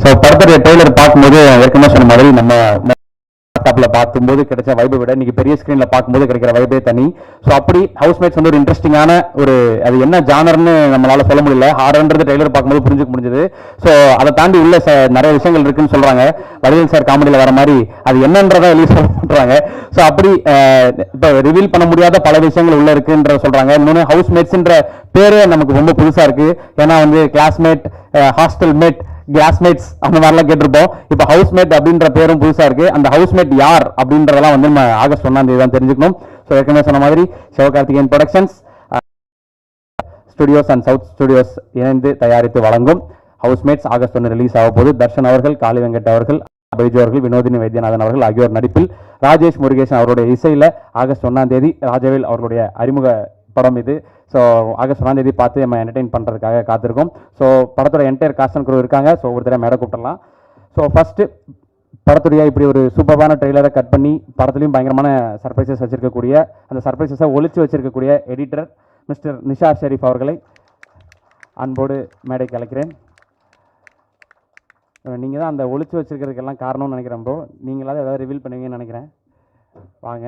So படத்துடைய trailer பார்க்கும்போது ஏற்கனவே சொன்ன மாதிரி நம்ம லேப்டாப்ல பார்க்கும்போது கிடைச்ச வைபை விட இன்னைக்கு பெரிய ஸ்கிரீன்ல பார்க்கும்போது கிடைக்கிற வைபே தனி. ஸோ அப்படி ஹவுஸ்மேட்ஸ் வந்து ஒரு இன்ட்ரெஸ்டிங்கான ஒரு அது என்ன ஜானர்னு நம்மளால சொல்ல முடியல. ஹாரர்ன்றது ட்ரெய்லர் பார்க்கும்போது புரிஞ்சுக்க முடிஞ்சது. ஸோ அதை தாண்டி உள்ள நிறைய விஷயங்கள் இருக்குன்னு சொல்றாங்க. வடிவேல் சார் காமெடியில் வர மாதிரி அது என்னன்றதை வெளியே சொல்றாங்க. ஸோ அப்படி இப்போ ரிவீல் பண்ண முடியாத பல விஷயங்கள் உள்ள இருக்குன்ற சொல்றாங்க. இன்னொன்று ஹவுஸ்மேட்ஸ்ன்ற பேரே நமக்கு ரொம்ப புதுசா இருக்கு. ஏன்னா வந்து கிளாஸ்மேட், ஹாஸ்டல் மேட், கிளாஸ்மேட்ஸ் அந்த மாதிரிலாம் கேட்டிருப்போம். இப்போ ஹவுஸ்மேட் அப்படின்ற பேரும் புதுசா இருக்கு. அந்த ஹவுஸ்மேட் யார் அப்படின்றதெல்லாம் வந்து நம்ம ஆகஸ்ட் 1 தான் தெரிஞ்சுக்கணும். ஸோ ஏற்கனவே சொன்ன மாதிரி Sivakarthikeyan productions, studios and south studios இணைந்து தயாரித்து வழங்கும் ஹவுஸ்மேட்ஸ் ஆகஸ்ட் 1 ரிலீஸ் ஆக போது. தர்ஷன் அவர்கள், காளி வெங்கட் அவர்கள், பைஜு அவர்கள், வினோதினி வைத்தியநாதன் அவர்கள் ஆகியோர் நடிப்பில் ராஜேஷ் முருகேசன் அவருடைய இசையில் ஆகஸ்ட் 1 ராஜவேல் அவர்களுடைய அறிமுக படம் இது. ஸோ ஆகஸ்ட் 1 பார்த்து நம்ம என்டர்டெயின் பண்ணுறதுக்காக காத்திருக்கோம். ஸோ படத்தோட என்டையர் காஸ்ட் அண்ட் க்ரூ இருக்காங்க. ஸோ ஒரு தடவை மேடை கூப்பிடலாம். ஸோ ஃபஸ்ட்டு படத்துடைய இப்படி ஒரு சூப்பரான ட்ரெய்லரை கட் பண்ணி படத்துலையும் பயங்கரமான சர்ப்ரைசஸ் வச்சிருக்கக்கூடிய, அந்த சர்ப்ரைசஸை ஒழிச்சு வச்சிருக்கக்கூடிய எடிட்டர் மிஸ்டர் நிஷா ஷெரீஃப் அவர்களை அன்போடு மேடைக்கு அழைக்கிறேன். நீங்கள் தான் அந்த ஒழிச்சு வச்சிருக்கிறதுக்கெல்லாம் காரணம்னு நினைக்கிறேன் ப்ரோ. நீங்களாவது ஏதாவது ரிவீல் பண்ணுவீங்கன்னு நினைக்கிறேன். வாங்க,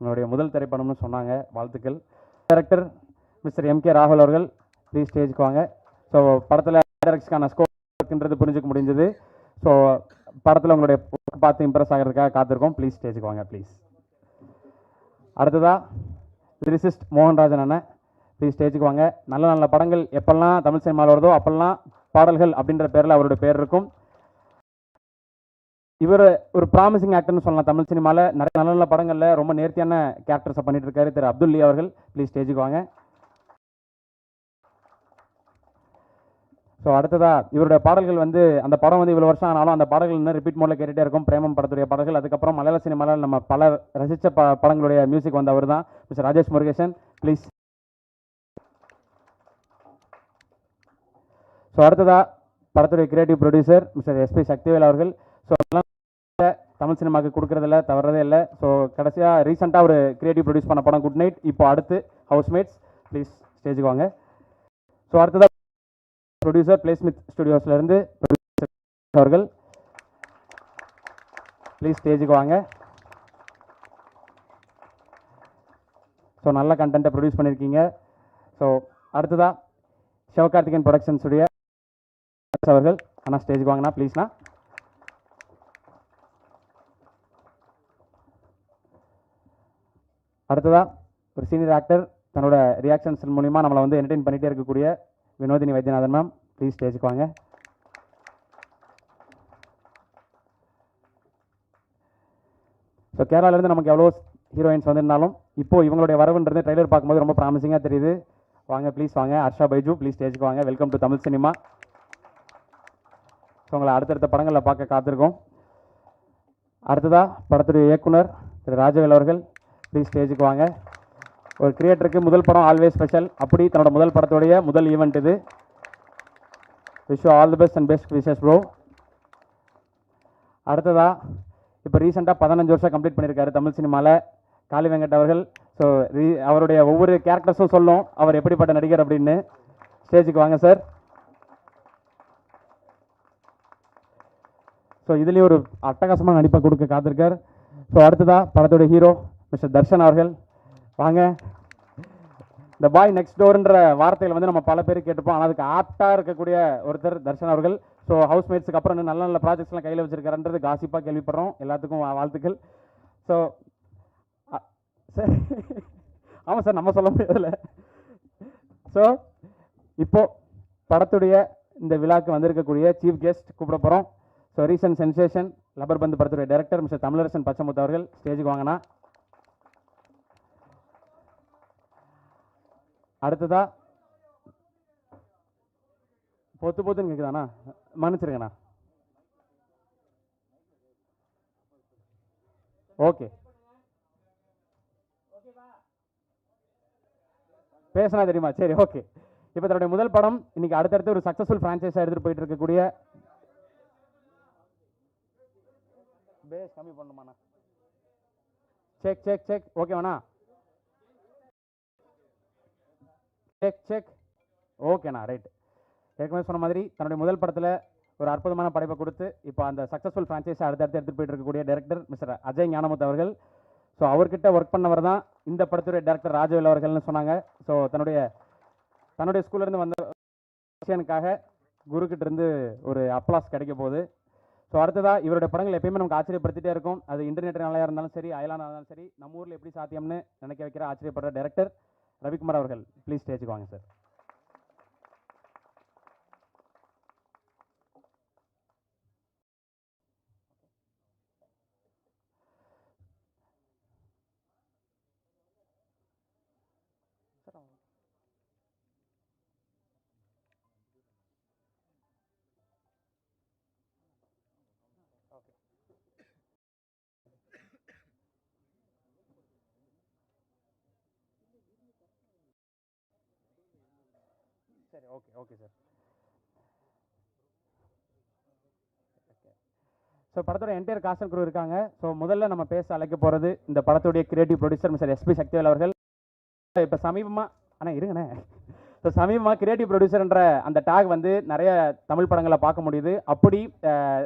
உங்களுடைய முதல் திரைப்படம்னு சொன்னாங்க, வாழ்த்துக்கள். Director Mister M K. ராகுல் அவர்கள் ப்ளீஸ் ஸ்டேஜுக்கு வாங்க. ஸோ படத்தில் டைரக்ஷனுக்கான ஸ்கோப் இருக்குன்றது புரிஞ்சுக்க முடிஞ்சது. ஸோ படத்தில் உங்களுடைய பார்த்து இம்ப்ரெஸ் ஆகிறதுக்காக காத்திருக்கோம். ப்ளீஸ் ஸ்டேஜுக்கு வாங்க ப்ளீஸ். அடுத்ததாக லிரிசிஸ்ட் மோகன்ராஜன் அண்ணன் ப்ளீஸ் ஸ்டேஜுக்கு வாங்க. நல்ல நல்ல படங்கள் எப்பெல்லாம் தமிழ் சினிமாவில் வருதோ அப்பெல்லாம் பாடல்கள் அப்படின்ற பேரில் அவருடைய பேர் இருக்கும். இவர் ஒரு ப்ராமிசிங் ஆக்டர்னு சொல்லலாம். தமிழ் சினிமாவில் நிறைய நல்ல நல்ல படங்களில் ரொம்ப நேர்த்தியான கேரக்டர்ஸை பண்ணிட்டு இருக்காரு திரு அப்துல்லி அவர்கள். ப்ளீஸ் ஸ்டேஜுக்கு வாங்க. ஸோ அடுத்ததாக இவருடைய பாடல்கள் வந்து அந்த படம் வந்து இவ்வளோ வருஷம் ஆனாலும் அந்த பாடல்கள் இன்னும் ரிப்பீட் மோடில் கேட்டுகிட்டே இருக்கும். பிரேமம் படத்துடைய பாடல்கள். அதுக்கப்புறம் மலையாள சினிமாவில் நம்ம பல ரசித்த படங்களுடைய மியூசிக் வந்தவர் தான் mister Rajesh Murugesan. Please. So அடுத்ததாக படத்துடைய creative producer mister SP Sakthivel அவர்கள். ஸோ தமிழ் சினிமாவுக்கு கொடுக்குறதில்ல, தவறதே இல்லை. ஸோ கடைசியாக ரீசெண்டாக ஒரு கிரியேட்டிவ் ப்ரொடியூஸ் பண்ண படம் குட் நைட். இப்போ அடுத்து ஹவுஸ்மேட்ஸ். ப்ளீஸ் ஸ்டேஜுக்கு வாங்க. ஸோ அடுத்ததாக ப்ரொடியூசர் பிளேஸ்மித் ஸ்டுடியோஸ்லேருந்து அவர்கள் ப்ளீஸ் ஸ்டேஜுக்கு வாங்க. ஸோ நல்ல கண்டென்ட்டை ப்ரொடியூஸ் பண்ணியிருக்கீங்க. ஸோ அடுத்ததாக சிவகார்த்திகேயன் ப்ரொடக்ஷன்ஸ் உடைய அவர்கள் ஆனால் ஸ்டேஜுக்கு வாங்கண்ணா ப்ளீஸ்ண்ணா. அடுத்ததாக ஒரு சீனியர் ஆக்டர் தன்னோட ரியாக்ஷன்ஸ் மூலிமா நம்மளை வந்து என்டர்டெயின் பண்ணிகிட்டே இருக்கக்கூடிய வினோதினி வைத்தியநாதன் மேம் ப்ளீஸ் ஸ்டேஜுக்கு வாங்க. ஸோ கேரளாவிலேருந்து நமக்கு எவ்வளோ ஹீரோயின்ஸ் வந்திருந்தாலும் இப்போது இவங்களுடைய வரவுன்றது ட்ரெய்லர் பார்க்கும்போது ரொம்ப ப்ராமிசிங்காக தெரியுது. வாங்க ப்ளீஸ் வாங்க. ஹர்ஷா பைஜு ப்ளீஸ் ஸ்டேஜுக்கு வாங்க. Welcome to Tamil cinema. So உங்களை அடுத்தடுத்த படங்களில் பார்க்க காத்திருக்கோம். அடுத்ததாக படத்துடைய இயக்குனர் திரு ராஜவேல் அவர்கள் ப்ளீஸ் ஸ்டேஜுக்கு வாங்க. ஒரு கிரியேட்டருக்கு முதல் படம் ஆல்வேஸ் ஸ்பெஷல். அப்படி தன்னோட முதல் படத்துடைய முதல் ஈவெண்ட் இது. Wish you all the best and best wishes bro. அடுத்ததாக இப்போ ரீசெண்டாக 15 வருஷம் கம்ப்ளீட் பண்ணியிருக்காரு தமிழ் சினிமாவில் காளி வெங்கட் அவர்கள். ஸோ அவருடைய ஒவ்வொரு கேரக்டர்ஸும் சொல்லும் அவர் எப்படிப்பட்ட நடிகர் அப்படின்னு. ஸ்டேஜுக்கு வாங்க சார். ஸோ இதுலேயும் ஒரு அட்டகாசமாக நடிப்பை கொடுக்க காத்திருக்கார். ஸோ அடுத்ததாக படத்துடைய ஹீரோ மிஸ்டர் தர்ஷன் அவர்கள் வாங்க. இந்த பாய் நெக்ஸ்ட் டோர்ன்ற வார்த்தைகள் வந்து நம்ம பல பேர் கேட்டுப்போம். ஆனால் அதுக்கு ஆப்டாக இருக்கக்கூடிய ஒருத்தர் தர்ஷன் அவர்கள். ஸோ ஹவுஸ்மேட்ஸுக்கு அப்புறம் நல்ல நல்ல ப்ராஜெக்ட்ஸ்லாம் கையில் வச்சிருக்காருன்றது காசிப்பாக கேள்விப்படுறோம். எல்லாத்துக்கும் வாழ்த்துக்கள். ஸோ சார் ஆமாம் சார், நம்ம சொல்ல முடியாதுல்ல. ஸோ இப்போது படத்துடைய இந்த விழாக்கு வந்திருக்கக்கூடிய சீஃப் கெஸ்ட் கூப்பிட போகிறோம். ஸோ ரீசன்ட் சென்சேஷன் லப்பர் பந்து படத்துடைய டைரக்டர் மிஸ்டர் தமிழரசன் பச்சமுத்து அவர்கள் ஸ்டேஜுக்கு வாங்கினா. அடுத்ததா பொத்துன்னு கேட்குதாண்ணா, மன்னிச்சிருங்கண்ணா. ஓகே, பேசினா தெரியுமா? சரி, ஓகே. இப்போ தன்னுடைய முதல் படம் இன்னைக்கு அடுத்தடுத்து ஒரு சக்ஸஸ்ஃபுல் ஃப்ரான்ச்சைஸாக எடுத்துகிட்டு போயிட்டு இருக்கக்கூடிய பேஸ் கம்மி பண்ணுமாண்ணா. செக் செக் செக் ஓகேவாண்ணா. செக் செக் ஓகேண்ணா, ரைட். ஏற்கனவே சொன்ன மாதிரி தன்னுடைய முதல் படத்தில் ஒரு அற்புதமான படைப்பை கொடுத்து இப்போ அந்த சக்ஸஸ்ஃபுல் ஃப்ரான்ச்சைஸை அடுத்தடுத்து எடுத்துகிட்டு போயிட்டு இருக்கக்கூடிய டைரக்டர் மிஸ்டர் அஜய் ஞானமுத்து அவர்கள். ஸோ அவர்கிட்ட ஒர்க் பண்ணவர் தான் இந்த படத்துடைய டைரக்டர் ராஜவேல் அவர்கள்னு சொன்னாங்க. ஸோ தன்னுடைய ஸ்கூல்லேருந்து வந்த விஷயனுக்காக குருக்கிட்ட இருந்து ஒரு அப்ளாஸ் கிடைக்க போகுது. ஸோ அடுத்ததாக இவருடைய படங்கள் எப்பயுமே நமக்கு ஆச்சரியப்படுத்திட்டே இருக்கும். அது இன்டர்நெட் நிலையாக இருந்தாலும் சரி, அயலான இருந்தாலும் சரி, நம்ம ஊரில் எப்படி சாத்தியம்னு நினைக்க வைக்கிற ஆச்சரியப்படுற டைரக்டர் ரவிக்குமார் அவர்கள். ப்ளீஸ் ஸ்டேஜுக்கு வாங்க சார். சரி, ஓகே சார். ஸோ படத்தோட என்டையர் காஸ்ட் அண்ட் க்ரூ இருக்காங்க. ஸோ முதல்ல நம்ம பேச அழைக்க போகிறது இந்த படத்துடைய creative producer mister SP Sakthivel அவர்கள். இப்போ சமீபமாக இருங்கண்ணே ஸோ சமீபமாக கிரியேட்டிவ் ப்ரொடியூசர்ன்ற அந்த டேக் வந்து நிறைய தமிழ் படங்களை பார்க்க முடியுது. அப்படி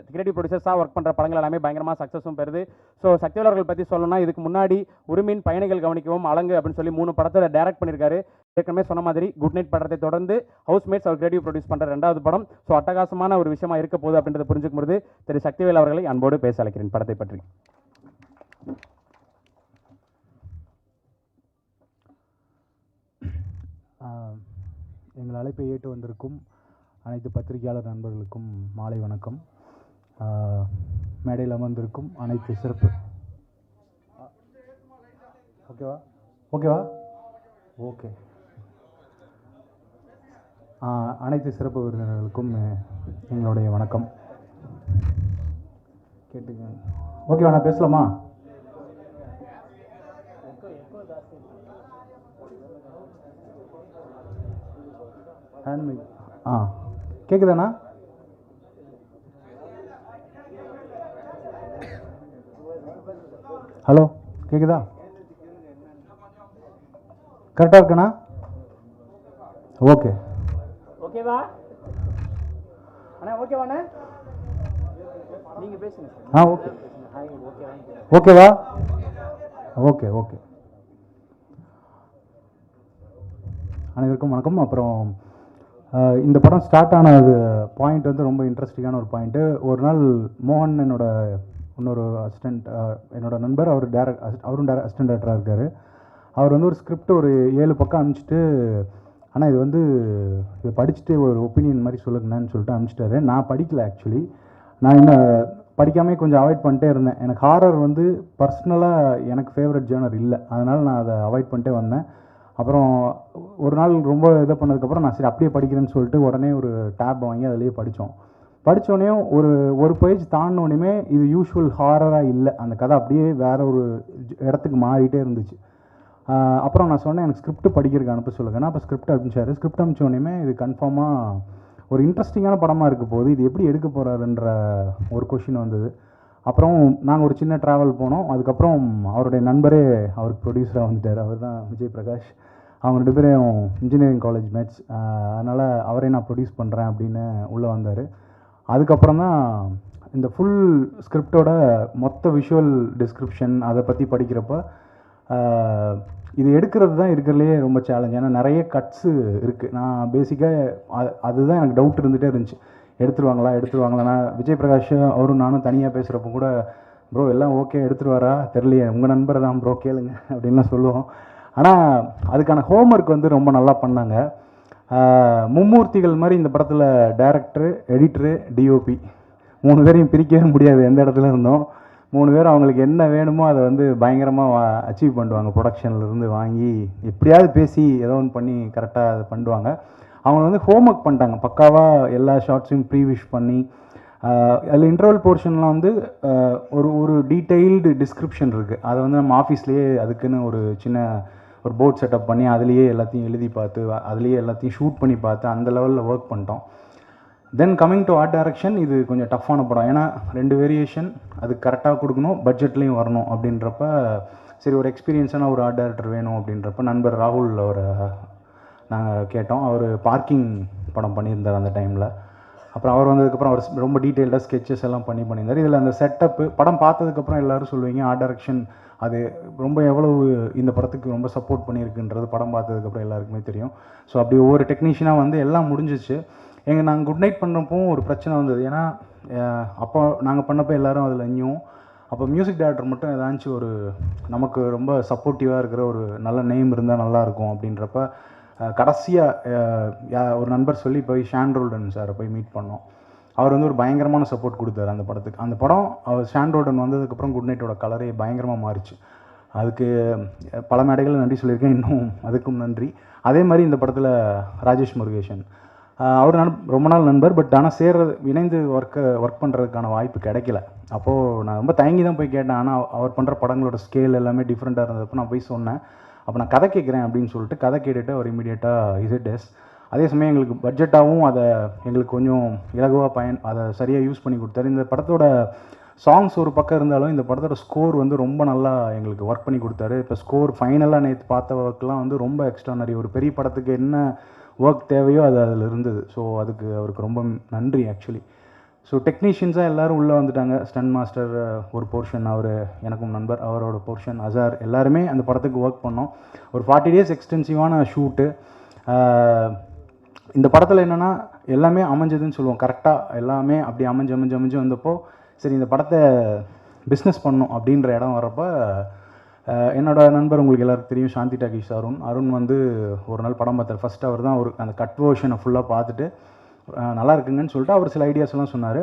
கிரியேட்டிவ் ப்ரொடியூசர்ஸாக ஒர்க் பண்ணுற படங்கள் எல்லாமே பயங்கரமாக சக்ஸஸும் பெறுது. ஸோ சக்திவேல் அவர்கள் பற்றி சொல்லணும்னா, இதுக்கு முன்னாடி உரிமையின் பயணிகள் கவனிக்கவும், அலங்கு அப்படின்னு சொல்லி 3 படத்தை டைரக்ட் பண்ணியிருக்காரு. ஏற்கனவே சொன்ன மாதிரி குட் நைட் படத்தை தொடர்ந்து ஹவுஸ்மேட்ஸ் அவர் கிரியேட்டிவ் ப்ரொடியூஸ் பண்ணுற 2வது படம். ஸோ அட்டகாசமான ஒரு விஷயமா இருக்க போகுது அப்படின்றத புரிஞ்சுக்கும் போது திரு சக்திவேல் அவர்களை அன்போடு பேச அழைக்கிறேன் படத்தை பற்றி. எங்கள் அழைப்பை ஏற்று வந்திருக்கும் அனைத்து பத்திரிகையாளர் நண்பர்களுக்கும் மாலை வணக்கம். மேடையில் அமர்ந்திருக்கும் அனைத்து சிறப்பு ஓகே அனைத்து சிறப்பு விருந்தினர்களுக்கும் எங்களுடைய வணக்கம். கேட்டுங்க. ஓகேவா, நான் பேசலாமா? கேட்குதாண்ணா? ஹலோ, கேட்குதா? கரெக்டாக இருக்கண்ணா? ஓகேவா அண்ணா? ஓகேவாண்ணே, நீங்கள் பேசுங்க. ஓகேவா? ஓகே. அனைவருக்கும் வணக்கம். அப்புறம் இந்த படம் ஸ்டார்ட் ஆனது பாயிண்ட் வந்து ரொம்ப இன்ட்ரெஸ்டிங்கான ஒரு பாயிண்ட்டு. ஒரு நாள் மோகன் இன்னொரு அசிஸ்டண்ட், என்னோட நண்பர், அவரும் அசிஸ்டன்ட் டைரக்டராக இருக்கார். அவர் வந்து ஒரு ஸ்கிரிப்ட் ஒரு 7 பக்கம் அனுப்பிச்சிட்டு, ஆனால் இதை படிச்சுட்டு ஒரு ஒப்பீனியன் மாதிரி சொல்லுங்கண்ணான்னு சொல்லிட்டு அனுப்பிச்சிட்டாரு. நான் படிக்கல ஆக்சுவலி. நான் இன்னும் படிக்காமல் கொஞ்சம் அவாய்ட் பண்ணிட்டே இருந்தேன். எனக்கு ஹாரர் வந்து பர்சனலாக எனக்கு ஃபேவரட் ஜேர்னர் இல்லை, அதனால் நான் அதை அவாய்ட் பண்ணிட்டே வந்தேன். அப்புறம் ஒரு நாள் ரொம்ப இதை பண்ணதுக்கப்புறம் நான் சரி அப்படியே படிக்கிறேன்னு சொல்லிட்டு உடனே ஒரு டேப் வாங்கி அதிலேயே படித்தோடனே ஒரு பேஜ் தாண்டினோடனே இது யூஷுவல் ஹாரராக இல்லை, அந்த கதை அப்படியே வேறு ஒரு இடத்துக்கு மாறிட்டே இருந்துச்சு. அப்புறம் நான் சொன்னேன், எனக்கு ஸ்கிரிப்ட் படிக்கிறதுக்கு அனுப்ப சொல்லுங்கன்னா. அப்போ ஸ்கிரிப்ட் அனுப்பிச்சாரு. ஸ்கிரிப்ட் அனுப்பிச்சோடனே இது கன்ஃபார்மாக ஒரு இன்ட்ரெஸ்டிங்கான படமாக இருக்க போகுது, இது எப்படி எடுக்க போகிறாருன்ற ஒரு கொஷின் வந்தது. அப்புறம் நாங்கள் ஒரு சின்ன ட்ராவல் போனோம். அதுக்கப்புறம் அவருடைய நண்பரே அவருக்கு ப்ரொடியூசராக வந்துட்டார். அவர் தான் விஜய் பிரகாஷ். அவங்க 2 பேரும் இன்ஜினியரிங் காலேஜ் மேட்ச், அதனால் அவரே நான் ப்ரொடியூஸ் பண்ணுறேன் அப்படின்னு உள்ளே வந்தார். அதுக்கப்புறம் தான் இந்த ஃபுல் ஸ்கிரிப்டோட மொத்த விஷுவல் டிஸ்கிரிப்ஷன் அதை பற்றி படிக்கிறப்ப இது எடுக்கிறது தான் இருக்கிறதுலையே ரொம்ப சேலஞ்ச். ஏன்னா நிறைய கட்ஸு இருக்குது. நான் பேசிக்காக அதுதான் எனக்கு டவுட் இருந்துகிட்டே இருந்துச்சு, எடுத்துருவாங்களா. நான் விஜய் பிரகாஷ் அவரும் நானும் தனியாக பேசுகிறப்ப கூட, ப்ரோ எல்லாம் ஓகே எடுத்துருவாரா தெரியலையே, உங்கள் நண்பரை தான் ப்ரோ கேளுங்க அப்படின்லாம் சொல்லுவோம். ஆனால் அதுக்கான ஹோம்ஒர்க் வந்து ரொம்ப நல்லா பண்ணாங்க. மும்மூர்த்திகள் மாதிரி இந்த படத்தில் டைரக்டரு, எடிட்டரு, டிஓபி 3 பேரையும் பிரிக்கவே முடியாது. எந்த இடத்துல இருந்தோம் 3 பேரும் அவங்களுக்கு என்ன வேணுமோ அதை வந்து பயங்கரமாக அச்சீவ் பண்ணுவாங்க. ப்ரொடக்ஷன்லேருந்து வாங்கி எப்படியாவது பேசி ஏதோ ஒன்று பண்ணி கரெக்டாக அதை பண்ணுவாங்க. அவங்க வந்து ஹோம்ஒர்க் பண்ணிட்டாங்க பக்காவாக. எல்லா ஷார்ட்ஸையும் ப்ரீவிஷ் பண்ணி அதில் இன்டர்வல் போர்ஷன்லாம் வந்து ஒரு டீட்டெயில்டு டிஸ்கிரிப்ஷன் இருக்குது. அதை வந்து நம்ம ஆஃபீஸ்லேயே அதுக்குன்னு ஒரு சின்ன ஒரு போர்ட் செட்டப் பண்ணி அதுலேயே எல்லாத்தையும் எழுதி பார்த்து அதுலேயே எல்லாத்தையும் ஷூட் பண்ணி பார்த்து அந்த லெவலில் ஒர்க் பண்ணிட்டோம். Then coming to art direction, இது கொஞ்சம் டஃப்பான படம். ஏன்னா 2 வேரியேஷன் அது கரெக்டாக கொடுக்கணும், பட்ஜெட்லேயும் வரணும். அப்படின்றப்ப சரி ஒரு எக்ஸ்பீரியன்ஸான ஒரு ஆர்ட் டைரக்டர் வேணும் அப்படின்றப்ப நண்பர் ராகுல் அவரை நாங்கள் கேட்டோம். அவர் பார்க்கிங் படம் பண்ணியிருந்தார் அந்த டைமில். அப்புறம் அவர் வந்ததுக்கப்புறம் அவர் ரொம்ப டீட்டெயில்டாக ஸ்கெச்சஸ் எல்லாம் பண்ணியிருந்தார். இதில் அந்த செட்டப்பு படம் பார்த்ததுக்கப்புறம் எல்லோரும் சொல்லுவீங்க ஆர்ட் டைரக்ஷன் அது ரொம்ப எவ்வளவு இந்த படத்துக்கு ரொம்ப சப்போர்ட் பண்ணியிருக்குன்றது படம் பார்த்ததுக்கப்புறம் எல்லாருக்குமே தெரியும். ஸோ அப்படி ஒவ்வொரு டெக்னீஷியனாக வந்து எல்லாம் முடிஞ்சிச்சு. நாங்கள் குட் நைட் பண்ணுறப்பவும் ஒரு பிரச்சனை வந்தது. ஏன்னா அப்போ நாங்கள் பண்ணப்போ எல்லோரும் அதில் இன்னும் அப்போ மியூசிக் டைரக்டர் மட்டும் ஏதாச்சும் ஒரு நமக்கு ரொம்ப சப்போர்ட்டிவாக இருக்கிற ஒரு நல்ல நேம் இருந்தால் நல்லாயிருக்கும் அப்படின்றப்ப கடைசியாக ஒரு நண்பர் சொல்லி போய் ஷான் ரோல்டன் சாரை போய் மீட் பண்ணோம். அவர் வந்து ஒரு பயங்கரமான சப்போர்ட் கொடுத்தாரு அந்த படத்துக்கு. அந்த படம் அவர் ஷான் ரோல்டன் வந்ததுக்கப்புறம் குட் நைட்டோட கலரே பயங்கரமாக மாறிச்சு. அதுக்கு பல மேடைகள் நன்றி சொல்லியிருக்கேன், இன்னும் அதுக்கும் நன்றி. அதே மாதிரி இந்த படத்தில் ராஜேஷ் முருகேசன் அவர் ரொம்ப நாள் நண்பர். பட் ஆனால் இணைந்து ஒர்க் பண்ணுறதுக்கான வாய்ப்பு கிடைக்கல. அப்போது நான் ரொம்ப தயங்கி தான் போய் கேட்டேன். ஆனால் அவர் பண்ணுற படங்களோட ஸ்கேல் எல்லாமே டிஃப்ரெண்ட்டாக இருந்தப்போ நான் போய் சொன்னேன். அப்போ நான் கதை கேட்குறேன் அப்படின்னு சொல்லிட்டு கதை கேட்டுட்டு அவர் இமீடியட்டாக இஸ். அதே சமயம் எங்களுக்கு பட்ஜெட்டாகவும் அதை எங்களுக்கு கொஞ்சம் இலகுவாக அதை சரியாக யூஸ் பண்ணி கொடுத்தாரு. இந்த படத்தோட சாங்ஸ் ஒரு பக்கம் இருந்தாலும் இந்த படத்தோட ஸ்கோர் வந்து ரொம்ப நல்லா எங்களுக்கு ஒர்க் பண்ணி கொடுத்தாரு. இப்போ ஸ்கோர் ஃபைனலாக நேற்று பார்த்த ஒர்க்லாம் வந்து ரொம்ப எக்ஸ்ட்ரானரி. ஒரு பெரிய படத்துக்கு என்ன ஒர்க் தேவையோ அது அதில் இருந்தது. ஸோ அதுக்கு அவருக்கு ரொம்ப நன்றி ஆக்சுவலி. ஸோ டெக்னீஷியன்ஸாக எல்லோரும் உள்ளே வந்துட்டாங்க. ஸ்டன் மாஸ்டர் ஒரு போர்ஷன், அவர் எனக்கும் நண்பர், அவரோட போர்ஷன் அசார், எல்லாருமே அந்த படத்துக்கு ஒர்க் பண்ணோம். ஒரு 40 days எக்ஸ்டென்சிவான ஷூட்டு. இந்த படத்தில் என்னென்னா எல்லாமே அமைஞ்சதுன்னு சொல்லுவோம். கரெக்டாக எல்லாமே அப்படி அமைஞ்சு வந்தப்போ சரி இந்த படத்தை பிஸ்னஸ் பண்ணணும் அப்படின்ற இடம் வரப்போ என்னோடய நண்பர் உங்களுக்கு எல்லாருக்கும் தெரியும் சாந்தி டாக்கீஸ் அருண் வந்து ஒரு நாள் படம் பார்த்தார். ஃபஸ்ட்டு அவர் தான் அந்த கட் வேர்ஷனை ஃபுல்லாக பார்த்துட்டு நல்லா இருக்குங்கன்னு சொல்லிட்டு அவர் சில ஐடியாஸ் எல்லாம் சொன்னார்.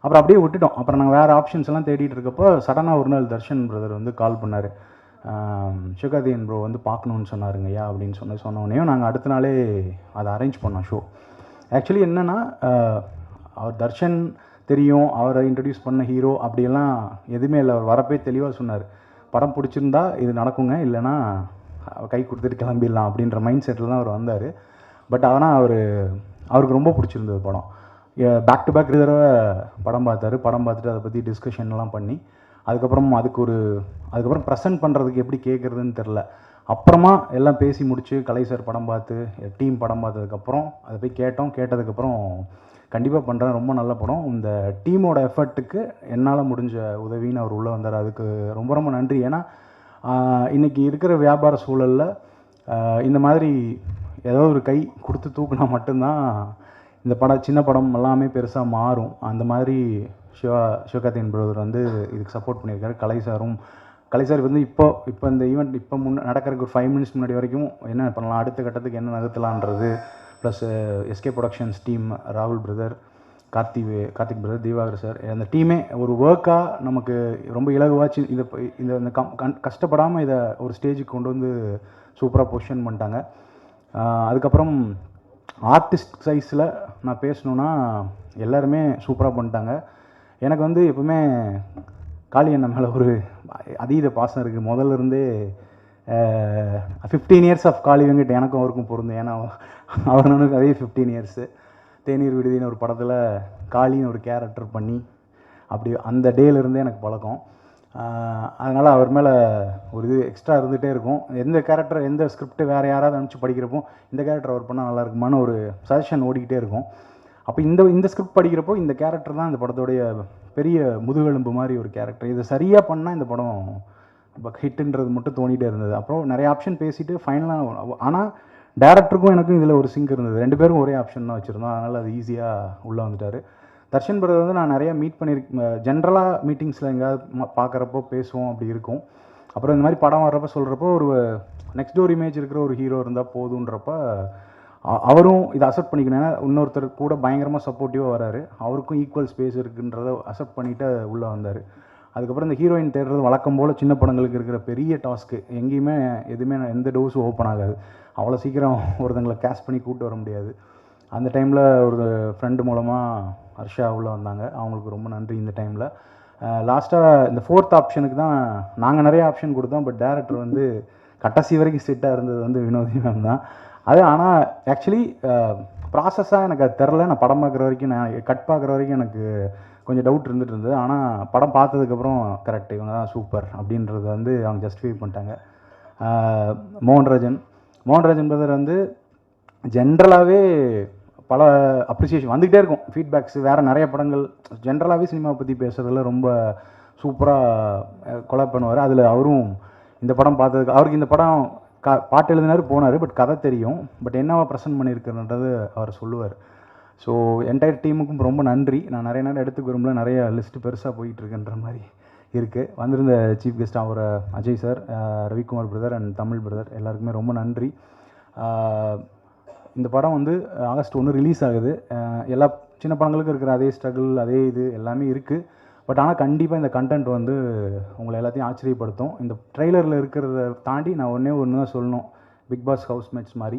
அப்புறம் அப்படியே விட்டுட்டோம். அப்புறம் நாங்கள் வேறு ஆப்ஷன்ஸ் எல்லாம் தேடிட்டு இருக்கப்போ சடனாக ஒரு நாள் தர்ஷன் பிரதர் வந்து கால் பண்ணார். சிவகார்த்திகேயன் ப்ரோ வந்து பார்க்கணுன்னு சொன்னாருங்கய்யா அப்படின்னு சொன்னோடனே நாங்கள் அடுத்த நாளே அதை அரேஞ்ச் பண்ணோம் ஷோ. ஆக்சுவலி என்னென்னா அவர் தர்ஷன் தெரியும், அவரை இன்ட்ரடியூஸ் பண்ண ஹீரோ அப்படியெல்லாம் எதுவுமே இல்லை. அவர் வரப்பே தெளிவாக சொன்னார், படம் பிடிச்சிருந்தா இது நடக்குங்க, இல்லைனா கை கொடுத்துட்டு கிளம்பிடலாம் அப்படின்ற மைண்ட் செட்டில் தான் அவர் வந்தார். பட் ஆனால் அவருக்கு ரொம்ப பிடிச்சிருந்தது படம். பேக் டு பேக் தடவை படம் பார்த்தாரு. படம் பார்த்துட்டு அதை பற்றி டிஸ்கஷன்லாம் பண்ணி அதுக்கப்புறம் ப்ரெசென்ட் பண்ணுறதுக்கு எப்படி கேட்குறதுன்னு தெரில. அப்புறமா எல்லாம் பேசி முடித்து கலை சார் படம் பார்த்து டீம் படம் பார்த்ததுக்கப்புறம் அதை போய் கேட்டதுக்கப்புறம் கண்டிப்பாக பண்ணுறேன், ரொம்ப நல்ல படம், இந்த டீமோட எஃபர்ட்டுக்கு என்னால் முடிஞ்ச உதவின்னு அவர் உள்ளே வந்தார். அதுக்கு ரொம்ப ரொம்ப நன்றி. ஏன்னா இன்றைக்கி இருக்கிற வியாபார சூழலில் இந்த மாதிரி ஏதோ ஒரு கை கொடுத்து தூக்குனா மட்டும்தான் இந்த சின்ன படம் எல்லாமே பெருசாக மாறும். அந்த மாதிரி சிவகார்த்திகேயன் பிரதர் வந்து இதுக்கு சப்போர்ட் பண்ணியிருக்காரு. கலை சார் வந்து இப்போ இந்த ஈவெண்ட் இப்போ நடக்கிறதுக்கு ஒரு 5 minutes முன்னாடி வரைக்கும் என்ன பண்ணலாம், அடுத்த கட்டத்துக்கு என்ன நகர்த்தலான்றது, ப்ளஸ் எஸ்கே ப்ரொடக்ஷன்ஸ் டீம், ராகுல் பிரதர், கார்த்திக் பிரதர், தீவாகர் சார், அந்த டீமே ஒரு ஒர்க்காக நமக்கு ரொம்ப இலகுவாச்சு இந்த கஷ்டப்படாமல் இதை ஒரு ஸ்டேஜுக்கு கொண்டு வந்து சூப்பராக பொசிஷன் பண்ணிட்டாங்க. அதுக்கப்புறம் ஆர்டிஸ்ட் சைஸில் நான் பேசணுன்னா எல்லாருமே சூப்பராக பண்ணிட்டாங்க. எனக்கு வந்து எப்பவுமே காளி அண்ணன் மேலே ஒரு அதீத பாசம் இருக்குது. முதல்ல இருந்தே 15 years ஆஃப் காளி வெங்கட் எனக்கும் அவருக்கும் பொருந்தும். ஏன்னா அவர் எனக்கு அதே 15 years. தேநீர் விடுதின்னு ஒரு படத்தில் காளின்னு ஒரு கேரக்டர் பண்ணி அப்படி அந்த டேலேருந்தே எனக்கு பழக்கம். அதனால் அவர் மேலே ஒரு இது எக்ஸ்ட்ரா இருந்துகிட்டே இருக்கும். எந்த கேரக்டர் எந்த ஸ்கிரிப்ட் வேறு யாராவது அனுப்பிச்சு படிக்கிறப்போ இந்த கேரக்டர் அவர் பண்ணால் நல்லா இருக்குமான்னு ஒரு சஜஷன் ஓடிக்கிட்டே இருக்கும். அப்போ இந்த ஸ்கிரிப்ட் படிக்கிறப்போ இந்த கேரக்டர் தான் இந்த படத்தோடைய பெரிய முதுகெலும்பு மாதிரி ஒரு கேரக்டர். இதை சரியாக பண்ணால் இந்த படம் ஹிட்டுன்றது மட்டும் தோணிகிட்டே இருந்தது. அப்புறம் நிறைய ஆப்ஷன் பேசிவிட்டு ஃபைனலாக ஆனால் டேரக்டருக்கும் எனக்கும் இதில் ஒரு சிங்க் இருந்தது. 2 பேரும் ஒரே ஆப்ஷன் தான் வச்சுருந்தோம். அதனால் அது ஈஸியாக உள்ளே வந்துட்டார். தர்ஷன் பிரதர் வந்து நான் நிறையா மீட் பண்ணியிருக்கேன். ஜென்ரலாக மீட்டிங்ஸில் எங்கேயாவது பார்க்குறப்போ பேசுவோம், அப்படி இருக்கும். அப்புறம் இந்த மாதிரி படம் வர்றப்போ சொல்கிறப்போ ஒரு நெக்ஸ்ட் டோர் இமேஜ் இருக்கிற ஒரு ஹீரோ இருந்தால் போதுன்றப்ப அவரும் இதை அக்செப்ட் பண்ணிக்கணும். ஏன்னா இன்னொருத்தர் கூட பயங்கரமாக சப்போர்ட்டிவாக வராரு, அவருக்கும் ஈக்குவல் ஸ்பேஸ் இருக்குன்றதை அக்செப்ட் பண்ணிவிட்டு உள்ளே வந்தார். அதுக்கப்புறம் இந்த ஹீரோயின் தேடுறது வழக்கம் போல் சின்ன படங்களுக்கு இருக்கிற பெரிய டாஸ்க்கு. எங்கேயுமே எதுவுமே எந்த டோஸும் ஓப்பன் ஆகாது. அவ்வளோ சீக்கிரம் ஒருத்தங்களை கேஷ் பண்ணி கூப்பிட்டு வர முடியாது. அந்த டைமில் ஒரு ஃப்ரெண்டு மூலமாக ஹர்ஷா உள்ளே வந்தாங்க. அவங்களுக்கு ரொம்ப நன்றி. இந்த டைமில் லாஸ்ட்டாக இந்த 4th ஆப்ஷனுக்கு தான் நாங்கள் நிறைய ஆப்ஷன் கொடுத்தோம். பட் டேரக்டர் வந்து கடைசி வரைக்கும் ஸ்ட்ரிக்டாக இருந்தது வந்து வினோதி மேம் தான். அது ஆனால் ஆக்சுவலி ப்ராசஸாக எனக்கு அது தெரில. நான் படம் பார்க்குற வரைக்கும், நான் கட் பார்க்குற வரைக்கும் எனக்கு கொஞ்சம் டவுட் இருந்துகிட்டு இருந்தது. ஆனால் படம் பார்த்ததுக்கப்புறம் கரெக்ட், இவங்க தான் சூப்பர் அப்படின்றது வந்து அவங்க ஜஸ்டிஃபை பண்ணிட்டாங்க. மோகன்ராஜன் பிரதர் வந்து ஜென்ரலாகவே பல அப்ரிசியேஷன் வந்துக்கிட்டே இருக்கும், ஃபீட்பேக்ஸ். வேறு நிறைய படங்கள் ஜென்ரலாகவே சினிமாவை பற்றி பேசுகிறதுல ரொம்ப சூப்பராக கொலாப் பண்ணுவார். அதில் அவரும் இந்த படம் பார்த்ததுக்கு அவருக்கு இந்த படம் பாட்டு எழுதினார் போனார், பட் கதை தெரியும், பட் என்னவா ப்ரெசென்ட் பண்ணியிருக்கிறன்றது அவர் சொல்லுவார். ஸோ என்டையர் டீமுக்கும் ரொம்ப நன்றி. நான் நிறைய நேரம் எடுத்துக்க விரும்பல, நிறைய லிஸ்ட்டு பெருசாக போயிட்டுருக்குன்ற மாதிரி இருக்குது. வந்திருந்த சீஃப் கெஸ்ட் அவர் Ajay sir, Ravikumar brother and Tamil brother எல்லாருக்குமே ரொம்ப நன்றி. இந்த படம் வந்து ஆகஸ்ட் 1 ரிலீஸ் ஆகுது. எல்லா சின்ன படங்களுக்கும் இருக்கிற அதே ஸ்ட்ரகிள், அதே இது எல்லாமே இருக்குது. பட் ஆனால் கண்டிப்பாக இந்த கண்டென்ட் வந்து உங்களை எல்லாத்தையும் ஆச்சரியப்படுத்தும். இந்த ட்ரெய்லரில் இருக்கிறத தாண்டி நான் ஒன்று தான் சொல்லணும், பிக் பாஸ் ஹவுஸ்மேட்ஸ் மாதிரி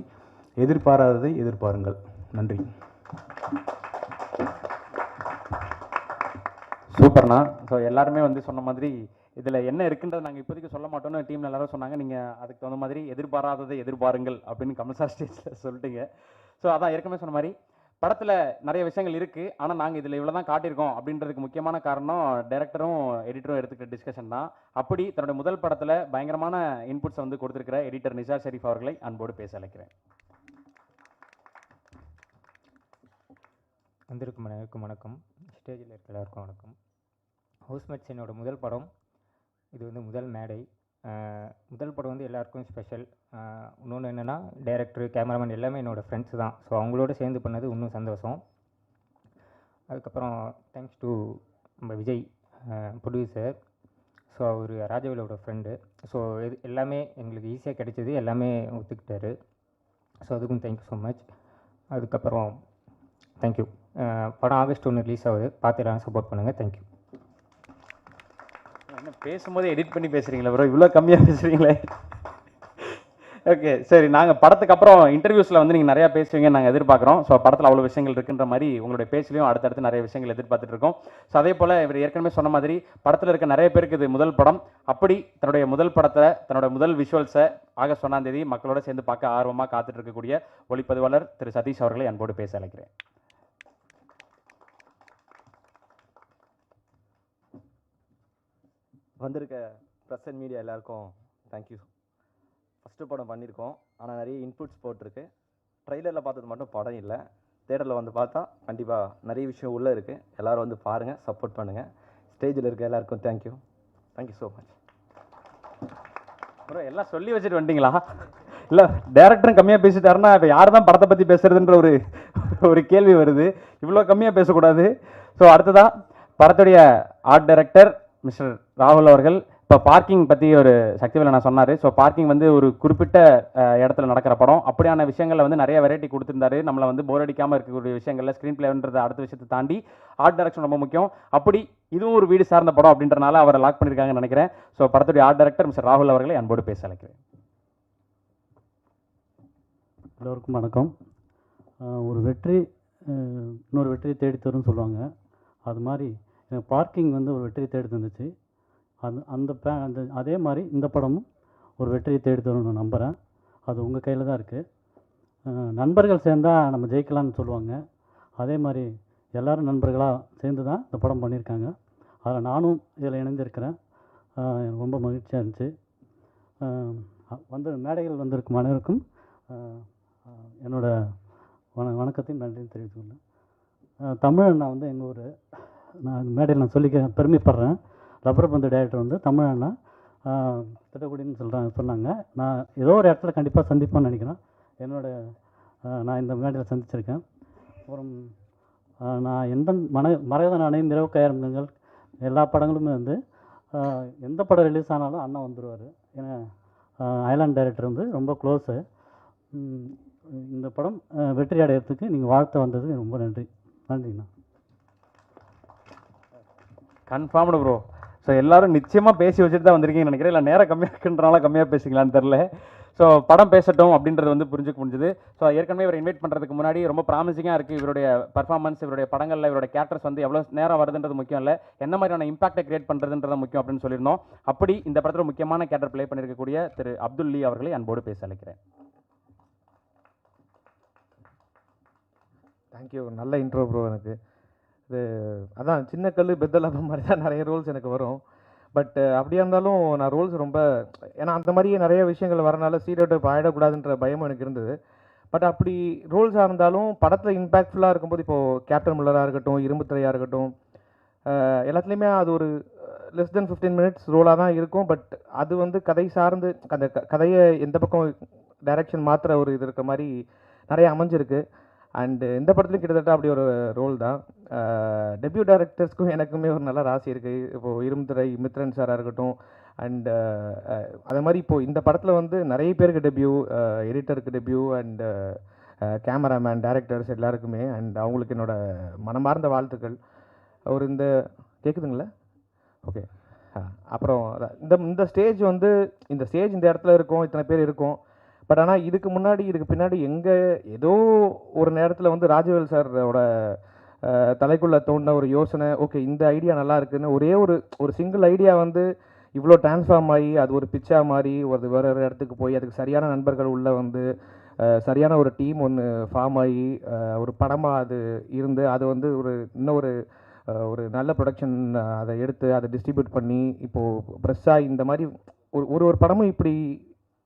எதிர்பாராததை எதிர்பாருங்கள். நன்றி. சூப்பர்ண்ணா. ஸோ எல்லாருமே வந்து சொன்ன மாதிரி இதில் என்ன இருக்குன்றது நாங்கள் இப்போதைக்கு சொல்ல மாட்டோம்னு டீமில் எல்லாரும் சொன்னாங்க. நீங்கள் அதுக்கு தகுந்த மாதிரி எதிர்பாராததை எதிர்பாருங்கள் அப்படின்னு கமல்சார் ஸ்டேஜில் சொல்லிட்டீங்க. ஸோ அதான் ஏற்கனவே சொன்ன மாதிரி படத்தில் நிறைய விஷயங்கள் இருக்குது, ஆனால் நாங்கள் இதில் இவ்வளோ தான் காட்டியிருக்கோம் அப்படின்றதுக்கு முக்கியமான காரணம் டைரக்டரும் எடிட்டரும் எடுத்துக்கிட்ட டிஸ்கஷன் தான். அப்படி தன்னுடைய முதல் படத்தில் பயங்கரமான இன்புட்ஸை வந்து கொடுத்துருக்கிற எடிட்டர் நிசார் ஷெரீஃப் அவர்களை அன்போடு பேச அழைக்கிறேன். வந்திருக்கும் அனைவருக்கும் வணக்கம், ஸ்டேஜில் இருக்க எல்லாருக்கும் வணக்கம். ஹவுஸ்மேட்ஸ் என்னோட முதல் படம், இது வந்து முதல் மேடை. முதல் படம் வந்து எல்லாருக்கும் ஸ்பெஷல். இன்னொன்று என்னென்னா டைரக்டர், கேமராமேன் எல்லாமே என்னோடய ஃப்ரெண்ட்ஸ் தான். ஸோ அவங்களோட சேர்ந்து பண்ணது இன்னும் சந்தோஷம். அதுக்கப்புறம் தேங்க்ஸ் டு நம்ம விஜய் ப்ரொடியூசர். ஸோ அவர் ராஜவேலோட ஃப்ரெண்டு. ஸோ இது எல்லாமே எங்களுக்கு ஈஸியாக கிடைச்சது, எல்லாமே ஒத்துக்கிட்டாரு. ஸோ அதுக்கும் தேங்க்யூ ஸோ மச். அதுக்கப்புறம் தேங்க்யூ. படம் ஆகஸ்ட் 1 ரிலீஸ் ஆகுது, பார்த்து எல்லாரும் சப்போர்ட் பண்ணுங்கள். தேங்க்யூ. என்ன பேசும்போதே எடிட் பண்ணி பேசுகிறீங்களா ப்ரோ? இவ்வளோ கம்மியாக பேசுகிறீங்களே. ஓகே சரி, நாங்கள் படத்துக்கு அப்புறம் இன்டர்வியூஸில் வந்து நீங்கள் நிறையா பேசுவீங்கன்னு நாங்கள் எதிர்பார்க்குறோம். ஸோ படத்தில் அவ்வளோ விஷயங்கள் இருக்குன்ற மாதிரி உங்களுடைய பேச்சிலையும் அடுத்தடுத்து நிறைய விஷயங்கள் எதிர்பார்த்துட்டு இருக்கோம். ஸோ அதே போல் இவர் ஏற்கனவே சொன்ன மாதிரி படத்தில் இருக்க நிறைய பேருக்கு இது முதல் படம். அப்படி தன்னுடைய முதல் படத்தை, தன்னுடைய முதல் விஷுவல்ஸை ஆகஸ்ட் 1ஆம் தேதி மக்களோட சேர்ந்து பார்க்க ஆர்வமாக காத்துட்டு இருக்கக்கூடிய ஒளிப்பதிவாளர் திரு சதீஷ் அவர்களை அன்போடு பேச அழைக்கிறேன். வந்திருக்க ப்ரெஸ் அண்ட் மீடியா எல்லாருக்கும் தேங்க்யூ. ஃபஸ்ட்டு படம் பண்ணியிருக்கோம், ஆனால் நிறைய இன்புட்ஸ் போட்டிருக்கு. ட்ரெய்லரில் பார்த்தது மட்டும் படம் இல்லை, தேட்டரில் வந்து பார்த்தா கண்டிப்பாக நிறைய விஷயம் உள்ளே இருக்குது. எல்லோரும் வந்து பாருங்கள், சப்போர்ட் பண்ணுங்கள். ஸ்டேஜில் இருக்க எல்லாருக்கும் தேங்க்யூ ஸோ மச். ப்ரோ எல்லாம் சொல்லி வச்சுட்டு வந்துட்டீங்களா? இல்லை டேரக்டரும் கம்மியாக பேசிட்டாருன்னா இப்போ யார் தான் படத்தை பற்றி பேசுறதுன்ற ஒரு கேள்வி வருது. இவ்வளோ கம்மியாக பேசக்கூடாது. ஸோ அடுத்ததான் படத்துடைய ஆர்ட் டைரக்டர் மிஸ்டர் ராகுல் அவர்கள். இப்போ பார்க்கிங் பற்றி ஒரு சக்திவேலன் நான் சொன்னார். ஸோ பார்க்கிங் வந்து ஒரு குறிப்பிட்ட இடத்துல நடக்கிற படம். அப்படியான விஷயங்களில் வந்து நிறைய வெரைட்டி கொடுத்துருந்தாரு. நம்மளை வந்து போர் அடிக்காமல் இருக்கக்கூடிய விஷயங்களில் ஸ்க்ரீன் பிளேன்றது அடுத்த விஷயத்தை தாண்டி ஆர்ட் டைரக்ஷன் ரொம்ப முக்கியம். அப்படி இதுவும் ஒரு வீடு சார்ந்த படம் அப்படின்றனால அவரை லாக் பண்ணியிருக்காங்கன்னு நினைக்கிறேன். ஸோ படத்துடைய ஆர்ட் டைரக்டர் மிஸ்டர் ராகுல் அவர்களை அன்போடு பேச அழைக்கிறேன். எல்லோருக்கும் வணக்கம். ஒரு வெற்றி இன்னொரு வெற்றியை தேடி தரும்னு சொல்லுவாங்க. அது மாதிரி எனக்கு பார்க்கிங் வந்து ஒரு வெற்றியை தேடி தந்துச்சு. அந்த அதே மாதிரி இந்த படமும் ஒரு வெற்றியை தேடி தரும்னு நான் நம்புகிறேன். அது உங்கள் கையில் தான் இருக்குது. நண்பர்கள் சேர்ந்தால் நம்ம ஜெயிக்கலாம்னு சொல்லுவாங்க. அதே மாதிரி எல்லோரும் நண்பர்களாக சேர்ந்து தான் இந்த படம் பண்ணியிருக்காங்க. அதில் நானும் இதில் இணைஞ்சிருக்கிறேன். எனக்கு ரொம்ப மகிழ்ச்சியாக இருந்துச்சு. மேடைகள் வந்திருக்கும் அனைவருக்கும் என்னோட வணக்கத்தையும் நன்றியும் தெரிவித்துக்கொள்ளேன். தமிழண்ணா வந்து எங்கள் ஊர், நான் மேடையில் நான் சொல்லிக்க பெருமைப்படுறேன். ரப்பர் பந்து டைரக்டர் வந்து தமிழண்ணா திட்டக்குடின்னு சொன்னாங்க. நான் ஏதோ ஒரு இடத்துல கண்டிப்பாக சந்திப்பேன்னு நினைக்கிறேன். நான் இந்த மேடையில் சந்திச்சிருக்கேன். அப்புறம் நான் எந்த மறைவத நாணயம், இரவு கயரங்கங்கள் எல்லா படங்களுமே வந்து எந்த படம் ரிலீஸ் ஆனாலும் அண்ணா வந்துடுவார். ஏன்னா ஐலாண்ட் டைரக்டர் வந்து ரொம்ப க்ளோஸு. இந்த படம் வெற்றி அடையிறதுக்கு நீங்கள் வாழ்த்த வந்ததுக்கு ரொம்ப நன்றிண்ணா. Confirmed bro. ஸோ எல்லாரும் நிச்சயமாக பேசி வச்சுட்டு தான் வந்திருக்கீங்கன்னு நினைக்கிறேன். இல்லை நேரம் கம்மியாக இருக்குன்றனால கம்மியாக பேசிக்கலான்னு தெரில. ஸோ படம் பேசட்டும் அப்படின்றது வந்து புரிஞ்சுக்க முடிஞ்சுது. ஸோ ஏற்கனவே இவர் இன்வைட் பண்ணுறதுக்கு முன்னாடி ரொம்ப ப்ராமிசிங்காக இருக்குது. இவருடைய பர்ஃபார்மன்ஸ், இவருடைய படங்களில் இவருடைய கேரக்டர்ஸ் வந்து எவ்வளோ நேரம் வருதுன்றது முக்கியம் இல்லை, என்ன மாதிரியான இம்பாக்டை கிரியேட் பண்ணுறதுன்றது முக்கியம் அப்படின்னு சொல்லியிருந்தோம். அப்படி இந்த படத்தில் முக்கியமான கேரக்டர் ப்ளே பண்ணியிருக்கக்கூடிய திரு அப்துல்லி அவர்களை அன்போடு பேச அழைக்கிறேன். தேங்க்யூ. நல்ல இன்ட்ரோ ப்ரோ. எனக்கு இது அதான் சின்ன கல் பெத்தலாபம் மாதிரி தான் நிறைய ரோல்ஸ் எனக்கு வரும். பட் அப்படியே இருந்தாலும் நான் ரோல்ஸ் ரொம்ப, ஏன்னா அந்த மாதிரி நிறைய விஷயங்கள் வரனால ஸ்டீரியோடைப் ஆகிடக்கூடாதுன்ற பயமும் எனக்கு இருந்தது. பட் அப்படி ரோல்ஸாக இருந்தாலும் படத்தில் இம்பேக்ட்ஃபுல்லாக இருக்கும்போது இப்போது கேப்டன் மில்லராக இருக்கட்டும், இரும்பு திரையாக இருக்கட்டும், எல்லாத்துலேயுமே அது ஒரு லெஸ் தென் 15 மினிட்ஸ் ரோலாக தான் இருக்கும். பட் அது வந்து கதை சார்ந்து அந்த கதையை எந்த பக்கம் டைரக்ஷன் மாற்றுற ஒரு இது இருக்கிற மாதிரி நிறைய அமைஞ்சிருக்கு. அண்டு இந்த படத்துலையும் கிட்டத்தட்ட அப்படி ஒரு ரோல் தான். டெபியூ டைரக்டர்ஸ்க்கும் எனக்குமே ஒரு நல்ல ராசி இருக்குது. இப்போது இரும்புத்திரை மித்ரன் சாராக இருக்கட்டும், அண்டு அதே மாதிரி இப்போது இந்த படத்தில் வந்து நிறைய பேருக்கு டெபியூ, எடிட்டருக்கு டெபியூ, அண்டு கேமராமேன், டைரக்டர்ஸ் எல்லாருக்குமே அண்ட் அவங்களுக்கு என்னோட மனமார்ந்த வாழ்த்துக்கள். ஒரு இந்த கேட்குதுங்களா? ஓகே. அப்புறம் இந்த ஸ்டேஜ் வந்து இந்த ஸ்டேஜ் இந்த இடத்துல இருக்கும், இத்தனை பேர் இருக்கும். பட் ஆனால் இதுக்கு முன்னாடி இதுக்கு பின்னாடி ஏதோ ஒரு நேரத்தில் வந்து ராஜவேல் சாரோட தலைக்குள்ளே தோண்டின ஒரு யோசனை, ஓகே இந்த ஐடியா நல்லா இருக்குன்னு ஒரே ஒரு சிங்கிள் ஐடியா வந்து இவ்வளோ டிரான்ஸ்ஃபார்ம் ஆகி அது ஒரு பிச்சா மாதிரி வேறு ஒரு இடத்துக்கு போய் அதுக்கு சரியான நண்பர்கள் உள்ளே வந்து சரியான ஒரு டீம் ஒன்று ஃபார்ம் ஆகி ஒரு படமாக அது இருந்து அது வந்து இன்னும் ஒரு நல்ல ப்ரொடக்ஷன் அதை எடுத்து அதை டிஸ்ட்ரிபியூட் பண்ணி இப்போது ப்ரெஸ்ஸாக இந்த மாதிரி ஒரு படமும் இப்படி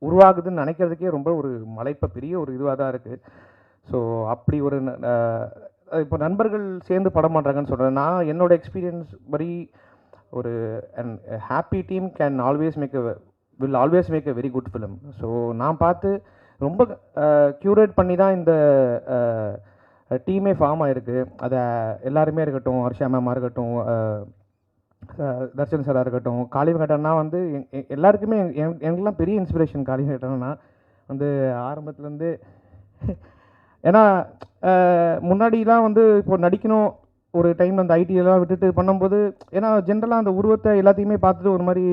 உருவாகுதுன்னு நினைக்கிறதுக்கே ரொம்ப ஒரு பெரிய ஒரு இதுவாக தான் இருக்குது. ஸோ அப்படி ஒரு இப்போ நண்பர்கள் சேர்ந்து படம் பண்ணுறாங்கன்னு சொல்கிறேன். நான் என்னோட எக்ஸ்பீரியன்ஸ் படி ஒரு happy team will always make a very good film. So நான் பார்த்து ரொம்ப க்யூரேட் பண்ணி தான் இந்த டீமே ஃபார்ம் ஆகிருக்கு. அதை எல்லாருமே இருக்கட்டும், ஹர்ஷா மேமாக இருக்கட்டும், தர்ஷன் சாராக இருக்கட்டும், காளி வெங்கடன்னா வந்து எல்லாருக்குமே எனக்குலாம் பெரிய இன்ஸ்பிரேஷன். காளி வெங்கடன்னா வந்து ஆரம்பத்துலேருந்து ஏன்னா முன்னாடிலாம் வந்து இப்போ நடிக்கணும் ஒரு டைம் அந்த ஐடியெல்லாம் விட்டுட்டு பண்ணும்போது, ஏன்னா ஜென்ரலாக அந்த உருவத்தை எல்லாத்தையுமே பார்த்துட்டு ஒரு மாதிரி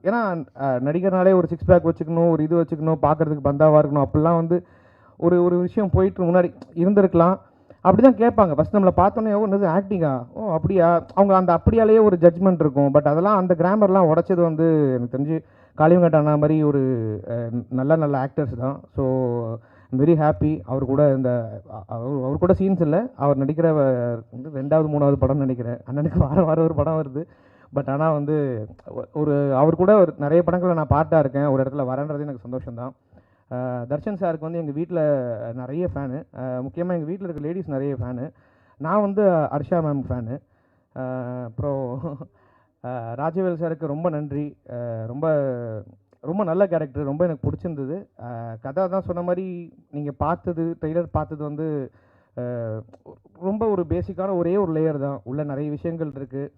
ஏன்னா நடிகர்னாலே ஒரு 6 பேக் வச்சுக்கணும், ஒரு இது வச்சுக்கணும், பார்க்குறதுக்கு பந்தாவாக இருக்கணும், அப்படிலாம் வந்து ஒரு விஷயம் போயிட்டு முன்னாடி இருந்திருக்கலாம். அப்படி தான் கேட்பாங்க ஃபஸ்ட் நம்மளை பார்த்தோன்னே, என்னது ஆக்டிங்கா, அப்படியா, அவங்க அந்த அப்படியாலேயே ஒரு ஜட்ஜ்மெண்ட் இருக்கும். பட் அதெல்லாம் அந்த கிராமர்லாம் உடச்சது வந்து எனக்கு தெரிஞ்சு காளிவங்கட்ட அண்ணா மாதிரி ஒரு நல்ல ஆக்டர்ஸ் தான். So very happy. அவர் கூட அவர் கூட சீன்ஸ் இல்லை, அவர் நடிக்கிற வந்து 2வது 3வது படம் நினைக்கிறேன். அண்ணனுக்கு வாரம் ஒரு படம் வருது. பட் ஆனால் வந்து அவர் கூட நிறைய படங்களை நான் பாட்டாக இருக்கேன், ஒரு இடத்துல வரேன்றது எனக்கு சந்தோஷம்தான். தர்ஷன் சாருக்கு வந்து எங்கள் வீட்டில் நிறைய ஃபேனு, முக்கியமாக எங்கள் வீட்டில் இருக்க லேடிஸ் நிறைய ஃபேனு. நான் வந்து ஹர்ஷா மேம் ஃபேனு. அப்புறம் ராஜவேல் சாருக்கு ரொம்ப நன்றி. ரொம்ப நல்ல கேரக்டர், ரொம்ப எனக்கு பிடிச்சிருந்தது. கதை தான் சொன்ன மாதிரி நீங்கள் ட்ரெய்லர் பார்த்தது வந்து ரொம்ப ஒரு பேசிக்கான ஒரே ஒரு லேயர் தான். உள்ள நிறைய விஷயங்கள் இருக்குது.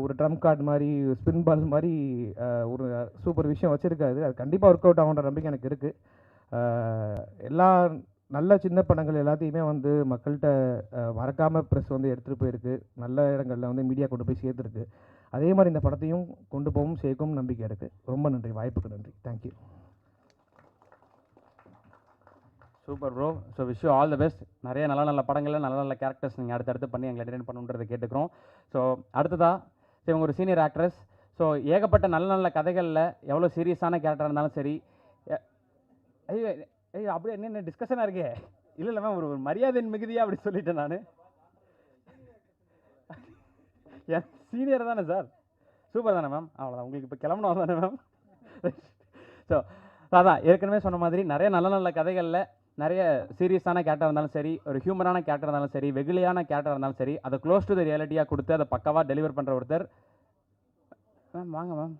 ஒரு ட்ரம் கார்டு மாதிரி, ஸ்பின் பால் மாதிரி ஒரு சூப்பர் விஷயம் வச்சுருக்காது. அது கண்டிப்பாக ஒர்க் அவுட் ஆகுன்ற நம்பிக்கை எனக்கு இருக்குது. எல்லா நல்ல சின்ன படங்கள் எல்லாத்தையுமே வந்து மக்கள்கிட்ட மறக்காமல் ப்ரெஸ் வந்து எடுத்துகிட்டு போயிருக்கு. நல்ல இடங்களில் வந்து மீடியா கொண்டு போய் சேர்த்துருக்கு. அதே மாதிரி இந்த படத்தையும் கொண்டு போகவும் சேர்க்கும் நம்பிக்கை இருக்குது. ரொம்ப நன்றி, வாய்ப்புக்கு நன்றி. Thank you. Super bro. So wish you all the best. நிறைய நல்ல படங்களில் நல்ல கேரக்டர்ஸ் நீங்கள் அடுத்தடுத்து பண்ணி எங்களை என்டர்டெயின் பண்ணுன்றதை கேட்டுக்கிறோம். ஸோ அடுத்ததாக இவங்க ஒரு சீனியர் ஆக்ட்ரஸ். ஸோ ஏகப்பட்ட நல்ல கதைகளில் எவ்வளோ சீரியஸான கேரக்டராக இருந்தாலும் சரி. ஐயோ அப்படியே என்ன டிஸ்கஷனாக இருக்கே? இல்லை மேம், ஒரு மரியாதையின் மிகுதியாக அப்படி சொல்லிட்டேன் நான். ஏன் சீனியர் தானே சார்? சூப்பர் தானே மேம்? அவ்வளோதான், உங்களுக்கு இப்போ கிளம்பணும் தானே மேம்? ஸோ அதான் ஏற்கனவே சொன்ன மாதிரி நிறைய நல்ல கதைகளில் நிறைய சீரியஸான கேரக்டர் இருந்தாலும் சரி, ஒரு ஹியூமரான கேரக்டர் இருந்தாலும் சரி, வெகுளியான கேரக்டர் இருந்தாலும் சரி, அதை க்ளோஸ் டு த ரியாலிட்டியாக கொடுத்து அதை பக்காவாக டெலிவர் பண்ணுற ஒருத்தர் மேம். வாங்க மேம்.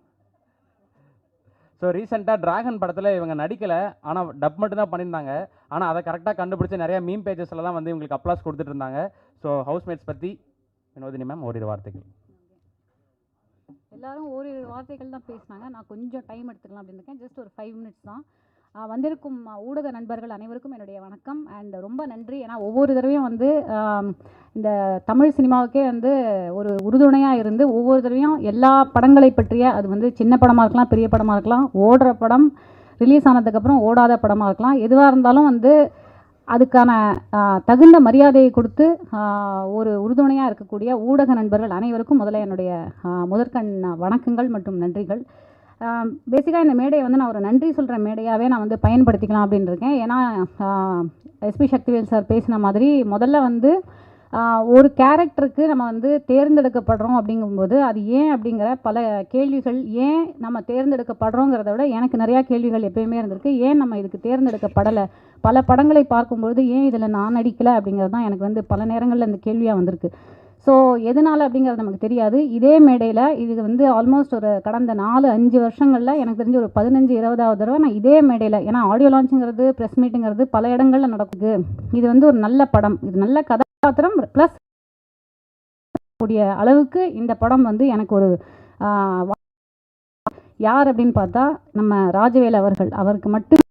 ஸோ ரீசெண்டாக டிராகன் படத்தில் இவங்க நடிக்கலை, ஆனால் டப் மட்டும் தான் பண்ணியிருந்தாங்க. ஆனால் அதை கரெக்டாக கண்டுபிடிச்சி நிறைய மீம் பேஜஸில் தான் வந்து இவங்களுக்கு அப்ளாஸ் கொடுத்துட்டு இருந்தாங்க. ஸோ ஹவுஸ்மேட்ஸ் பற்றி வினோதினி மேம் ஓரிரு வார்த்தைகள். எல்லாரும் ஓரிரு வார்த்தைகள் தான் பேசினாங்க. நான் கொஞ்சம் டைம் எடுத்துக்கலாம் அப்படின்னு இருக்கேன். ஜஸ்ட் ஒரு 5 மினிட்ஸ் தான். வந்திருக்கும் ஊடக நண்பர்கள் அனைவருக்கும் என்னுடைய வணக்கம் அண்ட் ரொம்ப நன்றி. ஏன்னா ஒவ்வொரு தடவையும் வந்து இந்த தமிழ் சினிமாவுக்கே வந்து ஒரு உறுதுணையாக இருந்து ஒவ்வொரு தடவையும் எல்லா படங்களை பற்றிய, அது வந்து சின்ன படமாக இருக்கலாம், பெரிய படமாக இருக்கலாம், ஓடுற படம், ரிலீஸ் ஆனதுக்கப்புறம் ஓடாத படமாக இருக்கலாம், எதுவாக இருந்தாலும் வந்து அதுக்கான தகுந்த மரியாதையை கொடுத்து ஒரு உறுதுணையாக இருக்கக்கூடிய ஊடக நண்பர்கள் அனைவருக்கும் முதல்ல என்னுடைய முதற்கண் வணக்கங்கள் மற்றும் நன்றிகள். பேசிக்காக இந்த மேடையை வந்து நான் ஒரு நன்றி சொல்கிற மேடையாகவே நான் வந்து பயன்படுத்திக்கலாம் அப்படின்னு இருக்கேன். ஏன்னா எஸ்பி சக்திவேல் சார் பேசின மாதிரி முதல்ல வந்து ஒரு கேரக்டருக்கு நம்ம வந்து தேர்ந்தெடுக்கப்படுறோம் அப்படிங்கும்போது அது ஏன் அப்படிங்கிற பல கேள்விகள், ஏன் நம்ம தேர்ந்தெடுக்கப்படுறோங்கிறத விட எனக்கு நிறையா கேள்விகள் எப்பயுமே இருந்திருக்கு. ஏன் நம்ம இதுக்கு தேர்ந்தெடுக்கப்படலை, பல படங்களை பார்க்கும்பொழுது ஏன் இதில் நான் நடிக்கலை அப்படிங்கிறது தான் எனக்கு வந்து பல நேரங்களில் இந்த கேள்வியாக வந்திருக்கு. ஸோ எதனால் அப்படிங்கிறது நமக்கு தெரியாது. இதே மேடையில் இது வந்து ஆல்மோஸ்ட் ஒரு கடந்த 4-5 வருஷங்களில் எனக்கு தெரிஞ்சு ஒரு 15-20வது தடவை நான் இதே மேடையில், ஏன்னா ஆடியோ லான்ச்சுங்கிறது ப்ரெஸ் மீட்டுங்கிறது பல இடங்களில் நடக்குது. இது வந்து ஒரு நல்ல படம், இது நல்ல கதாபாத்திரம் ப்ளஸ் கூடிய அளவுக்கு இந்த படம் வந்து எனக்கு ஒரு யார் அப்படின்னு பார்த்தா நம்ம ராஜவேல் அவர்கள், அவருக்கு மட்டும்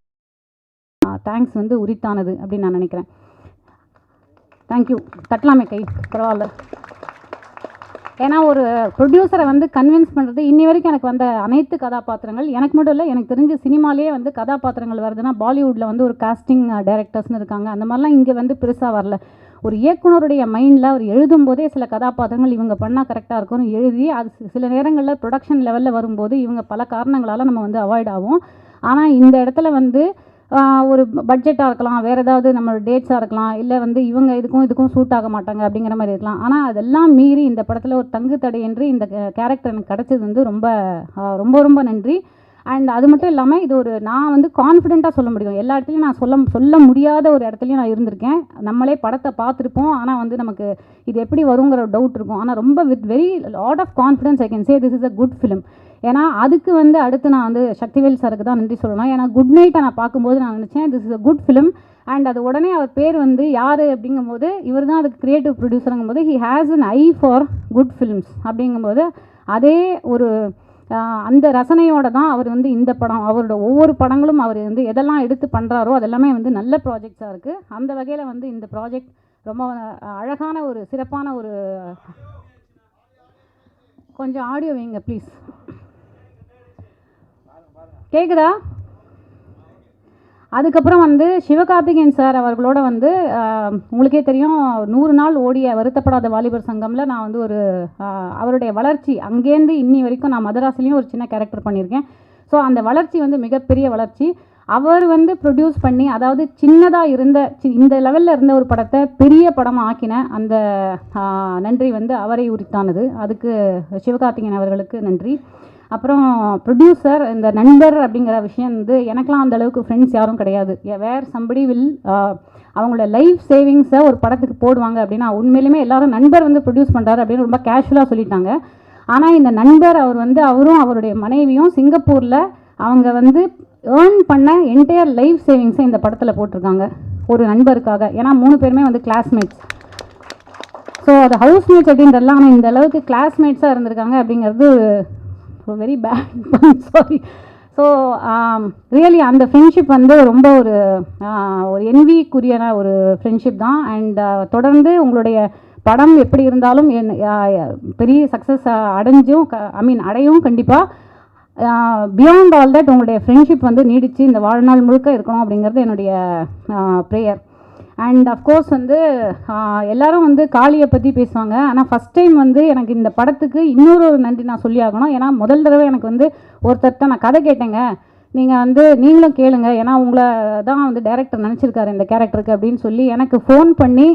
தேங்க்ஸ் வந்து உரித்தானது அப்படின்னு நான் நினைக்கிறேன். தேங்க்யூ. தட்டலாமே கை, பரவாயில்ல. ஏன்னா ஒரு ப்ரொடியூசரை வந்து கன்வின்ஸ் பண்ணுறது, இன்னி வரைக்கும் எனக்கு வந்த அனைத்து கதாபாத்திரங்கள், எனக்கு மட்டும் இல்லை, எனக்கு தெரிஞ்ச சினிமாலேயே வந்து கதாபாத்திரங்கள் வருதுன்னா பாலிவுட்டில் வந்து ஒரு காஸ்டிங் டைரக்டர்ஸ்னு இருக்காங்க, அந்த மாதிரிலாம் இங்கே வந்து பெருசாக வரல. ஒரு இயக்குனருடைய மைண்டில் அவர் எழுதும்போதே சில கதாபாத்திரங்கள் இவங்க பண்ணால் கரெக்டாக இருக்கும்னு எழுதி, அது சில நேரங்களில் ப்ரொடக்ஷன் லெவலில் வரும்போது இவங்க பல காரணங்களால் நம்ம வந்து அவாய்ட் ஆகும். ஆனால் இந்த இடத்துல வந்து ஒரு பட்ஜெட்டாக இருக்கலாம், வேறு ஏதாவது நம்ம டேட்ஸாக இருக்கலாம், இல்லை வந்து இவங்க இதுக்கும் சூட் ஆக மாட்டாங்க அப்படிங்கிற மாதிரி இருக்கலாம். ஆனால் அதெல்லாம் மீறி இந்த படத்தில் ஒரு தங்கு தடையின்றி இந்த கேரக்டர் எனக்கு கிடச்சது வந்து ரொம்ப ரொம்ப ரொம்ப நன்றி. அண்ட் அது மட்டும் இல்லாமல் இது ஒரு நான் வந்து கான்ஃபிடெண்ட்டாக சொல்ல முடியும். எல்லா இடத்துலையும் நான் சொல்ல முடியாத ஒரு இடத்துலையும் நான் இருந்திருக்கேன். நம்மளே படத்தை பார்த்துருப்போம், ஆனால் வந்து நமக்கு இது எப்படி வருங்கிற டவுட் இருக்கும். ஆனால் ரொம்ப with very lot of confidence I can say this is a good film. ஏன்னா அதுக்கு வந்து அடுத்து நான் வந்து சக்திவேல் சாருக்கு தான் நன்றி சொல்லணும். ஏன்னா குட் நைட்டை நான் பார்க்கும்போது நான் நினச்சேன் this is a good film. And அது உடனே அவர் பேர் வந்து யார் அப்படிங்கும்போது இவர் தான் அதுக்கு க்ரியேட்டிவ் ப்ரொடியூசருங்கும்போது he has an eye for good films அப்படிங்கும்போது அதே ஒரு அந்த ரசனையோடு தான் அவர் வந்து இந்த படம், அவரோட ஒவ்வொரு படங்களும் அவர் வந்து எதெல்லாம் எடுத்து பண்ணுறாரோ அதெல்லாமே வந்து நல்ல ப்ராஜெக்ட்ஸாக இருக்குது. அந்த வகையில் வந்து இந்த ப்ராஜெக்ட் ரொம்ப அழகான ஒரு சிறப்பான ஒரு கொஞ்சம் ஆடியோ வைங்க ப்ளீஸ். கேட்குதா? அதுக்கப்புறம் வந்து சிவகார்த்திகேயன் சார் அவர்களோட வந்து உங்களுக்கே தெரியும் 100 நாள் ஓடிய வருத்தப்படாத வாலிபர் சங்கமில் நான் வந்து ஒரு அவருடைய வளர்ச்சி அங்கேருந்து இன்னி வரைக்கும் நான் மதராசிலையும் ஒரு சின்ன கேரக்டர் பண்ணியிருக்கேன். ஸோ அந்த வளர்ச்சி வந்து மிகப்பெரிய வளர்ச்சி. அவர் வந்து ப்ரொடியூஸ் பண்ணி, அதாவது சின்னதாக இருந்த இந்த லெவலில் இருந்த ஒரு படத்தை பெரிய படமாக ஆக்கின அந்த நன்றி வந்து அவரை உரித்தானது. அதுக்கு சிவகார்த்திகேயன் அவர்களுக்கு நன்றி. அப்புறம் ப்ரொடியூசர், இந்த நண்பர் அப்படிங்கிற விஷயம் வந்து எனக்கெலாம் அந்த அளவுக்கு ஃப்ரெண்ட்ஸ் யாரும் கிடையாது. வேர் சம்படி வில் அவங்களோட லைஃப் சேவிங்ஸை ஒரு படத்துக்கு போடுவாங்க அப்படின்னா உண்மையிலுமே எல்லாரும் நண்பர் வந்து ப்ரொடியூஸ் பண்ணுறாரு அப்படின்னு ரொம்ப கேஷுவலாக சொல்லிட்டாங்க. ஆனால் இந்த நண்பர் அவர் வந்து அவரும் அவருடைய மனைவியும் சிங்கப்பூரில் அவங்க வந்து ஏர்ன் பண்ண என்டையர் லைஃப் சேவிங்ஸை இந்த படத்தில் போட்டிருக்காங்க ஒரு நண்பருக்காக. ஏன்னா 3 பேருமே வந்து கிளாஸ்மேட்ஸ். ஸோ அது ஹவுஸ்மேட்ஸ் அப்படின்றலாம், ஆனால் இந்த அளவுக்கு கிளாஸ்மேட்ஸாக இருந்திருக்காங்க அப்படிங்கிறது very bad, sorry. So really அந்த ஃப்ரெண்ட்ஷிப் வந்து ரொம்ப ஒரு என்விக்குரியான ஒரு ஃப்ரெண்ட்ஷிப் தான். அண்ட் தொடர்ந்து உங்களுடைய படம் எப்படி இருந்தாலும் பெரிய சக்ஸஸ் அடையும் கண்டிப்பாக. பியாண்ட் ஆல் தட் உங்களுடைய ஃப்ரெண்ட்ஷிப் வந்து நீடித்து இந்த வாழ்நாள் முழுக்க இருக்கணும் அப்படிங்கிறது என்னுடைய ப்ரேயர். அண்ட் அஃப்கோர்ஸ் வந்து எல்லோரும் வந்து காளியை பற்றி பேசுவாங்க. ஆனால் ஃபஸ்ட் டைம் வந்து எனக்கு இந்த படத்துக்கு இன்னொரு நன்றி நான் சொல்லி ஆகணும். ஏன்னா முதல் தடவை எனக்கு வந்து ஒருத்தர்கிட்ட நான் கதை கேட்டேங்க, நீங்கள் வந்து நீங்களும் கேளுங்க, ஏன்னா உங்களை தான் வந்து டைரக்டர் நினச்சிருக்காரு இந்த கேரக்டருக்கு அப்படின்னு சொல்லி எனக்கு ஃபோன் பண்ணி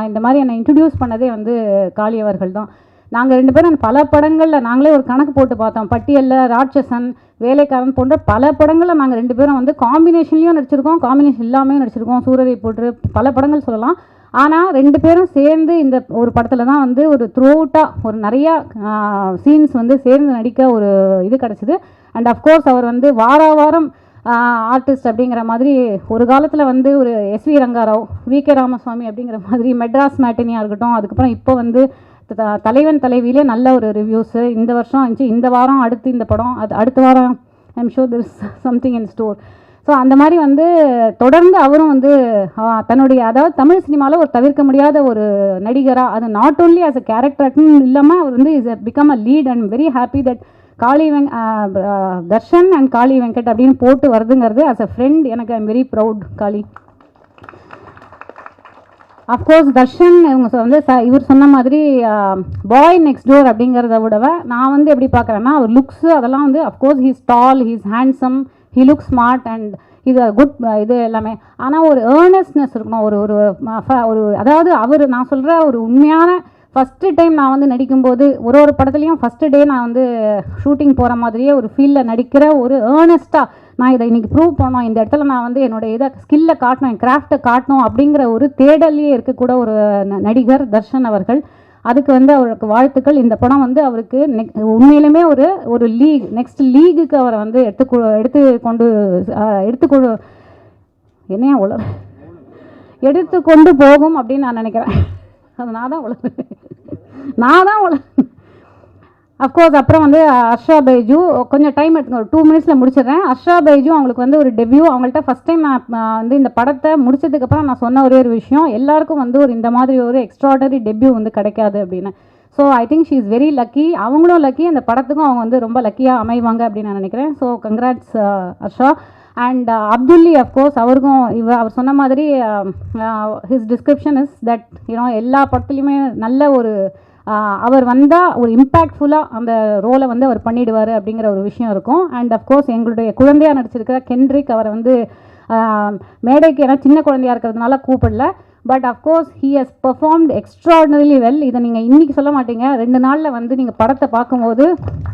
இந்த மாதிரி என்னை இன்ட்ரடியூஸ் பண்ணதே வந்து காளி அவர்கள் தான். நாங்கள் 2 பேரும் பல படங்களில் நாங்களே ஒரு கணக்கு போட்டு பார்த்தோம். பட்டியலில், ராட்சசன், வேலைக்காரன் போன்ற பல படங்களில் நாங்கள் 2 பேரும் வந்து காம்பினேஷன்லேயும் நடிச்சிருக்கோம், காம்பினேஷன் இல்லாமையும் நடிச்சிருக்கோம். சூரரை போட்டு பல படங்கள் சொல்லலாம். ஆனால் 2 பேரும் சேர்ந்து இந்த ஒரு படத்தில் தான் வந்து ஒரு த்ரூ அவுட்டாக ஒரு நிறையா சீன்ஸ் வந்து சேர்ந்து நடிக்க ஒரு இது கிடச்சிது. அண்ட் அஃப்கோர்ஸ் அவர் வந்து வாரம் ஆர்டிஸ்ட் அப்படிங்கிற மாதிரி ஒரு காலத்தில் வந்து ஒரு எஸ்வி ரங்காராவ், வி.கே. ராமசாமி அப்படிங்கிற மாதிரி மெட்ராஸ் மேட்டினியாக இருக்கட்டும், அதுக்கப்புறம் இப்போ வந்து தலைவன் தலைவியிலே நல்ல ஒரு ரிவ்யூஸு இந்த வருஷம் இருந்துச்சு. இந்த வாரம் அடுத்து இந்த படம், அது அடுத்த வாரம் I'm sure there is something in store. So அந்த மாதிரி வந்து தொடர்ந்து அவரும் வந்து தன்னுடைய, அதாவது தமிழ் சினிமாவில் ஒரு தவிர்க்க முடியாத ஒரு நடிகராக, அது நாட் ஓன்லி ஆஸ் அ கேரக்டர்னு இல்லாமல் அவர் வந்து is become a lead. And very happy that Darshan and Kaali Venkat அப்படின்னு போட்டு வருதுங்கிறது ஆஸ் அ ஃப்ரெண்ட் எனக்கு I'm very proud. Kaali of course Darshan இவங்க வந்து இவர் சொன்ன மாதிரி பாய் நெக்ஸ்ட் டோர் அப்படிங்கிறத விடவ நான் வந்து எப்படி பார்க்குறேன்னா அவர் லுக்ஸு அதெல்லாம் வந்து of course he's tall, he's handsome, he look smart and இது குட் இது எல்லாமே. ஆனால் ஒரு ஏர்னஸ்னஸ் இருக்கணும். ஒரு ஒரு ஒரு அதாவது அவர் நான் சொல்கிற ஒரு உண்மையான ஃபஸ்ட்டு டைம் நான் வந்து நடிக்கும்போது ஒரு படத்துலையும் ஃபஸ்ட்டு டே நான் வந்து ஷூட்டிங் போகிற மாதிரியே ஒரு ஃபீல்டில் நடிக்கிற ஒரு ஏர்னஸ்ட்டாக நான் இதை இன்றைக்கி ப்ரூவ் பண்ணோம், இந்த இடத்துல நான் வந்து என்னோடய இதை ஸ்கில்லை காட்டணும், என் கிராஃப்டை காட்டணும் அப்படிங்கிற ஒரு தேடல்லையே இருக்கக்கூட ஒரு நடிகர் தர்ஷன் அவர்கள். அதுக்கு வந்து அவருக்கு வாழ்த்துக்கள். இந்த படம் வந்து அவருக்கு உண்மையிலுமே ஒரு லீக், நெக்ஸ்ட் லீகுக்கு அவரை வந்து எடுத்துக்கொண்டு போகும் அப்படின்னு நான் நினைக்கிறேன். அது நான் தான் அஃப்கோர்ஸ். அப்புறம் வந்து அர்ஷா பைஜு கொஞ்சம் டைம் எடுத்துங்க, ஒரு 2 மினிட்ஸில் முடிச்சிடுறேன். அர்ஷா பைஜு அவங்களுக்கு வந்து ஒரு டெபியூ. அவங்கள்ட்ட ஃபஸ்ட் டைம் நான் வந்து இந்த படத்தை முடிச்சதுக்கப்புறம் நான் சொன்ன ஒரே ஒரு விஷயம், எல்லாருக்கும் வந்து ஒரு இந்த மாதிரி ஒரு எக்ஸ்ட்ராடனரி டெபியூ வந்து கிடைக்காது அப்படின்னு. So I think she is very lucky. அவங்களும் லக்கி, அந்த படத்துக்கும் அவங்க வந்து ரொம்ப லக்கியாக அமைவாங்க அப்படின்னு நான் நினைக்கிறேன். So congrats Arsha. அண்ட் அப்துல்லி அஃப்கோர்ஸ் அவருக்கும் அவர் சொன்ன மாதிரி ஹிஸ் டிஸ்கிரிப்ஷன் இஸ் தட் எல்லா படத்துலையுமே நல்ல ஒரு அவர் வந்தால் ஒரு இம்பேக்ட்ஃபுல்லாக அந்த ரோலை வந்து அவர் பண்ணிடுவார் அப்படிங்கிற ஒரு விஷயம் இருக்கும். அண்ட் அஃப்கோர்ஸ் எங்களுடைய குழந்தையாக நடிச்சிருக்கிற கென்ட்ரிக், அவரை வந்து மேடைக்கு ஏன்னா சின்ன குழந்தையாக இருக்கிறதுனால கூப்பிடல, but of course he has performed extraordinarily well. இதை நீங்கள் இன்றைக்கி சொல்ல மாட்டீங்க, 2 நாளில் வந்து நீங்கள் படத்தை பார்க்கும்போது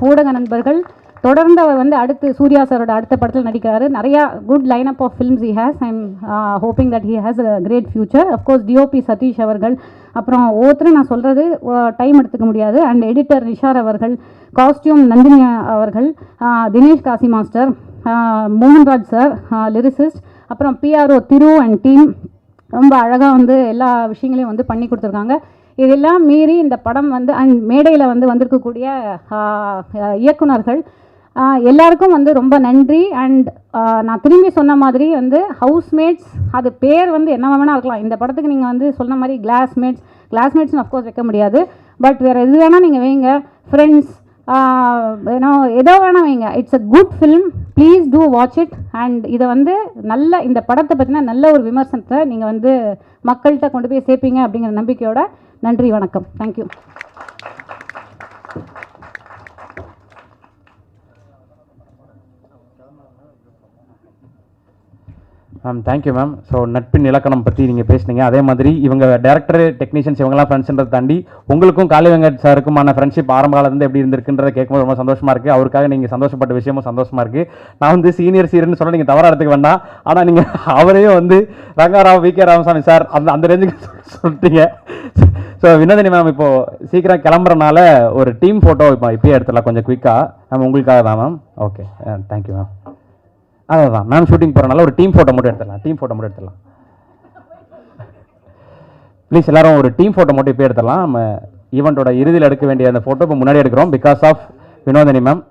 ஊடக நண்பர்கள் தொடர்ந்து அவர் வந்து அடுத்து சூர்யா சாரோட அடுத்த படத்தில் நடிக்கிறாரு. நிறையா good line up of films he has. I am hoping that he has a great future. Of course DOP Sathish அவர்கள், அப்புறம் ஒவ்வொருத்தரும் நான் சொல்கிறது டைம் எடுத்துக்க முடியாது. அண்ட் எடிட்டர் நிஷார் அவர்கள், காஸ்டியூம் நந்தினி அவர்கள், Dinesh Kasi master, Mohanraj sir lyricist, அப்புறம் பிஆர்ஓ திரு அண்ட் டீம் ரொம்ப அழகாக வந்து எல்லா விஷயங்களையும் வந்து பண்ணி கொடுத்துருக்காங்க. இதெல்லாம் மீறி இந்த படம் வந்து அண்ட் மேடையில் வந்து வந்திருக்கக்கூடிய இயக்குனர்கள் எல்லாருக்கும் வந்து ரொம்ப நன்றி. அண்ட் நான் திரும்பி சொன்ன மாதிரி வந்து ஹவுஸ்மேட்ஸ், அது பேர் வந்து என்ன வேணால் இருக்கலாம். இந்த படத்துக்கு நீங்கள் வந்து சொன்ன மாதிரி கிளாஸ்மேட்ஸ்னு அஃப்கோர்ஸ் வைக்க முடியாது, பட் வேறு எது வேணால் நீங்கள் வைங்க, ஃப்ரெண்ட்ஸ் ஏதோ வேணால் வைங்க. It's a good film, please do watch it. And இதை வந்து நல்ல இந்த படத்தை பற்றின நல்ல ஒரு விமர்சனத்தை நீங்கள் வந்து மக்கள்கிட்ட கொண்டு போய் சேர்ப்பீங்க அப்படிங்கிற நம்பிக்கையோட நன்றி, வணக்கம், தேங்க்யூ. Thank you ma'am. ஸோ நட்பின் இலக்கணம் பற்றி நீங்கள் பேசுனீங்க. அதே மாதிரி இவங்க டேரக்டர் டெக்னீஷியன்ஸ் இவங்களாம் ஃப்ரெண்ட்ஸ்ன்றதை தாண்டி உங்களுக்கும் காளி வெங்கட் சாருக்குமான ஃப்ரெண்ட்ஷிப் ஆரம்ப காலத்துலேருந்து எப்படி இருந்திருக்குன்றதை கேட்கும்போது ரொம்ப சந்தோஷமாக இருக்குது. அவருக்காக நீங்கள் சந்தோஷப்பட்ட விஷயமும் சந்தோஷமாக இருக்குது. நான் வந்து சீனியர் சீரியர்னு சொல்ல நீங்கள் தவறாக எடுத்துக்க வேண்டாம், ஆனால் நீங்கள் அவரையும் வந்து ரங்காராவ் விகே ராமசாமி சார் அந்த ரேஞ்சுக்கு சொல்லிட்டீங்க. ஸோ வினோதினி மேம் இப்போது சீக்கிரம் கிளம்புறனால ஒரு டீம் ஃபோட்டோ இப்போயே எடுத்துடலாம் கொஞ்சம் குயிக்காக. மேம் உங்களுக்காக தான் மேம். Okay, thank you ma'am. அதான் மேம் ஷூட்டிங் போகிறனால ஒரு டீம் ஃபோட்டோ மட்டும் எடுத்துடலாம். ப்ளீஸ் எல்லாரும் ஒரு டீம் ஃபோட்டோ மட்டும் இப்போ எடுத்துடலாம். நம்ம ஈவெண்ட்டோட இறுதியில் எடுக்க வேண்டிய அந்த ஃபோட்டோ இப்போ முன்னாடி எடுக்கிறோம் because of Vinodhini ma'am.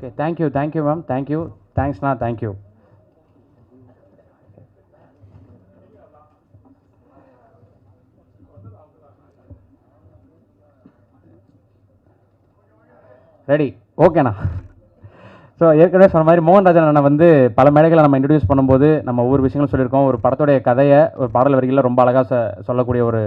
Okay, thank you ma'am, thank you, thanks na, thank you. Ready, ஓகேண்ணா. ஸோ ஏற்கனவே சொன்ன மாதிரி மோகன்ராஜன் அண்ணனை வந்து பல மேடைகளை நம்ம இன்ட்ரடியூஸ் பண்ணும்போது நம்ம ஒவ்வொரு விஷயங்களும் சொல்லியிருக்கோம். ஒரு படத்துடைய கதையை ஒரு பாடல் வரிகளில் ரொம்ப அழகாக சொல்லக்கூடிய ஒரு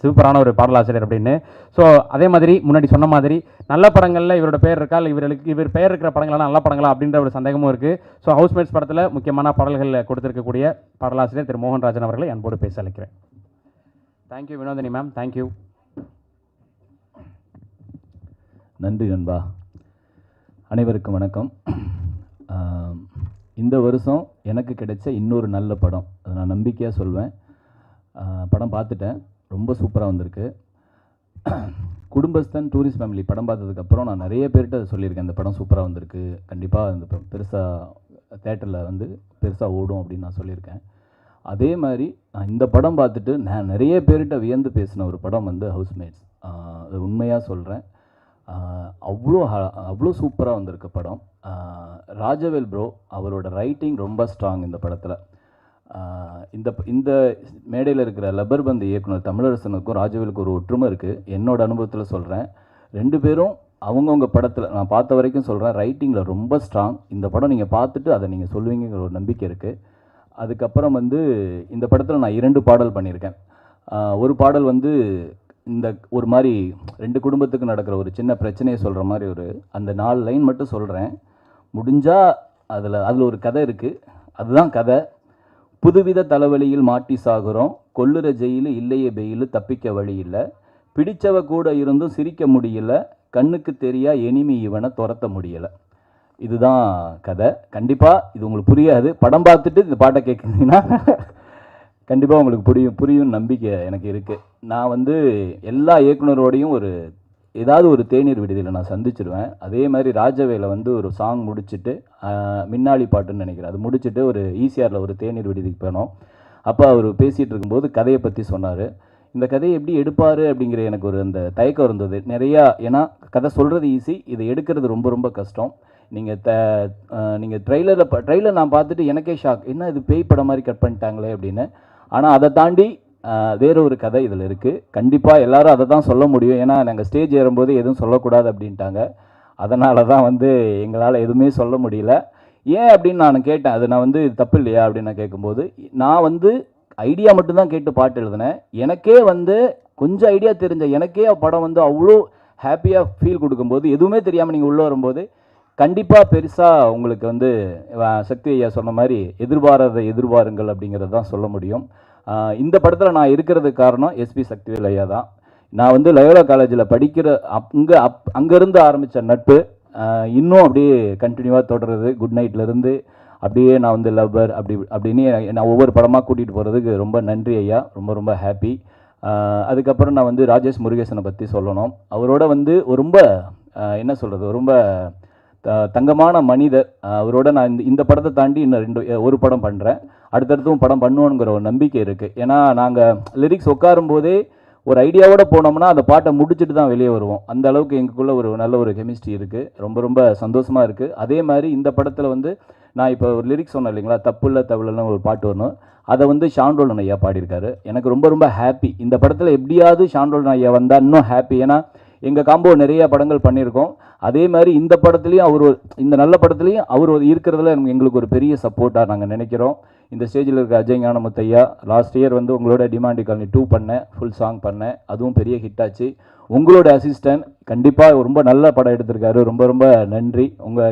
சூப்பரான ஒரு பாடலாசிரியர் அப்படின்னு. ஸோ அதே மாதிரி முன்னாடி சொன்ன மாதிரி நல்ல படங்களில் இவரோட பேர் இருக்கா, இல்லை இவர் பெயர் இருக்கிற படங்கள்லாம் நல்ல படங்களா அப்படின்ற ஒரு சந்தேகமும் இருக்குது. ஸோ ஹவுஸ்மேட்ஸ் படத்தில் முக்கியமான பாடல்கள் கொடுத்துருக்கக்கூடிய பாடலாசிரியர் திரு மோகன்ராஜன் அவர்களை அன்போடு பேச அழைக்கிறேன். Thank you Vinodhini ma'am, thank you. நன்றி நண்பா. அனைவருக்கும் வணக்கம். இந்த வருஷம் எனக்கு கிடைச்ச இன்னொரு நல்ல படம், அதை நான் நம்பிக்கையாக சொல்வேன். படம் பார்த்துட்டேன், ரொம்ப சூப்பராக வந்திருக்கு. குடும்பஸ்தன் டூரிஸ்ட் ஃபேமிலி படம் பார்த்ததுக்கப்புறம் நான் நிறைய பேர்கிட்ட அதை சொல்லியிருக்கேன், இந்த படம் சூப்பராக வந்திருக்கு, கண்டிப்பாக இந்த பெருசாக தேட்டரில் வந்து பெருசாக ஓடும் அப்படின்னு நான் சொல்லியிருக்கேன். அதே மாதிரி நான் இந்த படம் பார்த்துட்டு நான் நிறைய பேர்கிட்ட வியந்து பேசின ஒரு படம் வந்து ஹவுஸ்மேட்ஸ். அது உண்மையாக சொல்கிறேன், அவ்வளோ சூப்பராக வந்திருக்கு படம். ராஜவேல் ப்ரோ அவரோட ரைட்டிங் ரொம்ப ஸ்ட்ராங் இந்த படத்தில். இந்த மேடையில் இருக்கிற லப்பர்பந்து இயக்குனர் தமிழரசனுக்கும் ராஜவேலுக்கும் ஒரு ஒற்றுமை இருக்குது. என்னோட அனுபவத்தில் சொல்கிறேன், ரெண்டு பேரும் அவங்கவுங்க படத்தில் நான் பார்த்த வரைக்கும் சொல்கிறேன், ரைட்டிங்கில் ரொம்ப ஸ்ட்ராங். இந்த படம் நீங்கள் பார்த்துட்டு அதை நீங்கள் சொல்லுவீங்கிற ஒரு நம்பிக்கை இருக்குது. அதுக்கப்புறம் வந்து இந்த படத்தில் நான் 2 பாடல் பண்ணியிருக்கேன். ஒரு பாடல் வந்து இந்த ஒரு மாதிரி 2 குடும்பத்துக்கு நடக்கிற ஒரு சின்ன பிரச்சனையை சொல்கிற மாதிரி அந்த 4 லைன் மட்டும் சொல்கிறேன். முடிஞ்சால் அதில் ஒரு கதை இருக்குது, அதுதான் கதை. புதுவித தலைவலியில் மாட்டி சாகுறோம், கொல்லுற ஜெயிலு இல்லையே பெயிலு, தப்பிக்க வழி இல்லை, பிடிச்சவ கூட இருந்தும் சிரிக்க முடியல, கண்ணுக்கு தெரியா எனிமி இவனை துரத்த முடியலை. இதுதான் கதை. கண்டிப்பாக இது உங்களுக்கு புரியாது, படம் பார்த்துட்டு இந்த பாட்டை கேட்குறீங்கன்னா கண்டிப்பாக உங்களுக்கு புரியும் நம்பிக்கை எனக்கு இருக்குது. நான் வந்து எல்லா இயக்குனரோடையும் ஏதாவது ஒரு தேநீர் விடுதியில் நான் சந்திச்சிடுவேன். அதே மாதிரி ராஜவேல வந்து ஒரு சாங் முடிச்சுட்டு மின்னாளி பாட்டுன்னு நினைக்கிறேன், அது முடிச்சுட்டு ஒரு ஈசிஆரில் ஒரு தேநீர் விடுதிக்கு போனோம். அப்போ அவர் பேசிகிட்டு இருக்கும்போது கதையை பற்றி சொன்னார். இந்த கதையை எப்படி எடுப்பார் அப்படிங்கிற எனக்கு அந்த தயக்கம் இருந்தது நிறையா. ஏன்னா கதை சொல்கிறது ஈஸி, இதை எடுக்கிறது ரொம்ப ரொம்ப கஷ்டம். நீங்கள் ட்ரெய்லர் நான் பார்த்துட்டு எனக்கே ஷாக், என்ன இது பேய் படம் மாதிரி கட் பண்ணிட்டாங்களே அப்படின்னு. ஆனால் அதை தாண்டி வேற ஒரு கதை இதில் இருக்குது. கண்டிப்பாக எல்லாரும் அதை தான் சொல்ல முடியும், ஏன்னா நாங்கள் ஸ்டேஜ் ஏறும்போது எதுவும் சொல்லக்கூடாது அப்படின்ட்டாங்க. அதனால தான் வந்து எங்களால் எதுவுமே சொல்ல முடியல. ஏன் அப்படின்னு நான் கேட்டேன், அது நான் வந்து தப்பு இல்லையா அப்படின்னு நான் கேட்கும்போது, நான் வந்து ஐடியா மட்டும்தான் கேட்டு பாட்டு எழுதினேன். எனக்கே வந்து கொஞ்சம் ஐடியா தெரிஞ்ச எனக்கே படம் வந்து அவ்வளோ ஹாப்பியாக ஃபீல் கொடுக்கும்போது, எதுவுமே தெரியாமல் நீங்கள் உள்ளே வரும்போது கண்டிப்பாக பெருசாக உங்களுக்கு வந்து சக்தி ஐயா சொன்ன மாதிரி எதிர்பாருங்கள் அப்படிங்கிறது தான் சொல்ல முடியும். இந்த படத்தில் நான் இருக்கிறதுக்கு காரணம் எஸ்பி சக்திவேல் ஐயா தான். நான் வந்து லயோலா காலேஜில் படிக்கிற அங்கேருந்து ஆரம்பித்த நட்பு இன்னும் அப்படியே கண்டினியூவாக தொடருது. குட் நைட்லேருந்து அப்படியே நான் வந்து லவ்வர் அப்படின்னு நான் ஒவ்வொரு படமாக கூட்டிகிட்டு போகிறதுக்கு ரொம்ப நன்றி ஐயா, ரொம்ப ரொம்ப ஹாப்பி. அதுக்கப்புறம் நான் வந்து ராஜேஷ் முருகேசனை பற்றி சொல்லணும். அவரோட வந்து ரொம்ப என்ன சொல்கிறது, ரொம்ப தங்கமான மனிதர். அவரோட நான் இந்த படத்தை தாண்டி இன்னும் ஒரு படம் பண்ணுறேன், அடுத்தடுத்தும் படம் பண்ணுவோங்கிற ஒரு நம்பிக்கை இருக்குது. ஏன்னா நாங்கள் லிரிக்ஸ் உட்காரும்போதே ஒரு ஐடியாவோடு போனோம்னா அந்த பாட்டை முடிச்சுட்டு தான் வெளியே வருவோம். அந்த அளவுக்கு எங்களுக்குள்ள ஒரு நல்ல ஒரு கெமிஸ்ட்ரி இருக்குது, ரொம்ப ரொம்ப சந்தோஷமாக இருக்குது. அதே மாதிரி இந்த படத்தில் வந்து நான் இப்போ ஒரு லிரிக்ஸ் சொன்னேன் இல்லைங்களா, தப்புள்ள தவிலன்னு ஒரு பாட்டு வரணும், அதை வந்து ஷாண்டோலன் ஐயா பாடியிருக்காரு. எனக்கு ரொம்ப ரொம்ப ஹாப்பி. இந்த படத்தில் எப்படியாவது ஷாண்டோலன் ஐயா வந்தால் இன்னும் ஹாப்பி. ஏன்னா எங்கள் காம்போ நிறைய படங்கள் பண்ணியிருக்கோம். அதே மாதிரி இந்த படத்துலையும் இந்த நல்ல படத்துலையும் அவர் இருக்கிறதுல எங்களுக்கு ஒரு பெரிய சப்போர்ட்டாக நாங்கள் நினைக்கிறோம். இந்த ஸ்டேஜில் இருக்க அஜய் ஞானமுத்தையா, லாஸ்ட் இயர் வந்து உங்களோட டிமாண்டி காலனி 2 பண்ணேன், ஃபுல் சாங் பண்ணேன், அதுவும் பெரிய ஹிட் ஆச்சு. உங்களோட அசிஸ்டன்ட் கண்டிப்பாக ரொம்ப நல்ல படம் எடுத்திருக்காரு, ரொம்ப ரொம்ப நன்றி.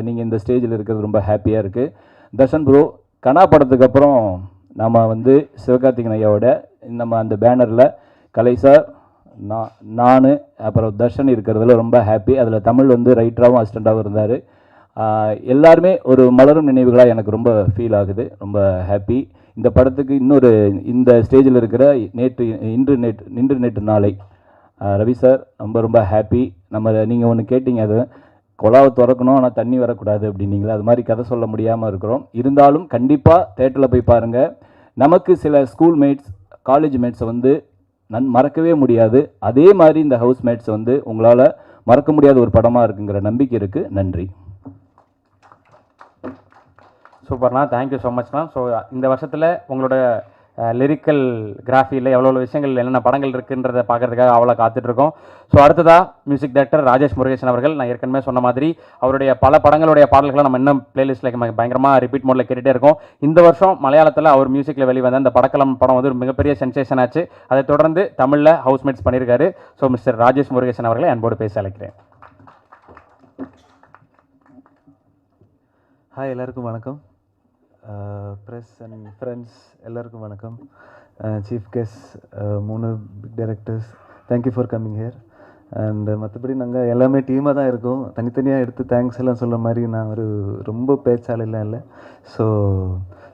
நீங்கள் இந்த ஸ்டேஜில் இருக்கிறது ரொம்ப ஹாப்பியாக இருக்குது. தர்ஷன் ப்ரோ, கனா படத்துக்கு அப்புறம் நம்ம வந்து சிவகார்த்திகேயன் ஐயாவோட நம்ம அந்த பேனரில் கலை சார், நான் அப்புறம் தர்ஷன் இருக்கிறதுல ரொம்ப ஹாப்பி. அதில் தமிழ் வந்து ரைட்டராகவும் அசிஸ்டண்ட்டாகவும் இருந்தார். எல்லாருமே ஒரு மலரும் நினைவுகளாக எனக்கு ரொம்ப ஃபீல் ஆகுது, ரொம்ப ஹாப்பி. இந்த படத்துக்கு இந்த ஸ்டேஜில் இருக்கிற இன்று நேற்று நாளை ரவி சார் ரொம்ப ரொம்ப ஹாப்பி. நீங்கள் ஒன்று கேட்டீங்க, அது குழாவை திறக்கணும் ஆனால் தண்ணி வரக்கூடாது அப்படின்னீங்களா, அது மாதிரி கதை சொல்ல முடியாமல் இருக்கிறோம். இருந்தாலும் கண்டிப்பாக தேட்டரில் போய் பாருங்கள். நமக்கு சில ஸ்கூல் மேட்ஸ், காலேஜ் மேட்ஸை வந்து மறக்கவே முடியாது. அதே மாதிரி இந்த ஹவுஸ் மேட்ஸ் வந்து உங்களால் மறக்க முடியாத ஒரு படமாக இருக்குங்கிற நம்பிக்கை இருக்குது. நன்றி. சூப்பர்ண்ணா, தேங்க்யூ ஸோ மச்ண்ணா. ஸோ இந்த வருஷத்தில் உங்களோட லிரிக்கல் கிராஃபியில் எவ்வளோ விஷயங்கள் என்னென்ன படங்கள் இருக்குன்றதை பார்க்கறதுக்காக அவ்வளோ காத்துட்ருக்கோம். ஸோ அடுத்ததாக மியூசிக் டைரக்டர் ராஜேஷ் முருகேசன் அவர்கள், நான் ஏற்கனவே சொன்ன மாதிரி அவருடைய பல படங்களுடைய பாடல்களை நம்ம இன்னும் பிளேலிஸ்ட்டில் பயங்கரமாக ரிப்பீட் மோடில் கேட்டுகிட்டே இருக்கோம். இந்த வருஷம் மலையாளத்தில் அவர் மியூசிக்கில் வெளிவந்த அந்த படக்கலம் படம் வந்து ஒரு மிகப்பெரிய சென்சேஷன் ஆச்சு. அதை தொடர்ந்து தமிழில் ஹவுஸ்மேட்ஸ் பண்ணியிருக்காரு. ஸோ மிஸ்டர் ராஜேஷ் முருகேசன் அவர்களை அன்போடு பேச அழைக்கிறேன். ஹாய், எல்லாருக்கும் வணக்கம். ப்ரெஸ் அண்ட் ஃப்ரெண்ட்ஸ் எல்லாருக்கும் வணக்கம். Chief guest 3 big directors, thank you for coming here. And மற்றபடி நாங்கள் எல்லாமே டீமாக தான் இருக்கோம். தனித்தனியாக எடுத்து தேங்க்ஸ் எல்லாம் சொல்ல மாதிரி நான் ஒரு ரொம்ப பேச்சாளெல்லாம் இல்லை. ஸோ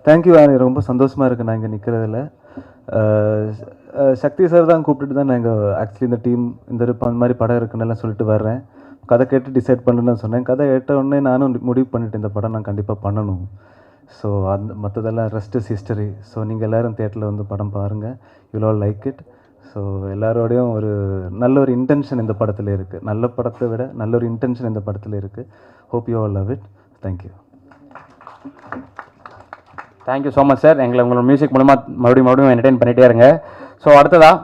தேங்க்யூ, ரொம்ப சந்தோஷமாக இருக்குது நான் இங்கே நிற்கிறதில்ல. சக்தி சார் தான் கூப்பிட்டுட்டு தான் நாங்கள் ஆக்சுவலி இந்த டீம் இந்த மாதிரி படம் இருக்குன்னெல்லாம் சொல்லிட்டு வர்றேன். கதை கேட்டு டிசைட் பண்ணணுன்னு சொன்னேன். கதை கேட்ட உடனே நானும் முடிவு பண்ணிவிட்டு இந்த படம் நான் கண்டிப்பாக பண்ணணும். ஸோ அந்த மற்றதெல்லாம் ரெஸ்ட் இஸ் ஹிஸ்டரி. ஸோ நீங்கள் எல்லோரும் தியேட்டரில் வந்து படம் பாருங்கள், you all like it. So எல்லாரோடையும் ஒரு நல்ல ஒரு இன்டென்ஷன் இந்த படத்தில் இருக்குது. நல்ல படத்தை விட நல்ல ஒரு இன்டென்ஷன் இந்த படத்தில் இருக்குது. Hope you all love it. Thank you. Thank you so much sir. எங்களை உங்களோட மியூசிக் மூலமாக மறுபடியும் என்டர்டெயின் பண்ணிகிட்டே இருங்க. ஸோ அடுத்ததாக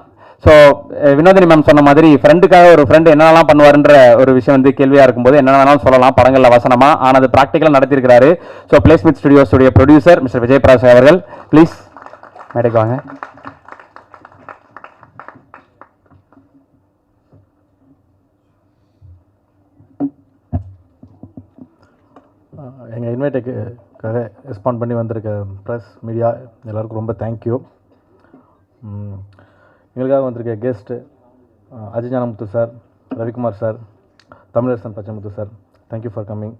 வினோதினி மேம் சொன்ன மாதிரி ஃப்ரெண்டுக்காக ஒரு ஃப்ரெண்டு என்னென்னலாம் பண்ணுவாருன்ற ஒரு விஷயம் வந்து கேள்வியாக இருக்கும்போது என்ன வேணாலும் சொல்லலாம் படங்களில் வசனமாக. ஆனால் அது ப்ராக்டிக்கலாக நடத்திருக்கிறாரு. ஸோ பிளேஸ்மித் ஸ்டுடியோஸுடைய ப்ரொடியூசர் மிஸ்டர் விஜய் பிரகாஷ் அவர்கள் ப்ளீஸ் மேடைக்கு வாங்க. எங்கள் இன்வைட்டுக்காக ரெஸ்பாண்ட் பண்ணி வந்திருக்க ப்ரெஸ் மீடியா எல்லாருக்கும் ரொம்ப தேங்க்யூ. எங்களுக்காக வந்திருக்க guest Ajay Gnanamuthu sir, Ravikumar sir, Tamilarasan Pachaimuthu sir, thank you for coming.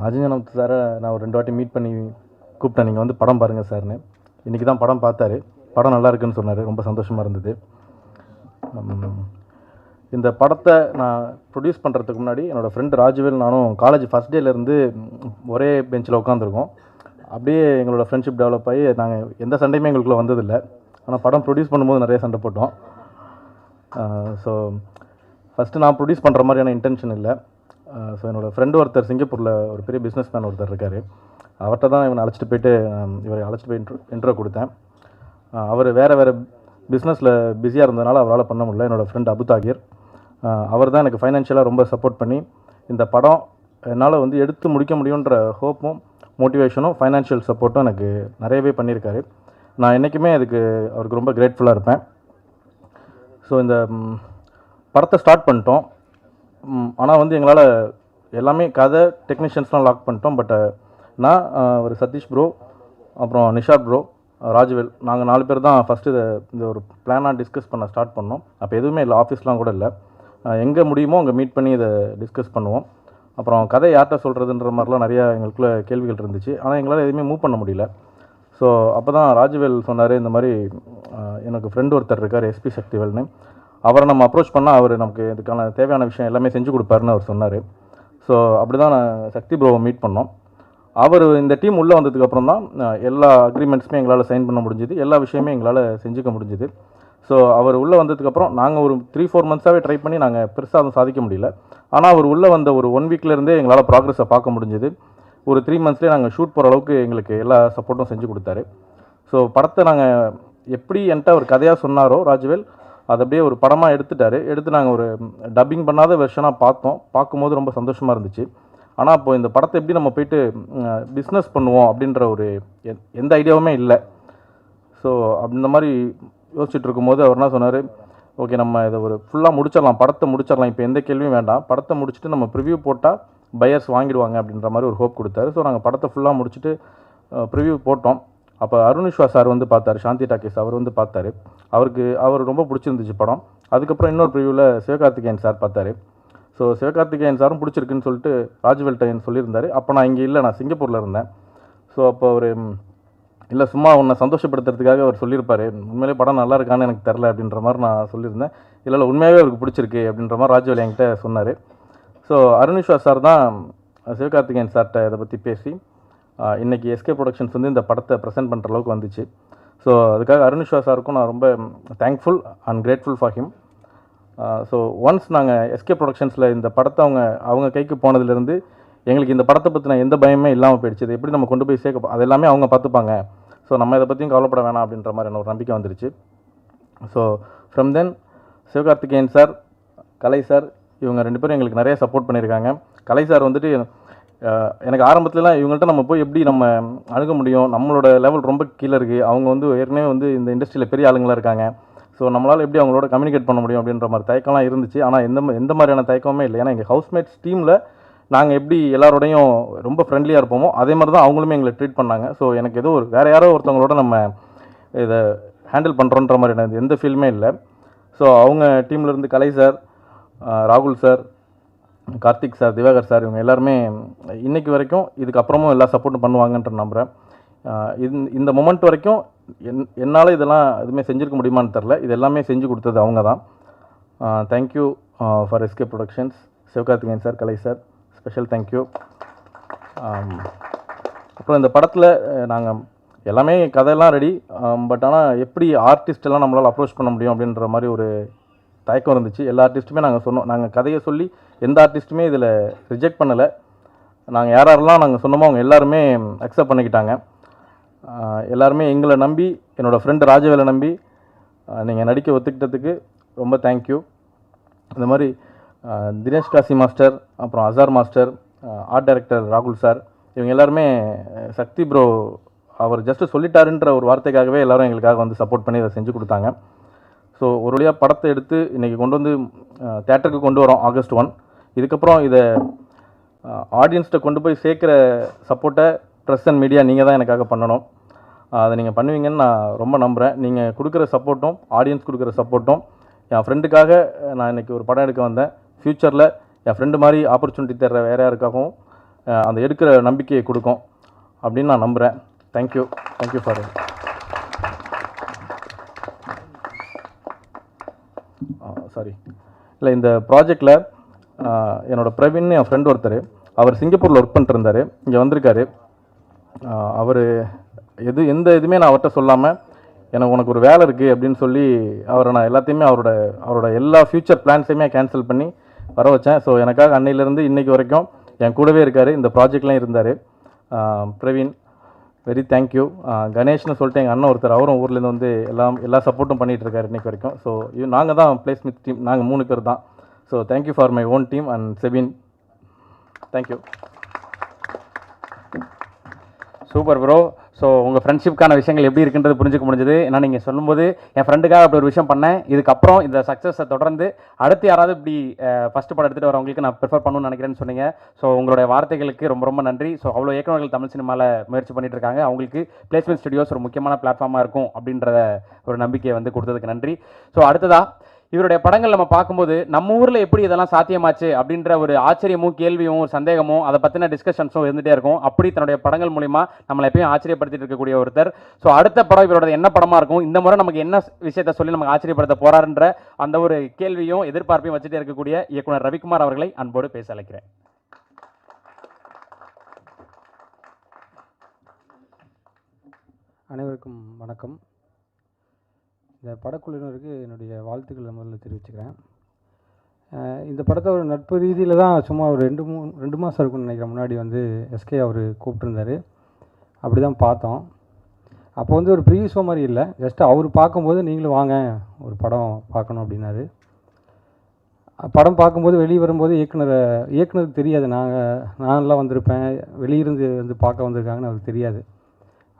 Ajay Gnanamuthu சாரை நான் ஒரு 2 வாட்டி மீட் பண்ணி கூப்பிட்டேன், நீங்கள் வந்து படம் பாருங்கள் சார்னு. இன்றைக்கி தான் படம் பார்த்தாரு. படம் நல்லா இருக்குன்னு சொன்னார். ரொம்ப சந்தோஷமாக இருந்தது. இந்த படத்தை நான் ப்ரொடியூஸ் பண்ணுறதுக்கு முன்னாடி என்னோடய ஃப்ரெண்டு ராஜுவேல் நானும் காலேஜ் ஃபஸ்ட் டேலேருந்து ஒரே பெஞ்சில் உட்காந்துருக்கோம். அப்படியே எங்களோட ஃப்ரெண்ட்ஷிப் டெவலப் ஆகி நாங்கள் எந்த சண்டையுமே எங்களுக்குள்ளே வந்ததில்லை. ஆனால் படம் ப்ரொடியூஸ் பண்ணும்போது நிறைய சண்டை போட்டோம். ஸோ ஃபஸ்ட்டு நான் ப்ரொடியூஸ் பண்ணுற மாதிரியான இன்டென்ஷன் இல்லை. ஸோ என்னோடய ஃப்ரெண்டு ஒருத்தர் சிங்கப்பூரில் ஒரு பெரிய பிஸ்னஸ் மேன் ஒருத்தர் இருக்கார். அவர்கிட்ட தான் இவரை அழைச்சிட்டு போய் இன்ட்ரோ கொடுத்தேன். அவர் வேறு பிஸ்னஸில் பிஸியாக இருந்ததுனால அவரால் பண்ண முடியல. என்னோடய ஃப்ரெண்ட் அபு தாகிர், அவர் தான் எனக்கு ஃபைனான்ஷியலாக ரொம்ப சப்போர்ட் பண்ணி இந்த படம் என்னால் வந்து எடுத்து முடிக்க முடியுன்ற ஹோப்பும் மோட்டிவேஷனும் ஃபைனான்ஷியல் சப்போர்ட்டும் எனக்கு நிறையவே பண்ணியிருக்காரு. நான் என்றைக்குமே அதுக்கு அவருக்கு ரொம்ப கிரேட்ஃபுல்லாக இருப்பேன். ஸோ இந்த படத்தை ஸ்டார்ட் பண்ணிட்டோம். ஆனால் வந்து எங்களால் எல்லாமே கதை டெக்னீஷியன்ஸ்லாம் லாக் பண்ணிட்டோம். பட் நான் ஒரு சதீஷ் ப்ரோ, அப்புறம் நிஷாத் ப்ரோ, ராஜுவேல், நாங்கள் 4 பேர் தான் ஃபஸ்ட்டு இந்த ஒரு பிளானாக டிஸ்கஸ் பண்ண ஸ்டார்ட் பண்ணோம். அப்போ எதுவுமே இல்லை, ஆஃபீஸ்லாம் கூட இல்லை. எங்கே முடியுமோ அங்கே மீட் பண்ணி இதை டிஸ்கஸ் பண்ணுவோம். அப்புறம் கதை யார்கிட்ட சொல்கிறதுன்ற மாதிரிலாம் நிறையா எங்களுக்குள்ள கேள்விகள் இருந்துச்சு. ஆனால் எங்களால் எதுவுமே மூவ் பண்ண முடியல. ஸோ அப்போ தான் ராஜுவேல் சொன்னார், இந்த மாதிரி எனக்கு ஃப்ரெண்டு ஒருத்தர் இருக்கார் எஸ்பி சக்திவேல்னு, அவரை நம்ம அப்ரோச் பண்ணால் அவர் நமக்கு இதுக்கான தேவையான விஷயம் எல்லாமே செஞ்சு கொடுப்பாருன்னு அவர் சொன்னார். ஸோ அப்படி தான் நான் சக்தி ப்ரோவை மீட் பண்ணோம். அவர் இந்த டீம் உள்ளே வந்ததுக்கப்புறம் தான் எல்லா அக்ரிமெண்ட்ஸுமே எங்களால் சைன் பண்ண முடிஞ்சுது, எல்லா விஷயமே எங்களால் செஞ்சுக்க முடிஞ்சுது. ஸோ அவர் உள்ளே வந்ததுக்கப்புறம் நாங்கள் ஒரு 3-4 மந்த்ஸாகவே ட்ரை பண்ணி நாங்கள் பெருசாக அதுவும் சாதிக்க முடியல. ஆனால் அவர் உள்ளே வந்த ஒரு 1 வீக்லேருந்தே எங்களால் ப்ராக்ரஸை பார்க்க முடிஞ்சுது. ஒரு 3 மந்த்ஸ்லேயே நாங்கள் ஷூட் போகிற அளவுக்கு எங்களுக்கு எல்லா சப்போர்ட்டும் செஞ்சு கொடுத்தாரு. ஸோ படத்தை நாங்கள் எப்படி என்கிட்ட ஒரு கதையாக சொன்னாரோ ராஜுவேல், அதை அப்படியே ஒரு படமாக எடுத்து நாங்கள் ஒரு டப்பிங் பண்ணாத வெர்ஷனாக பார்க்கும்போது ரொம்ப சந்தோஷமாக இருந்துச்சு. ஆனால் இப்போ இந்த படத்தை எப்படி நம்ம போயிட்டு பிஸ்னஸ் பண்ணுவோம் அப்படின்ற ஒரு எந்த ஐடியாவுமே இல்லை. ஸோ அந்த மாதிரி யோசிச்சுட்டு இருக்கும்போது அவர் என்ன சொன்னார், ஓகே நம்ம இதை ஒரு ஃபுல்லாக முடிச்சிடலாம், படத்தை முடிச்சிடலாம், இப்போ எந்த கேள்வியும் வேண்டாம், படத்தை முடிச்சுட்டு நம்ம ப்ரிவ்யூ போட்டால் பையர்ஸ் வாங்கிடுவாங்க அப்படின்ற மாதிரி ஒரு ஹோப் கொடுத்தாரு. ஸோ நாங்கள் படத்தை ஃபுல்லாக முடிச்சுட்டு ப்ரிவ்யூ போட்டோம். அப்போ அருணிஷ்வா சார் வந்து பார்த்தாரு, சாந்தி டாக்கீஸ் அவர் வந்து பார்த்தாரு. அவர் ரொம்ப பிடிச்சிருந்துச்சு படம். அதுக்கப்புறம் இன்னொரு ப்ரிவ்யூவில் சிவகார்த்திகேயன் சார் பார்த்தாரு. ஸோ சிவகார்த்திகேயன் சாரும் பிடிச்சிருக்குன்னு சொல்லிட்டு ராஜ்வெல்டையன் சொல்லியிருந்தார். அப்போ நான் இங்கே இல்லை, நான் சிங்கப்பூரில் இருந்தேன். ஸோ அப்போ அவர் இல்லை சும்மா உன்னை சந்தோஷப்படுத்துறதுக்காக அவர் சொல்லியிருப்பார், உண்மையிலே படம் நல்லா இருக்கான்னு எனக்கு தெரில அப்படின்ற மாதிரி நான் சொல்லியிருந்தேன். இல்லை உண்மையாகவே அவருக்கு பிடிச்சிருக்கு அப்படின்ற மாதிரி ராஜ்வெல் என்கிட்ட சொன்னார். ஸோ அருணிஷ்வா சார் தான் சிவகார்த்திகேயன் சார்கிட்ட இதை பற்றி பேசி இன்றைக்கி எஸ்கே ப்ரொடக்ஷன்ஸ் வந்து இந்த படத்தை ப்ரெசென்ட் பண்ணுற அளவுக்கு வந்துச்சு. ஸோ அதுக்காக அருணிஷ்வா சாருக்கும் நான் ரொம்ப thankful and grateful for him. So once நாங்கள் எஸ்கே ப்ரொடக்ஷன்ஸில் இந்த படத்தை அவங்க கைக்கு போனதுலேருந்து எங்களுக்கு இந்த படத்தை பற்றின எந்த பயமே இல்லாமல் போயிடுச்சு. இது எப்படி நம்ம கொண்டு போய் சேர்க்க அது எல்லாமே அவங்க பார்த்துப்பாங்க. ஸோ நம்ம இதை பற்றியும் கவலைப்பட வேணாம் அப்படின்ற மாதிரி எனக்கு ஒரு நம்பிக்கை வந்துருச்சு. So from then Sivakarthikeyan sir, Kalai sir, இவங்க 2 பேரும் எங்களுக்கு நிறைய சப்போர்ட் பண்ணியிருக்காங்க. கலை சார் வந்துட்டு எனக்கு ஆரம்பத்துலலாம் இவங்கள்ட்ட நம்ம போய் எப்படி நம்ம அணுக முடியும், நம்மளோட லெவல் ரொம்ப கீழே இருக்குது, அவங்க வந்து ஏற்கனவே வந்து இந்த இண்டஸ்ட்ரியில் பெரிய ஆளுங்களாக இருக்காங்க, ஸோ நம்மளால் எப்படி அவங்களோட கம்யூனிகேட் பண்ண முடியும் அப்படின்ற மாதிரி தயக்கம்லாம் இருந்துச்சு. ஆனால் எந்த மாதிரியான தயக்கமே இல்லை. ஏன்னா எங்கள் ஹவுஸ்மேட்ஸ் டீமில் நாங்கள் எப்படி எல்லாரோடையும் ரொம்ப ஃப்ரெண்ட்லியாக இருப்போமோ அதே மாதிரி தான் அவங்களுமே எங்களை ட்ரீட் பண்ணாங்க. ஸோ எனக்கு ஏதோ வேறு யாரோ ஒருத்தவங்களோட நம்ம இதை ஹேண்டில் பண்ணுறோன்ற மாதிரி எனக்கு எந்த ஃபீலுமே இல்லை. ஸோ அவங்க டீம்லேருந்து கலை சார், ராகுல் sir, Karthik sir, Diwakar sir, இவங்க எல்லாருமே இன்றைக்கி வரைக்கும் இதுக்கப்புறமும் எல்லா சப்போர்ட்டும் பண்ணுவாங்கன்ற நம்புகிறேன். இந்த மொமெண்ட் வரைக்கும் என்னால் இதெல்லாம் எதுவுமே செஞ்சுருக்க முடியுமான்னு தெரில. இது எல்லாமே செஞ்சு கொடுத்தது அவங்க தான். Thank you for SK productions, Sivakarthikeyan sir, Kalai sir, special thank you. அப்புறம் இந்த படத்தில் நாங்கள் எல்லாமே கதையெல்லாம் ரெடி, பட் ஆனால் எப்படி ஆர்டிஸ்டெல்லாம் நம்மளால் அப்ரோச் பண்ண முடியும் அப்படின்ற மாதிரி ஒரு தயக்கம் இருந்துச்சு. எல்லா ஆர்டிஸ்ட்டுமே நாங்கள் சொன்னோம், நாங்கள் கதையை சொல்லி எந்த ஆர்டிஸ்ட்டுமே இதில் ரிஜெக்ட் பண்ணலை. நாங்கள் யாரெல்லாம் நாங்கள் சொன்னோமோ அவங்க எல்லாருமே அக்செப்ட் பண்ணிக்கிட்டாங்க. எல்லாருமே எங்களை நம்பி, என்னோடய ஃப்ரெண்டு ராஜவேலை நம்பி நீங்கள் நடிக்க ஒத்துக்கிட்டதுக்கு ரொம்ப தேங்க்யூ. இந்த மாதிரி தினேஷ் காசி மாஸ்டர், அப்புறம் அசார் மாஸ்டர், ஆர்ட் டைரக்டர் ராகுல் சார், இவங்க எல்லாருமே சக்தி ப்ரோ அவர் ஜஸ்ட்டு சொல்லிட்டாருன்ற ஒரு வார்த்தைக்காகவே எல்லோரும் எங்களுக்காக வந்து சப்போர்ட் பண்ணி இதை செஞ்சு கொடுத்தாங்க. ஸோ ஒரு வழியாக படத்தை எடுத்து இன்றைக்கி கொண்டு வந்து தேட்டருக்கு கொண்டு வரோம் August 1. இதுக்கப்புறம் இதை ஆடியன்ஸ்கிட்ட கொண்டு போய் சேர்க்குற சப்போர்ட்டை ப்ரெஸ் அண்ட் மீடியா நீங்கள் தான் எனக்காக பண்ணணும். அதை நீங்கள் பண்ணுவீங்கன்னு நான் ரொம்ப நம்புகிறேன். நீங்கள் கொடுக்குற சப்போர்ட்டும் ஆடியன்ஸ் கொடுக்குற சப்போர்ட்டும் என் ஃப்ரெண்டுக்காக நான் இன்றைக்கி ஒரு படம் எடுக்க வந்தேன். ஃப்யூச்சரில் என் ஃப்ரெண்டு மாதிரி ஆப்பர்ச்சுனிட்டி தர்ற வேறு யாருக்காகவும் அந்த எடுக்கிற நம்பிக்கையை கொடுக்கும் அப்படின்னு நான் நம்புகிறேன். தேங்க்யூ ஃபார் சாரி இல்லை, இந்த ப்ராஜெக்டில் என்னோடய பிரவீன் என் ஃப்ரெண்ட் ஒருத்தர், அவர் சிங்கப்பூரில் ஒர்க் பண்ணிட்டு இருந்தார், இங்கே வந்திருக்காரு. அவர் எந்த இதுவுமே நான் அவர்கிட்ட சொல்லாமல் எனக்கு உனக்கு ஒரு வேலை இருக்குது அப்படின்னு சொல்லி அவரை நான் எல்லாத்தையுமே அவரோட எல்லா ஃப்யூச்சர் பிளான்ஸையுமே கேன்சல் பண்ணி வர வச்சேன். ஸோ எனக்காக அன்னையிலேருந்து இன்றைக்கி வரைக்கும் என் கூடவே இருக்கார், இந்த ப்ராஜெக்ட்லாம் இருந்தார். Praveen very thank you. கணேஷ்னு சொல்லிட்டு எங்கள் அண்ணன் ஒருத்தர், அவரும் ஊர்லேருந்து வந்து எல்லா சப்போர்ட்டும் பண்ணிகிட்ருக்காரு இன்றைக்கி வரைக்கும். ஸோ நாங்கள் தான் ப்ளே ஸ்மித் டீம், நாங்கள் 3 பேர் தான். So thank you for my own team and Sebin. Thank you. Super bro. So உங்கள் ஃப்ரெண்ட்ஷிப்க்கான விஷயங்கள் எப்படி இருக்குன்றது புரிஞ்சுக்க முடிஞ்சது. ஏன்னா நீங்கள் சொல்லும்போது என் ஃப்ரெண்டுக்காக அப்படி ஒரு விஷயம் பண்ணேன், இதுக்கப்புறம் இந்த சக்ஸஸை தொடர்ந்து அடுத்து யாராவது இப்படி ஃபஸ்ட்டு படம் எடுத்துகிட்டு வரவங்களுக்கு நான் ப்ரிஃபர் பண்ணணும்னு நினைக்கிறேன்னு சொன்னீங்க. ஸோ உங்களுடைய வார்த்தைகளுக்கு ரொம்ப ரொம்ப நன்றி. ஸோ அவ்வளோ இயக்குநர்கள் தமிழ் சினிமாவில் முயற்சி பண்ணிட்டு இருக்காங்க, அவங்களுக்கு பிளேஸ்மெண்ட் ஸ்டுடியோஸ் ஒரு முக்கியமான பிளாட்ஃபார்மாக இருக்கும் அப்படின்ற ஒரு நம்பிக்கையை வந்து கொடுத்ததுக்கு நன்றி. ஸோ அடுத்ததாக இவருடைய படங்கள் நம்ம பார்க்கும்போது நம்ம ஊரில் எப்படி இதெல்லாம் சாத்தியமாச்சு அப்படின்ற ஒரு ஆச்சரியமும் கேள்வியும் ஒரு சந்தேகமும் அதை பற்றின டிஸ்கஷன்ஸும் இருந்துகிட்டே இருக்கும். அப்படி தன்னுடைய படங்கள் மூலிமா நம்மளை எப்பயும் ஆச்சரியப்படுத்திட்டு இருக்கக்கூடிய ஒருத்தர். ஸோ அடுத்த படம் இவரோட என்ன படமாக இருக்கும், இந்த முறை நமக்கு என்ன விஷயத்தை சொல்லி நமக்கு ஆச்சரியப்படுத்த போறாருன்ற அந்த ஒரு கேள்வியும் எதிர்பார்ப்பையும் வச்சுட்டே இருக்கக்கூடிய இயக்குனர் ரவிக்குமார் அவர்களை அன்போடு பேச அழைக்கிறேன். அனைவருக்கும் வணக்கம். இந்த படக்குழுவினருக்கு என்னுடைய வாழ்த்துக்களை முதல்ல தெரிவிச்சுக்கிறேன். இந்த படத்தை ஒரு நட்பு ரீதியில் தான் சும்மா ஒரு 2 மாதம் இருக்குன்னு நினைக்கிறேன் முன்னாடி வந்து எஸ்கே அவர் கூப்பிட்டுருந்தார், அப்படி தான் பார்த்தோம். அப்போ வந்து ஒரு ப்ரீ ஷோ மாதிரி இல்லை, ஜஸ்ட் அவர் பார்க்கும்போது நீங்களும் வாங்க ஒரு படம் பார்க்கணும் அப்படின்னாரு. படம் பார்க்கும்போது வெளியே வரும்போது இயக்குனருக்கு தெரியாது நான்லாம் வந்திருப்பேன், வெளியிருந்து வந்து பார்க்க வந்திருக்காங்கன்னு அவருக்கு தெரியாது.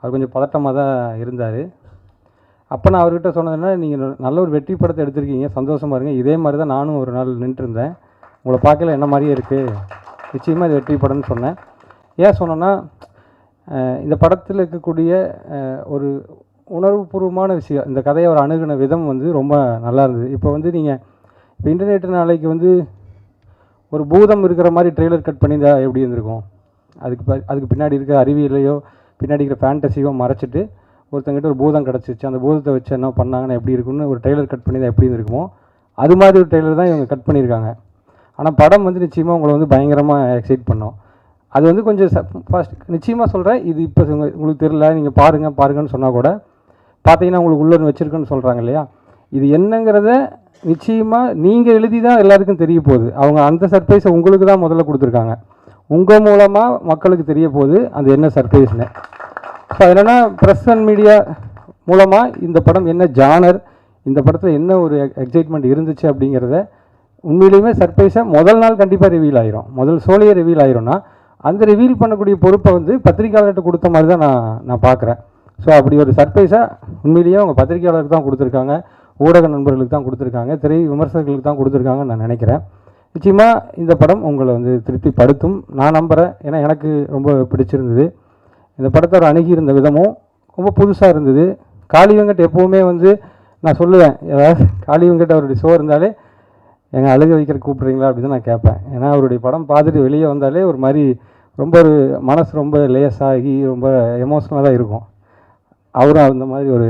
அவர் கொஞ்சம் பதட்டமாக தான் இருந்தார். அப்போ நான் அவர்கிட்ட சொன்னதுன்னா, நீங்கள் நல்ல ஒரு வெற்றி படத்தை எடுத்திருக்கீங்க, சந்தோஷமாக இருங்க, இதே மாதிரி தான் நானும் ஒரு நாள் நின்றுருந்தேன், உங்களை பார்க்கல என்ன மாதிரியே இருக்குது, நிச்சயமாக இது வெற்றி படம்னு சொன்னேன். ஏன் சொன்னேன்னா, இந்த படத்தில் இருக்கக்கூடிய ஒரு உணர்வுபூர்வமான விஷயம், இந்த கதையை அவர் அணுகின விதம் வந்து ரொம்ப நல்லா இருந்தது. இப்போ வந்து நீங்கள் இப்போ இன்டர்நெட் நாளைக்கு வந்து ஒரு பூதம் இருக்கிற மாதிரி ட்ரெய்லர் கட் பண்ணியிருந்தா எப்படி இருந்திருக்கும், அதுக்கு பின்னாடி இருக்கிற அறிவியலையோ பின்னாடி இருக்கிற ஃபேண்டசியோ மறைச்சிட்டு ஒருத்தங்கிட்ட ஒரு பூதம் கிடச்சிச்சு, அந்த பூதத்தை வச்சு என்ன பண்ணாங்கன்னா எப்படி இருக்குன்னு ஒரு ட்ரெய்லர் கட் பண்ணி தான் எப்படி இருந்திருக்குமோ அது மாதிரி ஒரு ட்ரெய்லர் தான் இவங்க கட் பண்ணியிருக்காங்க. ஆனால் படம் வந்து நிச்சயமாக உங்களை வந்து பயங்கரமாக எக்ஸைட் பண்ணோம். அது வந்து கொஞ்சம் ஃபஸ்ட் நிச்சயமாக சொல்கிறேன், இது இப்போ உங்களுக்கு தெரியல, நீங்கள் பாருங்கன்னு சொன்னால் கூட பார்த்தீங்கன்னா உங்களுக்கு உள்ளே வச்சுருக்குன்னு சொல்கிறாங்க இல்லையா, இது என்னங்கிறத நிச்சயமாக நீங்கள் எழுதி தான் எல்லாருக்கும் தெரிய போகுது. அவங்க அந்த சர்ப்ரைஸை உங்களுக்கு தான் முதல்ல கொடுத்துருக்காங்க, உங்கள் மூலமாக மக்களுக்கு தெரிய போகுது அது என்ன சர்ப்ரைஸ்னு. இப்போ என்னென்னா ப்ரெஸ் அண்ட் மீடியா மூலமாக இந்த படம் என்ன ஜானர், இந்த படத்தில் என்ன ஒரு எக்ஸைட்மெண்ட் இருந்துச்சு அப்படிங்கிறத உண்மையிலுமே சர்ப்ரைஸாக முதல் நாள் கண்டிப்பாக ரிவீல் ஆயிரும். முதல் ஷோலையே ரிவீல் ஆயிரும்னா அந்த ரிவீல் பண்ணக்கூடிய பொறுப்பை வந்து பத்திரிக்கையாளர்கிட்ட கொடுத்த மாதிரி தான் நான் பார்க்குறேன். ஸோ அப்படி ஒரு சர்ப்ரைஸாக உண்மையிலேயே அவங்க பத்திரிக்கையாளருக்கு தான் கொடுத்துருக்காங்க, ஊடக நண்பர்களுக்கு தான் கொடுத்துருக்காங்க, திரை விமர்சகர்களுக்கு தான் கொடுத்துருக்காங்கன்னு நான் நினைக்கிறேன். நிச்சயமாக இந்த படம் உங்களை வந்து திருப்திப்படுத்தும் நான் நம்புகிறேன். ஏன்னா எனக்கு ரொம்ப பிடிச்சிருந்தது. இந்த படத்தை ஒரு அணுகியிருந்த விதமும் ரொம்ப புதுசாக இருந்தது. காளி வெங்கட் எப்போவுமே வந்து நான் சொல்லுவேன், ஏதாவது காளி வெங்கட் அவருடைய ஷோ இருந்தாலே எங்கள் அழுக வைக்கிற கூப்பிட்றீங்களா அப்படின்னு நான் கேட்பேன். ஏன்னா அவருடைய படம் பார்த்துட்டு வெளியே வந்தாலே ஒரு மாதிரி ரொம்ப ஒரு மனசு ரொம்ப லேஸாகி ரொம்ப எமோஷ்னலாக தான் இருக்கும். அவரும் அந்த மாதிரி ஒரு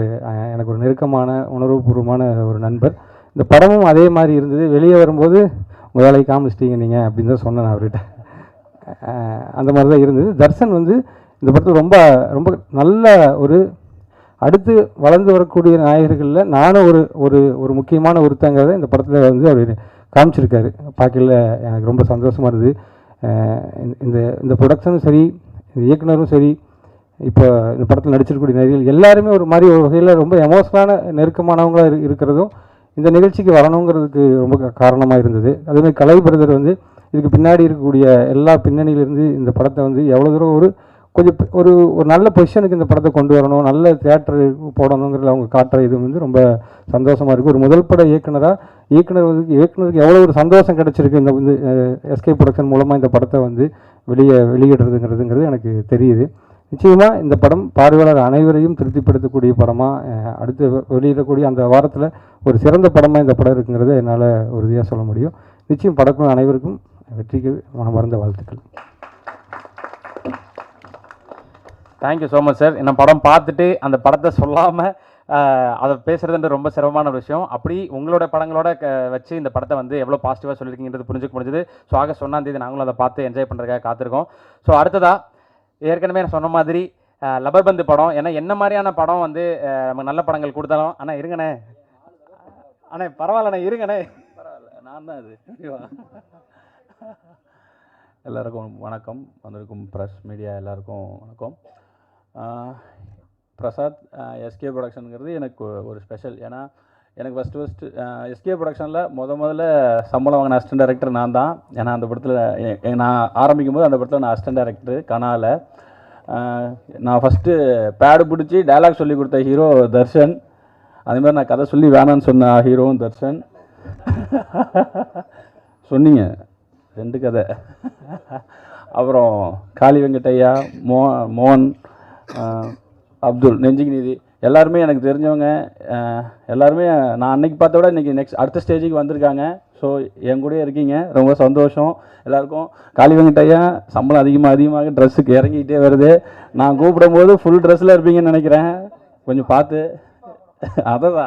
எனக்கு ஒரு நெருக்கமான உணர்வுபூர்வமான ஒரு நண்பர். இந்த படமும் அதே மாதிரி இருந்தது. வெளியே வரும்போது உங்கள் வேலையை காமிச்சிட்டீங்க நீங்கள் அப்படின்னு தான் சொன்னேன் அவர்கிட்ட. அந்த மாதிரி தான் இருந்தது. தர்ஷன் வந்து இந்த படத்தில் ரொம்ப ரொம்ப நல்ல ஒரு அடுத்து வளர்ந்து வரக்கூடிய நாயகர்களில் நானும் ஒரு ஒரு ஒரு முக்கியமான ஒருத்தங்கிறத இந்த படத்தில் வந்து அவர் காமிச்சிருக்காரு. பார்க்கல எனக்கு ரொம்ப சந்தோஷமாக இருந்தது. இந்த இந்த ப்ரொடக்ஷனும் சரி, இந்த இயக்குனரும் சரி, இப்போ இந்த படத்தில் நடிச்சிருக்கக்கூடிய நடிகர்கள் எல்லாருமே ஒரு மாதிரி ஒரு வகையில் ரொம்ப எமோஷனலான நெருக்கமானவங்களாக இருக்கிறதும் இந்த நிகழ்ச்சிக்கு வரணுங்கிறதுக்கு ரொம்ப காரணமாக இருந்தது. அதேமாதிரி கலை பிரதர் வந்து இதுக்கு பின்னாடி இருக்கக்கூடிய எல்லா பின்னணியிலிருந்து இந்த படத்தை வந்து எவ்வளோ தூரம் ஒரு கொஞ்சம் ஒரு ஒரு நல்ல பொசிஷனுக்கு இந்த படத்தை கொண்டு வரணும், நல்ல தியேட்டர் போடணுங்கிறத அவங்க காட்டுற இது வந்து ரொம்ப சந்தோஷமாக இருக்குது. ஒரு முதல் பட இயக்குனருக்கு எவ்வளோ ஒரு சந்தோஷம் கிடச்சிருக்கு இந்த வந்து எஸ்கே ப்ரொடக்ஷன் மூலமாக இந்த படத்தை வந்து வெளியிடுறதுங்கிறது எனக்கு தெரியுது. நிச்சயமாக இந்த படம் பார்வையாளர் அனைவரையும் திருப்திப்படுத்தக்கூடிய படமாக அடுத்து வெளியிடக்கூடிய அந்த வாரத்தில் ஒரு சிறந்த படமாக இந்த படம் இருக்குங்கிறத என்னால் உறுதியாக சொல்ல முடியும். நிச்சயம் படக்கும் அனைவருக்கும் வெற்றிக்கு மனமார்ந்த வாழ்த்துக்கள். Thank you so much sir. என்ன படம் பார்த்துட்டு அந்த படத்தை சொல்லாமல் அதை பேசுகிறதுன்ற ரொம்ப சிரமமான ஒரு விஷயம். அப்படி உங்களோட படங்களோட வச்சு இந்த படத்தை வந்து எவ்வளோ பாசிட்டிவாக சொல்லியிருக்கீங்கிறது புரிஞ்சுக்க முடிஞ்சது. ஸோ ஆகஸ்ட் 1ஆம் தேதி நாங்களும் அதை பார்த்து என்ஜாய் பண்ணுறதுக்காக காத்திருக்கோம். ஸோ அடுத்ததாக ஏற்கனவே நான் சொன்ன மாதிரி லபர்பந்து படம், ஏன்னா என்ன மாதிரியான படம் வந்து நம்ம நல்ல படங்கள் கொடுத்தாலும், அண்ணா இருங்கண்ணே, அண்ணே பரவாயில்லண்ணே இருங்கண்ணே, பரவாயில்ல நான் தான் அது. எல்லாருக்கும் வணக்கம், வந்திருக்கும் ப்ரெஸ் மீடியா எல்லாருக்கும் வணக்கம். பிரசாத் எஸ்கே ப்ரொடக்ஷனுங்கிறது எனக்கு ஒரு ஸ்பெஷல். ஏன்னா எனக்கு ஃபஸ்ட்டு எஸ்கே ப்ரொடக்ஷனில் முதல்ல சம்பளம் வாங்கின அசிஸ்டன்ட் டைரக்டர் நான் தான். ஏன்னா அந்த படத்தில் நான் ஆரம்பிக்கும் போது அந்த படத்தில் நான் அசிஸ்டன்ட் டைரக்டர் கனால. நான் ஃபஸ்ட்டு பேடு பிடிச்சி டைலாக் சொல்லி கொடுத்த ஹீரோ தர்ஷன். அதேமாதிரி நான் கதை சொல்லி வேணான்னு சொன்ன ஹீரோவும் தர்ஷன். சொன்னீங்க 2 கதை. அப்புறம் காளி வெங்கட்டையா, மோகன், அப்துல், நெஞ்சுக்கு நீதி எல்லாருமே எனக்கு தெரிஞ்சவங்க. எல்லாருமே நான் அன்னைக்கு பார்த்த விட இன்றைக்கி அடுத்த ஸ்டேஜுக்கு வந்திருக்காங்க. ஸோ என் கூடயே இருக்கீங்க, ரொம்ப சந்தோஷம் எல்லாருக்கும். காளி வெங்கட்டையா சம்பளம் அதிகமாக ட்ரெஸ்ஸுக்கு இறங்கிக்கிட்டே வருது. நான் கூப்பிடும்போது ஃபுல் ட்ரெஸ்ஸில் இருப்பீங்கன்னு நினைக்கிறேன், கொஞ்சம் பார்த்து. அதான்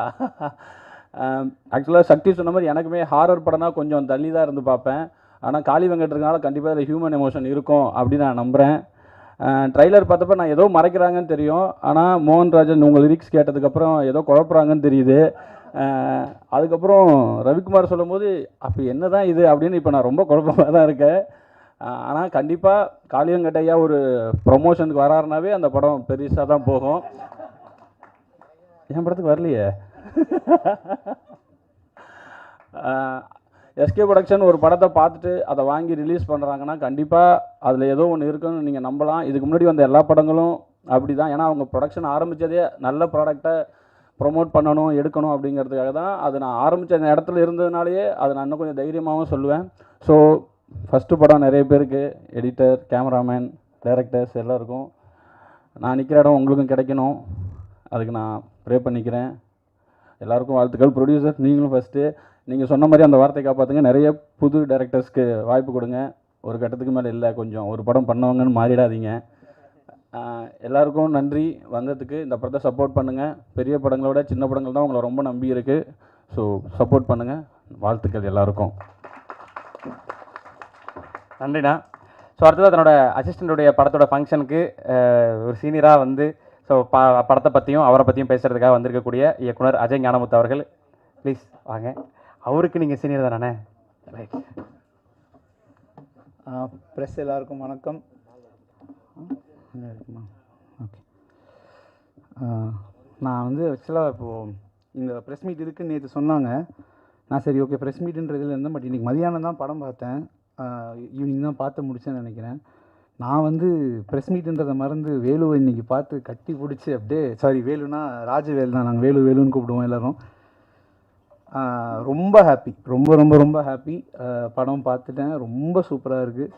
ஆக்சுவலாக சக்தி சொன்ன மாதிரி எனக்குமே ஹாரர் படம்னா கொஞ்சம் தள்ளி தான் இருந்து பார்ப்பேன். ஆனால் காளி வெங்கட் இருக்கனால கண்டிப்பாக அதில் ஹியூமன் எமோஷன் இருக்கும் அப்படின்னு நான் நம்புகிறேன். ட்ரைலர் பார்த்தப்ப நான் ஏதோ மறைக்கிறாங்கன்னு தெரியும், ஆனால் மோகன்ராஜன் உங்கள் லிரிக்ஸ் கேட்டதுக்கப்புறம் ஏதோ குழப்புறாங்கன்னு தெரியுது. அதுக்கப்புறம் ரவிக்குமார் சொல்லும்போது அப்போ என்ன தான் இது அப்படின்னு இப்போ நான் ரொம்ப குழப்பமாக தான் இருக்கேன். ஆனால் கண்டிப்பாக காளி வெங்கட் ஐயா ஒரு ப்ரொமோஷனுக்கு வராருனாவே அந்த படம் பெருசாக தான் போகும். என் படத்துக்கு வரலையே. எஸ்கே ப்ரொடக்ஷன் ஒரு படத்தை பார்த்துட்டு அதை வாங்கி ரிலீஸ் பண்ணுறாங்கன்னா கண்டிப்பாக அதில் ஏதோ ஒன்று இருக்குன்னு நீங்கள் நம்பலாம். இதுக்கு முன்னாடி வந்த எல்லா படங்களும் அப்படி தான். ஏன்னா அவங்க ப்ரொடக்ஷன் ஆரம்பித்ததே நல்ல ப்ராடக்டை ப்ரொமோட் பண்ணணும், எடுக்கணும் அப்படிங்கிறதுக்காக தான். அது நான் ஆரம்பித்த அந்த இடத்துல இருந்ததுனாலேயே அதை நான் இன்னும் கொஞ்சம் தைரியமாகவும் சொல்லுவேன். ஸோ ஃபஸ்ட்டு படம் நிறைய பேருக்கு எடிட்டர், கேமராமேன், டைரக்டர்ஸ் எல்லாருக்கும் நான் நிற்கிற இடம் உங்களுக்கும் கிடைக்கணும், அதுக்கு நான் ப்ரே பண்ணிக்கிறேன். எல்லாருக்கும் வாழ்த்துக்கள். ப்ரொடியூசர் நீங்களும் ஃபஸ்ட்டு நீங்கள் சொன்ன மாதிரி அந்த வார்த்தை காப்பாற்றுங்க. நிறைய புது டைரக்டர்ஸ்க்கு வாய்ப்பு கொடுங்க. ஒரு கட்டத்துக்கு மேலே இல்லை, கொஞ்சம் ஒரு படம் பண்ணவங்கன்னு மாறிடாதீங்க. எல்லாருக்கும் நன்றி வந்ததுக்கு. இந்த படத்தை சப்போர்ட் பண்ணுங்கள். பெரிய படங்களோட சின்ன படங்கள் தான் உங்களை ரொம்ப நம்பி இருக்குது. ஸோ சப்போர்ட் பண்ணுங்கள். வாழ்த்துக்கள் எல்லாருக்கும். நன்றிண்ணா. ஸோ அடுத்தது தன்னோட அசிஸ்டண்ட்டுடைய படத்தோட ஃபங்க்ஷனுக்கு ஒரு சீனியராக வந்து ஸோ படத்தை பற்றியும் அவரை பற்றியும் பேசுகிறதுக்காக வந்திருக்கக்கூடிய இயக்குனர் அஜய் ஞானமுத்து அவர்கள், ப்ளீஸ் வாங்க. அவருக்கு நீங்கள் சீனியர் தானே? ரைட். ப்ரெஸ் எல்லாருக்கும் வணக்கம். ஓகே. நான் வந்து ஆக்சுவலாக இப்போது இந்த ப்ரெஸ் மீட் இருக்குன்னு நேற்று சொன்னாங்க. நான் சரி ஓகே ப்ரெஸ் மீட்டுன்றதுல இருந்தேன். பட் இன்றைக்கி மதியானம் தான் படம் பார்த்தேன். ஈவினிங் தான் பார்த்து முடிச்சேன்னு நினைக்கிறேன். நான் வந்து ப்ரெஸ் மீட்டுன்றதை மறந்து வேலுவை இன்றைக்கி பார்த்து கட்டி பிடிச்சி அப்படியே சாரி வேலுனா ராஜவேல் தான், நாங்கள் வேலுன்னு கூப்பிடுவோம் எல்லோரும். ரொம்ப ஹாப்பி, ரொம்ப ரொம்ப ரொம்ப ஹாப்பி. படம் பார்த்துட்டேன், ரொம்ப சூப்பராக இருக்குது.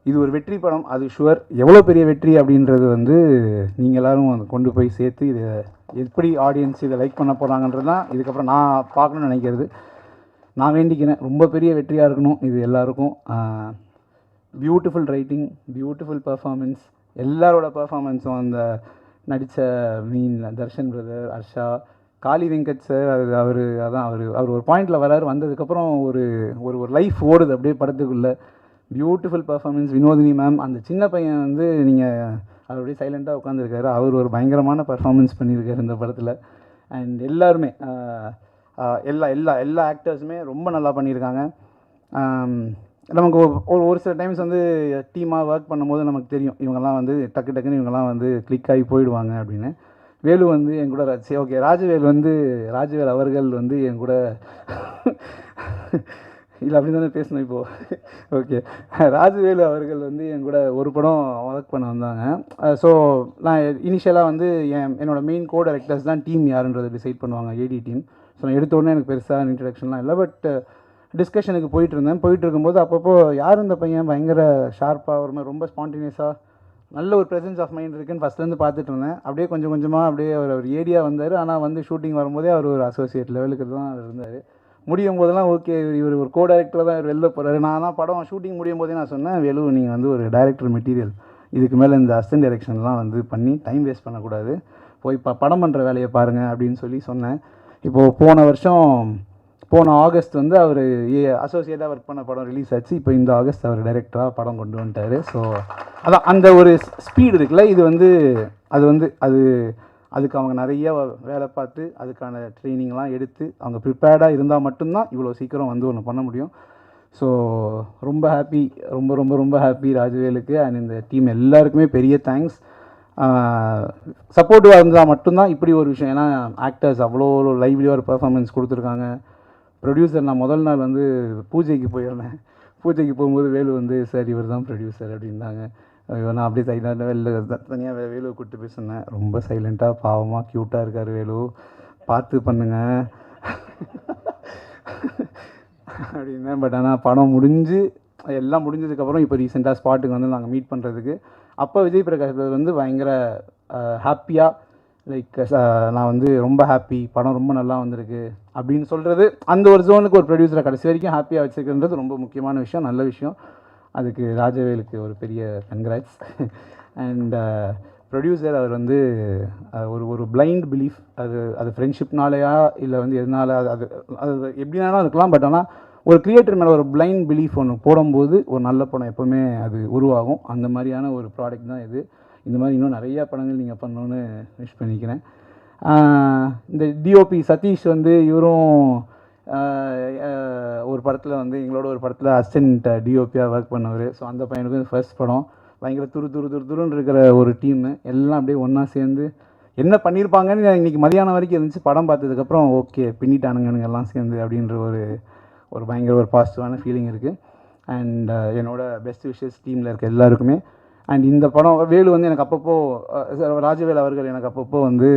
இது ஒரு வெற்றி படம், அது ஷுவர். எவ்வளோ பெரிய வெற்றி அப்படின்றது வந்து நீங்கள் எல்லோரும் அதை கொண்டு போய் சேர்த்து இதை எப்படி ஆடியன்ஸ் இதை லைக் பண்ண போகிறாங்கன்றது தான் இதுக்கப்புறம் நான் பார்க்கணுன்னு நினைக்கிறது. நான் வேண்டிக்கிறேன் ரொம்ப பெரிய வெற்றியாக இருக்கணும் இது எல்லாருக்கும். பியூட்டிஃபுல் ரைட்டிங், பியூட்டிஃபுல் பர்ஃபார்மன்ஸ், எல்லாரோட பர்ஃபார்மன்ஸும் அந்த நடித்த தர்ஷன் பிரதர், ஹர்ஷா, காளி வெங்கட் சார், அவர் ஒரு பாயிண்டில் வராரு. வந்ததுக்கப்புறம் ஒரு ஒரு லைஃப் ஓடுது அப்படியே படத்துக்குள்ளே. Beautiful performance. வினோதினி மேம், அந்த சின்ன பையன் வந்து நீங்கள் அவர் அப்படியே சைலண்ட்டாக உட்காந்துருக்காரு. அவர் ஒரு பயங்கரமான பர்ஃபார்மன்ஸ் பண்ணியிருக்காரு இந்த படத்தில். அண்ட் எல்லாருமே எல்லா ஆக்டர்ஸுமே ரொம்ப நல்லா பண்ணியிருக்காங்க. நமக்கு ஒரு சில டைம்ஸ் வந்து டீமாக ஒர்க் பண்ணும்போது நமக்கு தெரியும் இவங்கெல்லாம் வந்து டக்குன்னு இவங்கெல்லாம் வந்து கிளிக் ஆகி போயிடுவாங்க அப்படின்னு. வேலு வந்து என் கூட ஓகே ராஜவேல் அவர்கள் வந்து என் கூட இல்லை அப்படி தானே பேசணும் இப்போது. ஓகே, ராஜவேலு அவர்கள் வந்து என் கூட ஒரு படம் ஒர்க் பண்ண வந்தாங்க. ஸோ நான் இனிஷியலாக வந்து என்னோடய மெயின் கோ டைரக்டர்ஸ் தான் டீம் யாருன்றதை டிசைட் பண்ணுவாங்க, ஏடி டீம். ஸோ நான் எடுத்த உடனே எனக்கு பெருசாக இன்ட்ரடக்ஷன்லாம் இல்லை. பட் டிஸ்கஷனுக்கு போயிட்டு இருக்கும்போது அப்பப்போ யார் இந்த பையன் பயங்கர ஷார்ப்பாக ஒரு மாதிரி ரொம்ப ஸ்பான்டினியஸாக நல்ல ஒரு ப்ரெசன்ஸ் ஆஃப் மைண்ட் இருக்குன்னு ஃபஸ்ட்லேருந்து பார்த்துட்டு இருந்தேன். அப்படியே கொஞ்சம் கொஞ்சமாக அப்படியே ஒரு ஏரியா வந்தார். ஆனால் வந்து ஷூட்டிங் வரும்போதே அவர் ஒரு அசோசியேட் லெவலுக்கு தான் அவர் இருந்தார். முடியும் போதெல்லாம் ஓகே இவர் ஒரு கோ டைரக்டராக தான் இவர் வெளில போகிறாரு. நான் படம் ஷூட்டிங் முடியும் போதே நான் சொன்னேன், வேலு நீங்கள் வந்து ஒரு டைரக்டர் மெட்டீரியல், இதுக்கு மேலே இந்த அசிஸ்டன்ட் டைரக்ஷன்லாம் வந்து பண்ணி டைம் வேஸ்ட் பண்ணக்கூடாது, போய் படம் பண்ணுற வேலையை பாருங்கள் அப்படின்னு சொன்னேன். இப்போது போன ஆகஸ்ட் வந்து அவர் அசோசியேட்டாக ஒர்க் பண்ண படம் ரிலீஸ் ஆச்சு. இப்போ இந்த ஆகஸ்ட் அவர் டைரக்டராக படம் கொண்டு வந்துட்டார். ஸோ அதான் அந்த ஒரு ஸ்பீடு இருக்குல்ல, இது வந்து அதுக்கு அவங்க நிறைய வேலை பார்த்து அதுக்கான ட்ரைனிங்லாம் எடுத்து அவங்க ப்ரிப்பேர்டாக இருந்தால் மட்டும்தான் இவ்வளோ சீக்கிரம் வந்து ஒன்று பண்ண முடியும். ஸோ ரொம்ப ஹாப்பி, ரொம்ப ரொம்ப ரொம்ப ஹாப்பி ராஜவேலுக்கு அண்ட் இந்த டீம் எல்லாருக்குமே பெரிய தேங்க்ஸ். சப்போர்ட்டிவாக இருந்தால் மட்டும்தான் இப்படி ஒரு விஷயம். ஏன்னா ஆக்டர்ஸ் அவ்வளோ லைவ்லியாக ஒரு பர்ஃபார்மன்ஸ் கொடுத்துருக்காங்க. ப்ரொடியூசர் நான் முதல் நாள் வந்து பூஜைக்கு போயிருந்தேன். பூஜைக்கு போகும்போது வேலு வந்து சார் இவர் தான் ப்ரொடியூசர் அப்படின்னாங்க. நான் அப்படியே சைலண்டாக தனியாக வேலுவை கூப்பிட்டு பேசினேன். ரொம்ப சைலண்ட்டாக பாவமாக க்யூட்டாக இருக்கார் வேலு, பார்த்து பண்ணுங்க அப்படின்னேன். பட் ஆனால் படம் எல்லாம் முடிஞ்சதுக்கப்புறம் இப்போ ரீசெண்டாக ஸ்பாட்டுக்கு வந்து நாங்கள் மீட் பண்ணுறதுக்கு அப்போ விஜய் பிரகாஷ் வந்து பயங்கர ஹாப்பியாக நான் வந்து ரொம்ப ஹாப்பி, படம் ரொம்ப நல்லா வந்திருக்கு அப்படின்னு சொல்கிறது, அந்த ஒரு ஜோனுக்கு ஒரு ப்ரொடியூசரை கடைசி வரைக்கும் ஹாப்பியாக வச்சுருக்குன்றது ரொம்ப முக்கியமான விஷயம், நல்ல விஷயம். அதுக்கு ராஜவேலுக்கு ஒரு பெரிய கங்க்ராட்ஸ். அண்ட் ப்ரொடியூசர் அவர் வந்து ஒரு பிளைண்ட் பிலீஃப், அது ஃப்ரெண்ட்ஷிப்னாலேயா இல்லை வந்து எதனால அது எப்படினாலும் இருக்கலாம். பட் ஆனால் ஒரு கிரியேட்டர் மேலே ஒரு பிளைண்ட் பிலீஃப் ஒன்று போடும்போது ஒரு நல்ல படம் எப்போவுமே அது உருவாகும். அந்த மாதிரியான ஒரு ப்ராடக்ட் தான் இது. இந்த மாதிரி இன்னும் நிறையா படங்கள் நீங்கள் பண்ணணுன்னு விஷ் பண்ணிக்கிறேன். இந்த டிஓபி சதீஷ் வந்து இவரும் ஒரு படத்தில் வந்து எங்களோட ஒரு படத்தில் அசிஸ்டன்ட் டிஓபியாக ஒர்க் பண்ணவர். ஸோ அந்த பையனுக்கும் ஃபர்ஸ்ட் படம். பயங்கர துருன்னு இருக்கிற ஒரு டீமு எல்லாம் அப்படியே ஒன்றா சேர்ந்து என்ன பண்ணியிருப்பாங்கன்னு இன்றைக்கி மதியானம் வரைக்கும் இருந்துச்சு. படம் பார்த்ததுக்கப்புறம் ஓகே பின்னிட்டானுங்க எல்லாம் சேர்ந்து அப்படின்ற ஒரு பயங்கர ஒரு பாசிட்டிவான ஃபீலிங் இருக்குது. அண்ட் என்னோட பெஸ்ட் விஷஸ் டீமில் இருக்க எல்லாருக்குமே. அண்ட் இந்த படம் வேலு வந்து எனக்கு அப்பப்போ ராஜவேல் அவர்கள் எனக்கு அப்பப்போ வந்து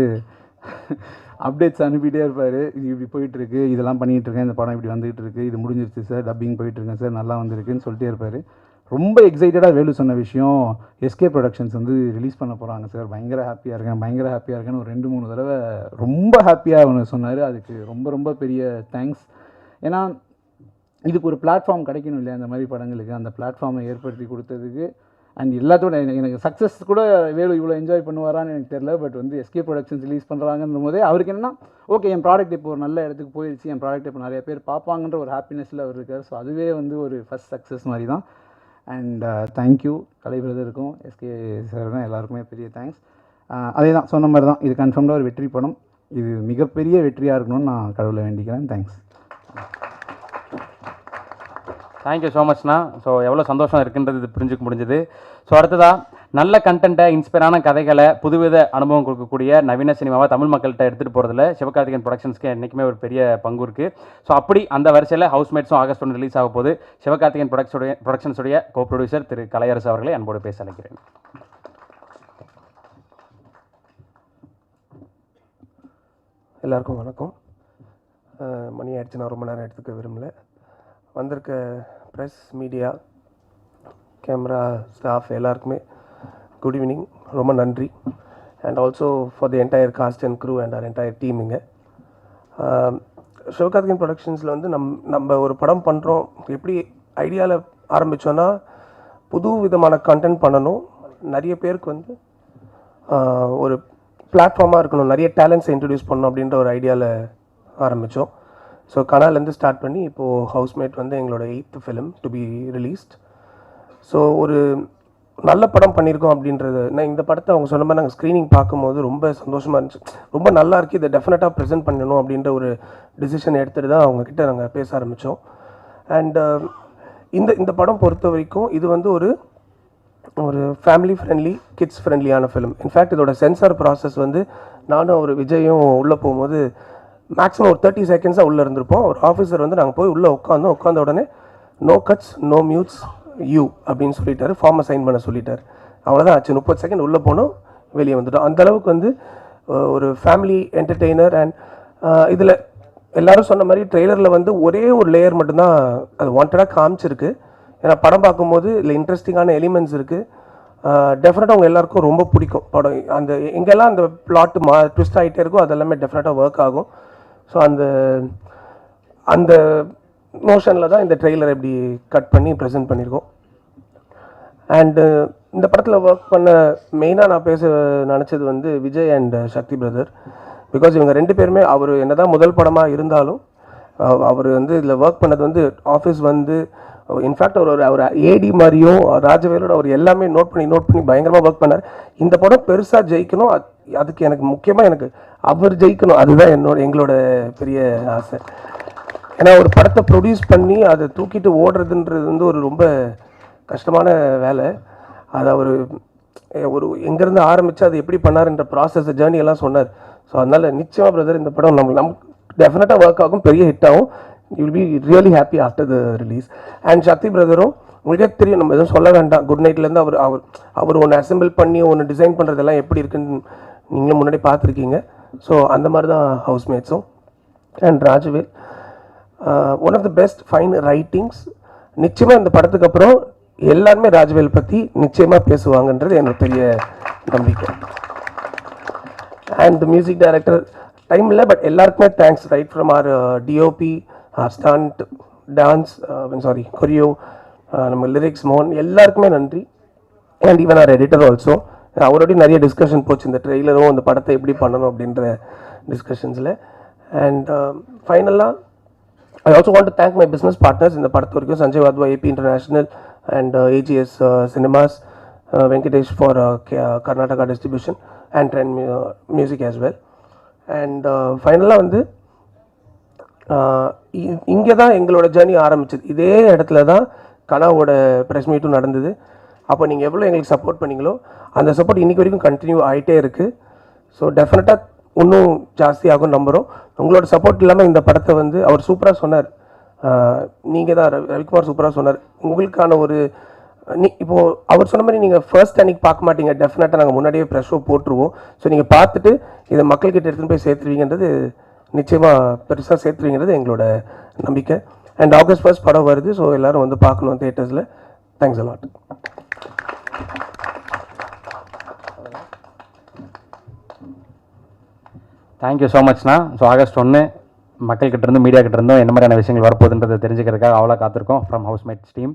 அப்டேட்ஸ் அனுப்பிட்டே இருப்பார். இது இப்படி போயிட்டுருக்கு, இதெல்லாம் பண்ணிகிட்ருக்கேன், இந்த படம் இப்படி வந்துகிட்டு இருக்குது, இது முடிஞ்சிருச்சு சார், டப்பிங் போயிட்டுருக்கேன் சார், நல்லா வந்திருக்குன்னு சொல்லிட்டே இருப்பார். ரொம்ப எக்ஸைட்டடாக வேலு சொன்ன விஷயம் எஸ்கே ப்ரொடக்ஷன்ஸ் வந்து ரிலீஸ் பண்ண போகிறாங்க சார், பயங்கர ஹாப்பியாக இருக்கேன்னு ஒரு 2-3 தடவை ரொம்ப ஹாப்பியாக அவனு சொன்னார். அதுக்கு ரொம்ப ரொம்ப பெரிய தேங்க்ஸ். ஏன்னா இதுக்கு ஒரு பிளாட்ஃபார்ம் கிடைக்கணும் இல்லையா இந்த மாதிரி படங்களுக்கு, அந்த பிளாட்ஃபார்மை ஏற்படுத்தி கொடுத்ததுக்கு. அண்ட் எல்லாத்தோட எனக்கு சக்ஸஸ் கூட வேலு இவ்வளோ என்ஜாய் பண்ணுவாரான்னு எனக்கு தெரியல. பட் வந்து எஸ்கே ப்ரொடக்ஷன்ஸ் ரிலீஸ் பண்ணுறாங்கன்ற போதே அவருக்கு என்னன்னா ஓகே என் ப்ராடக்ட் இப்போ ஒரு நல்ல இடத்துக்கு போயிடுச்சு, என் ப்ராடக்ட் இப்போ நிறைய பேர் பார்ப்பாங்கன்ற ஒரு ஹாப்பினஸில் அவர் இருக்கார். ஸோ அதுவே வந்து ஒரு ஃபஸ்ட் சக்ஸஸ் மாதிரி தான். அண்ட் தேங்க்யூ கலை பிரதருக்கும் எஸ்கே சாருக்கும் எல்லாருக்குமே பெரிய தேங்க்ஸ். அதே தான் சொன்ன மாதிரி தான், இது கன்ஃபார்ம்டாக ஒரு வெற்றி படம், இது மிகப்பெரிய வெற்றியாக இருக்கணும்னு நான் கடவுளை வேண்டிக்கிறேன். தேங்க்ஸ். தேங்க்யூ ஸோ மச்ண்ணா. ஸோ எவ்வளோ சந்தோஷம் இருக்குன்றது இது புரிஞ்சுக்க முடிஞ்சது. ஸோ அடுத்ததாக நல்ல கண்டென்ட்டை, இன்ஸ்பைரான கதைகளை, புதுவித அனுபவம் கொடுக்கக்கூடிய நவீன சினிமாவை தமிழ் மக்கள்கிட்ட எடுத்துகிட்டு போகிறதுல சிவகார்த்திகேயன் ப்ரொடக்ஷன்ஸ்க்கு என்றைக்குமே ஒரு பெரிய பங்கு இருக்குது. ஸோ அப்படி அந்த வரிசையில் ஹவுஸ்மேட்ஸும் ஆகஸ்ட் 1 ரிலீஸ் ஆக போது. சிவகார்த்திகேயன் ப்ரொடக்ஷன்ஸுடைய கோ ப்ரொடியூசர் திரு கலையரசு அவர்களை அன்போடு பேச அழைக்கிறேன். எல்லாருக்கும் வணக்கம். மணி ஆயிடுச்சு, நான் ரொம்ப நேரம் எடுத்துக்க விரும்பல. வந்திருக்க ப்ரெஸ், மீடியா, கேமரா ஸ்டாஃப் எல்லாருக்குமே குட் ஈவினிங், ரொம்ப நன்றி. And also for the entire cast and crew and our entire team. இங்கே சிவகார்த்திகேயன் ப்ரொடக்ஷன்ஸில் வந்து நம்ம ஒரு படம் பண்ணுறோம், எப்படி ஐடியாவில் ஆரம்பித்தோன்னா புது விதமான கண்டென்ட் பண்ணணும், நிறைய பேருக்கு வந்து ஒரு பிளாட்ஃபார்மாக இருக்கணும், நிறைய டேலண்ட்ஸை இன்ட்ரடியூஸ் பண்ணணும் அப்படின்ற ஒரு ஐடியாவில் ஆரம்பித்தோம். ஸோ கனாலேருந்து ஸ்டார்ட் பண்ணி இப்போது ஹவுஸ்மேட் வந்து எங்களோட 8th film to be released. So ஒரு நல்ல படம் பண்ணியிருக்கோம் அப்படின்றது. நான் இந்த படத்தை அவங்க சொன்ன மாதிரி நாங்கள் ஸ்க்ரீனிங் பார்க்கும்போது ரொம்ப சந்தோஷமாக இருந்துச்சு. ரொம்ப நல்லா இருக்குது, இதை டெஃபினட்டாக ப்ரெசென்ட் பண்ணணும் அப்படின்ற ஒரு டிசிஷன் எடுத்துகிட்டு தான் அவங்கக்கிட்ட நாங்கள் பேச ஆரம்பித்தோம். அண்ட் இந்த படம் பொறுத்த வரைக்கும் இது வந்து ஒரு ஃபேமிலி ஃப்ரெண்ட்லி, கிட்ஸ் ஃப்ரெண்ட்லியான ஃபிலிம். இன்ஃபேக்ட் இதோட சென்சார் ப்ராசஸ் வந்து நானும் ஒரு விஜயும் உள்ளே போகும்போது மேக்ஸிமம் ஒரு 30 செகண்ட்ஸாக உள்ளே இருந்திருப்போம். ஒரு ஆஃபீஸர் வந்து நாங்கள் போய் உள்ளே உட்காந்த உடனே no cuts, no mutes, you அப்படின்னு சொல்லிட்டாரு, ஃபார்மை சைன் பண்ண சொல்லிட்டார். அவ்வளோதான் ஆச்சு. 30 செகண்ட் உள்ளே போனோம், வெளியே வந்துட்டோம். அந்தளவுக்கு வந்து ஒரு ஃபேமிலி என்டர்டெய்னர். அண்ட் இதில் எல்லோரும் சொன்ன மாதிரி ட்ரெய்லரில் வந்து ஒரே ஒரு லேயர் மட்டும்தான் அது வாண்டடாக காமிச்சிருக்கு. ஏன்னா படம் பார்க்கும்போது இல்லை இன்ட்ரெஸ்டிங்கான எலிமெண்ட்ஸ் இருக்குது. டெஃபினட்டாக அவங்க எல்லாருக்கும் ரொம்ப பிடிக்கும் படம். அந்த எங்கெல்லாம் அந்த பிளாட் ட்விஸ்ட் ஆகிட்டே இருக்கோ அதெல்லாமே டெஃபினட்டாக ஒர்க் ஆகும். ஸோ அந்த மோஷனில் தான் இந்த ட்ரெய்லர் எப்படி கட் பண்ணி ப்ரெசென்ட் பண்ணியிருக்கோம். அண்டு இந்த படத்தில் ஒர்க் பண்ண மெயினாக நான் பேச நினச்சது வந்து Vijay and Sakthi brother. Because இவங்க 2 பேருமே அவர் என்ன தான் முதல் படமாக இருந்தாலும் அவர் வந்து இதில் ஒர்க் பண்ணது வந்து ஆஃபீஸ் வந்து இன்ஃபேக்ட் அவர் ஏடி மாதிரியும் ராஜவேலோட அவர் எல்லாமே நோட் பண்ணி பயங்கரமாக ஒர்க் பண்ணார். இந்த படம் பெருசாக ஜெயிக்கணும், அதுக்கு எனக்கு முக்கியமாக எனக்கு அவர் ஜெயிக்கணும், அதுதான் எங்களோட பெரிய ஆசை. ஏன்னா ஒரு படத்தை ப்ரொடியூஸ் பண்ணி அதை தூக்கிட்டு ஓடுறதுன்றது வந்து ஒரு ரொம்ப கஷ்டமான வேலை. அது அவர் எங்கேருந்து ஆரம்பித்து அது எப்படி பண்ணார்ன்ற ப்ராசஸ் ஜேர்னி எல்லாம் சொன்னார். ஸோ அதனால் நிச்சயமாக பிரதர் இந்த படம் நமக்கு டெஃபினட்டாக ஒர்க் ஆகும், பெரிய ஹிட் ஆகும். You will be really happy after the release. And Sakthi பிரதரும் உங்களுக்கே தெரியும், நம்ம எதுவும் சொல்ல வேண்டாம். குட் நைட்லேருந்து அவர் ஒன்று அசெம்பிள் பண்ணி ஒன்று டிசைன் பண்ணுறதெல்லாம் எப்படி இருக்குன்னு நீங்களும் முன்னாடி பார்த்துருக்கீங்க. ஸோ அந்த மாதிரி தான் ஹவுஸ்மேட்ஸும். And Rajavel one of the best fine writings. நிச்சயமாக இந்த படத்துக்கு அப்புறம் எல்லாருமே ராஜவேல் பற்றி நிச்சயமாக பேசுவாங்கன்றது என்னோட பெரிய நம்பிக்கை. அண்ட் மியூசிக் டைரக்டர் டைம் இல்லை, பட் எல்லாருக்குமே thanks. Right from our DOP, our stunt, dance, choreo, நம்ம லிரிக்ஸ், மோகன், எல்லாருக்குமே நன்றி. And even our editor also. அவரோடய நிறைய டிஸ்கஷன் போச்சு இந்த ட்ரெய்லரும் இந்த படத்தை எப்படி பண்ணணும் அப்படின்ற டிஸ்கஷன்ஸில். அண்ட் ஃபைனலாக I also want to thank my business partners. இந்த படத்து வரைக்கும் Sanjay Wadhwa, AP international, and AGS cinemas, Venkatesh for Karnataka distribution, and trend music as well. And ஃபைனலாக வந்து இங்கே தான் எங்களோட ஜேர்னி ஆரம்பிச்சது. இதே இடத்துல தான் கனாவோட ப்ரெஸ் மீட்டும் நடந்தது. அப்போ நீங்கள் எவ்வளோ எங்களுக்கு சப்போர்ட் பண்ணீங்களோ அந்த சப்போர்ட் இன்றைக்கி வரைக்கும் கண்டினியூ ஆகிட்டே இருக்குது. ஸோ டெஃபினட்டாக இன்னும் ஜாஸ்தியாகும் நம்புகிறோம். உங்களோட சப்போர்ட் இல்லாமல் இந்த படத்தை வந்து அவர் சூப்பராக சொன்னார். நீங்கள் தான் ரவிக்குமார் சூப்பராக சொன்னார். உங்களுக்கான ஒரு இப்போது அவர் சொன்ன மாதிரி நீங்கள் ஃபர்ஸ்ட் அன்னைக்கு பார்க்க மாட்டீங்க. டெஃபினட்டாக நாங்கள் முன்னாடியே ப்ரெஷ் ஷோ போட்டுருவோம். ஸோ நீங்கள் பார்த்துட்டு இதை மக்கள்கிட்ட எடுத்துகிட்டு போய் சேர்த்துருவீங்கன்றது நிச்சயமாக பெருசாக சேர்த்துருவீங்கிறது எங்களோட நம்பிக்கை. அண்ட் ஆகஸ்ட் 1 படம் வருது. ஸோ எல்லோரும் வந்து பார்க்கணும் தியேட்டர்ஸில். Thanks a lot. தேங்க்யூ ஸோ மச்ண்ணா. ஸோ ஆகஸ்ட் 1 மக்கள்கிட்ட இருந்தும் மீடியா கிட்ட இருந்தும் என்ன மாதிரியான விஷயங்கள் வரப்போகுதுன்றதை தெரிஞ்சுக்கிறதுக்காக அவ்வளோ காத்திருக்கோம் ஃப்ரம் ஹவுஸ்மேட்ஸ் டீம்.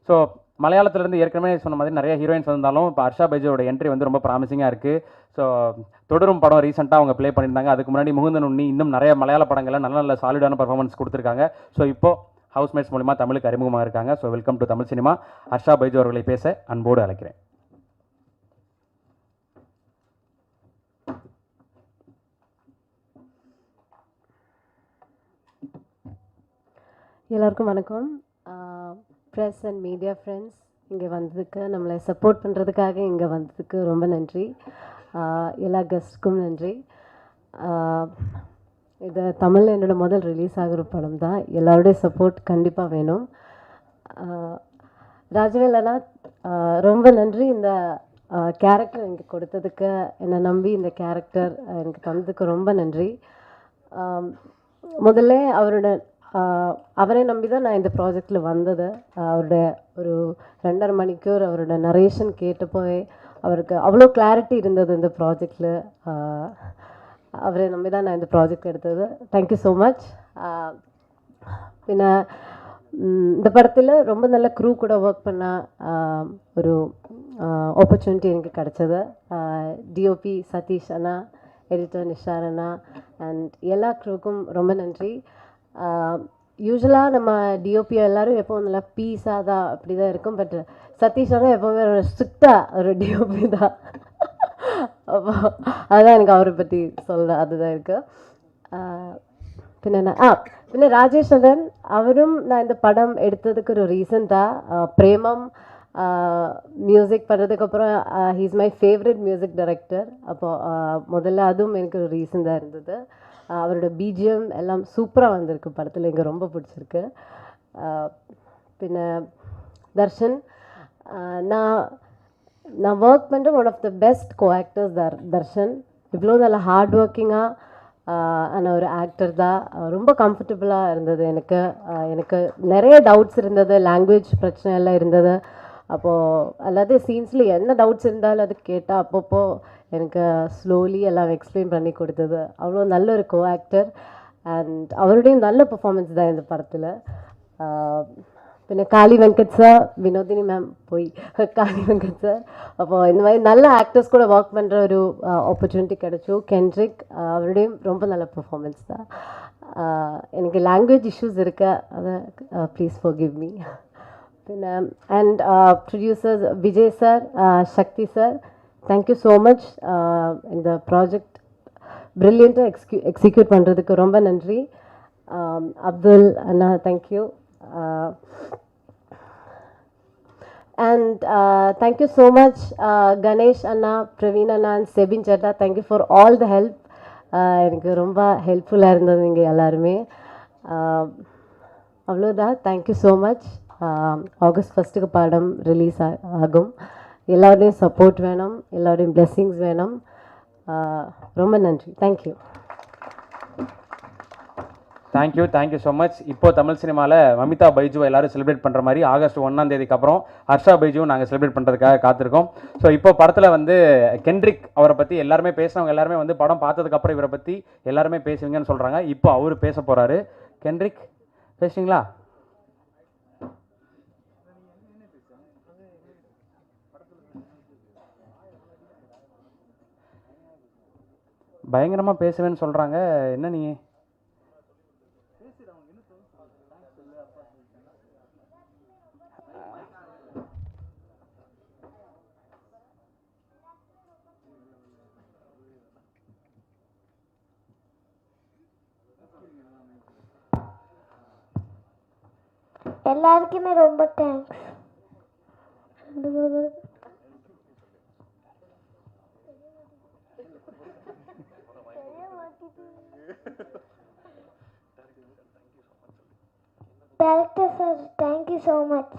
ஸோ மலையாளத்திலேருந்து ஏற்கனவே சொன்ன மாதிரி நிறைய ஹீரோயின்ஸ் வந்தாலும் இப்போ ஹர்ஷா பைஜோட என்ட்ரி வந்து ரொம்ப ப்ராமிசிங்காக இருக்குது. ஸோ தொடரும் படம் ரீசெண்டாக அவங்க ப்ளே பண்ணியிருந்தாங்க. அதுக்கு முன்னாடி முகுந்தன் உண்ணி இன்னும் நிறைய மலையாள படங்களில் நல்ல நல்ல சாலிடான பர்ஃபார்மன்ஸ் கொடுத்துருக்காங்க. ஸோ இப்போது ஹவுஸ்மேட்ஸ் மூலிமா தமிழுக்கு அறிமுகமாக இருக்காங்க. So welcome to Tamil cinema. Harsha Baijo அவர்களை பேச அன்போடு அழைக்கிறேன். எல்லாருக்கும் வணக்கம். ப்ரெஸ் அண்ட் மீடியா ஃப்ரெண்ட்ஸ் இங்கே வந்ததுக்கு, நம்மளை சப்போர்ட் பண்ணுறதுக்காக இங்கே வந்ததுக்கு ரொம்ப நன்றி. எல்லா கெஸ்ட்டுக்கும் நன்றி. இது தமிழில் என்னோடய முதல் ரிலீஸ் ஆகிற படம் தான். எல்லாருடைய சப்போர்ட் கண்டிப்பாக வேணும். ராஜவேல் அண்ணா ரொம்ப நன்றி. இந்த கேரக்டர் எனக்கு கொடுத்ததுக்கு, என்னை நம்பி இந்த கேரக்டர் எனக்கு தந்ததுக்கு ரொம்ப நன்றி. முதல்ல அவரை நம்பி தான் நான் இந்த ப்ராஜெக்டில் வந்தது. அவருடைய ஒரு 2.5 மணிக்கூர் அவரோட நரேஷன் கேட்டப்போ அவருக்கு அவ்வளோ கிளாரிட்டி இருந்தது இந்த ப்ராஜெக்டில். அவரை நம்பி தான் நான் இந்த ப்ராஜெக்ட் எடுத்தது. Thank you so much. பின்ன இந்த படத்தில் ரொம்ப நல்ல க்ரூ கூட ஒர்க் பண்ண ஒரு ஆப்பர்ச்சுனிட்டி எனக்கு கிடச்சது. டிஓபி சதீஷ் அண்ணா, எடிட்டர் நிஷார் அண்ணா அண்ட் எல்லா க்ரூக்கும் ரொம்ப நன்றி. யூஸ்வலாக நம்ம டிஓபி எல்லோரும் எப்போவும் நல்லா பீஸாக தான் அப்படி தான் இருக்கும். பட் சதீஷ் அண்ணா எப்போவுமே ஒரு ஸ்ட்ரிக்டாக ஒரு டிஓபி தான். அப்போ அதுதான் எனக்கு அவரை பற்றி சொல்ல அதுதான் இருக்குது. பின்ன ராஜேஸ்வரன் அவரும் நான் இந்த படம் எடுத்ததுக்கு ஒரு ரீசன் தான். பிரேமம் மியூசிக் பண்ணுறதுக்கப்புறம் he's my favourite music director. அப்போது முதல்ல அதுவும் எனக்கு ஒரு ரீசன் தான் இருந்தது. அவரோட பிஜிஎம் எல்லாம் சூப்பராக வந்திருக்கு படத்தில், எனக்கு ரொம்ப பிடிச்சிருக்கு. பின்ன தர்ஷன், நான் ஒர்க் பண்ணுற one of the best co actors Darshan. இவ்வளோ நல்ல ஹார்ட் ஒர்க்கிங்காக ஆன ஒரு ஆக்டர் தான். ரொம்ப கம்ஃபர்டபுளாக இருந்தது எனக்கு நிறைய டவுட்ஸ் இருந்தது, லாங்குவேஜ் பிரச்சனை எல்லாம் இருந்தது. அப்போது அல்லாத சீன்ஸில் என்ன டவுட்ஸ் இருந்தாலும் அது கேட்டால் அப்பப்போ எனக்கு ஸ்லோலி எல்லாம் எக்ஸ்பிளைன் பண்ணி கொடுத்தது. அவ்வளோ நல்ல ஒரு கோ ஆக்டர் அண்ட் அவருடைய நல்ல பெர்ஃபார்மன்ஸ் தான் இந்த படத்தில். பின்ன காளி வெங்கட் சார், வினோதினி மேம் போய் காளி வெங்கட் சார். அப்போது இந்த மாதிரி நல்ல ஆக்டர்ஸ் கூட ஒர்க் பண்ணுற ஒரு ஆப்பர்ச்சுனிட்டி கிடச்சோம். கென்ட்ரிக் அவருடையும் ரொம்ப நல்ல பெர்ஃபார்மன்ஸ் தான். எனக்கு லாங்குவேஜ் இஷ்யூஸ் இருக்கு, அதை ப்ளீஸ் ஃபர்கிவ் மீ. பின்ன and producers Vijay sir, Sakthi sir, thank you so much. இந்த ப்ராஜெக்ட் ப்ரில்லியண்ட்டாக எக்ஸிக்யூட் பண்ணுறதுக்கு ரொம்ப நன்றி. அப்துல் அண்ணா thank you. And thank you so much Ganesh Anna, Praveen Anna and Sebin Chadda. Thank you for all the help. எனக்கு ரொம்ப ஹெல்ப்ஃபுல்லாக இருந்தது நீங்கள் எல்லாருமே. அவ்வளோதான். Thank you so much. ஆகஸ்ட் 1 படம் ரிலீஸ் ஆகும். எல்லோருடையும் சப்போர்ட் வேணும், எல்லோருடையும் பிளெஸ்ஸிங்ஸ் வேணும். ரொம்ப நன்றி. தேங்க்யூ. Thank you so much. இப்போ தமிழ் சினிமாவில் மமிதா பைஜுவை எல்லாரும் செலிப்ரேட் பண்ணுற மாதிரி ஆகஸ்ட் 1 அப்புறம் ஹர்ஷா பைஜுவும் நாங்கள் செலிப்ரேட் பண்ணுறதுக்காக காத்திருக்கோம். ஸோ இப்போ படத்தில் வந்து கென்ட்ரிக் அவரை பற்றி எல்லாருமே பேசினவங்க எல்லாருமே வந்து படம் பார்த்ததுக்கப்புறம் இவரை பற்றி எல்லாருமே பேசுவீங்கன்னு சொல்கிறாங்க. இப்போ அவர் பேச போகிறாரு. கென்ட்ரிக் பேசுவீங்களா? பயங்கரமாக பேசுவேன்னு சொல்கிறாங்க, என்ன நீங்கள்? எல்லாருக்குமே ரொம்ப thanks. Director sir thank you so much.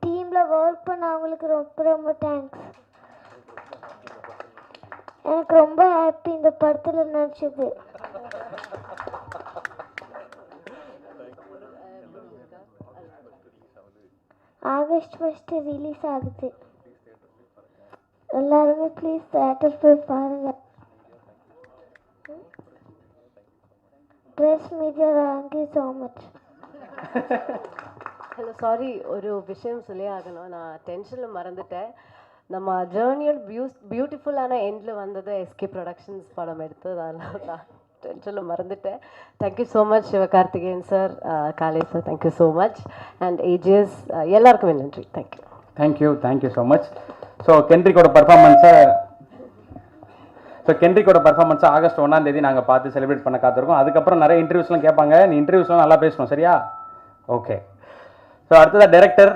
டீமில் ஒர்க் பண்ண அவங்களுக்கு ரொம்ப ரொம்ப தேங்க்ஸ். எனக்கு ரொம்ப ஹாப்பி இந்த படத்தில் நடிச்சது. ஆகஸ்ட் 1 ரிலீஸ் ஆகுது. எல்லாருமே ப்ளீஸ் தியேட்டர் போய் பாருங்க. Press media thank you so much. Hello, sorry, ஒரு விஷயம் சொல்லி ஆகணும். நான் டென்ஷனில் மறந்துட்டேன். நம்ம ஜேர்னியோட பியூட்டிஃபுல்லான எண்டில் வந்தது எஸ்கே ப்ரொடக்ஷன்ஸ் படம் எடுத்து, அதனால தான் டென்ஷனில் மறந்துட்டேன். Thank you so much Sivakarthikeyan sir, காலே sir, thank you so much. And AGS எல்லாருக்குமே நன்றி. Thank you so much. ஸோ கென்ட்ரிக்கோட பர்ஃபார்மன்ஸை ஸோ கென்ரிக்கோட பர்ஃபார்மன்ஸை ஆகஸ்ட் 1ஆம் தேதி நாங்கள் பார்த்து செலிப்ரேட் பண்ண காத்திருக்கோம். அதுக்கப்புறம் நிறைய இன்டர்வியூஸ்லாம் கேட்பாங்க, நீ இன்டர்வியூஸ்லாம் நல்லா பேசணும், சரியா? ஓகே. ஸோ அடுத்ததாக டைரக்டர்,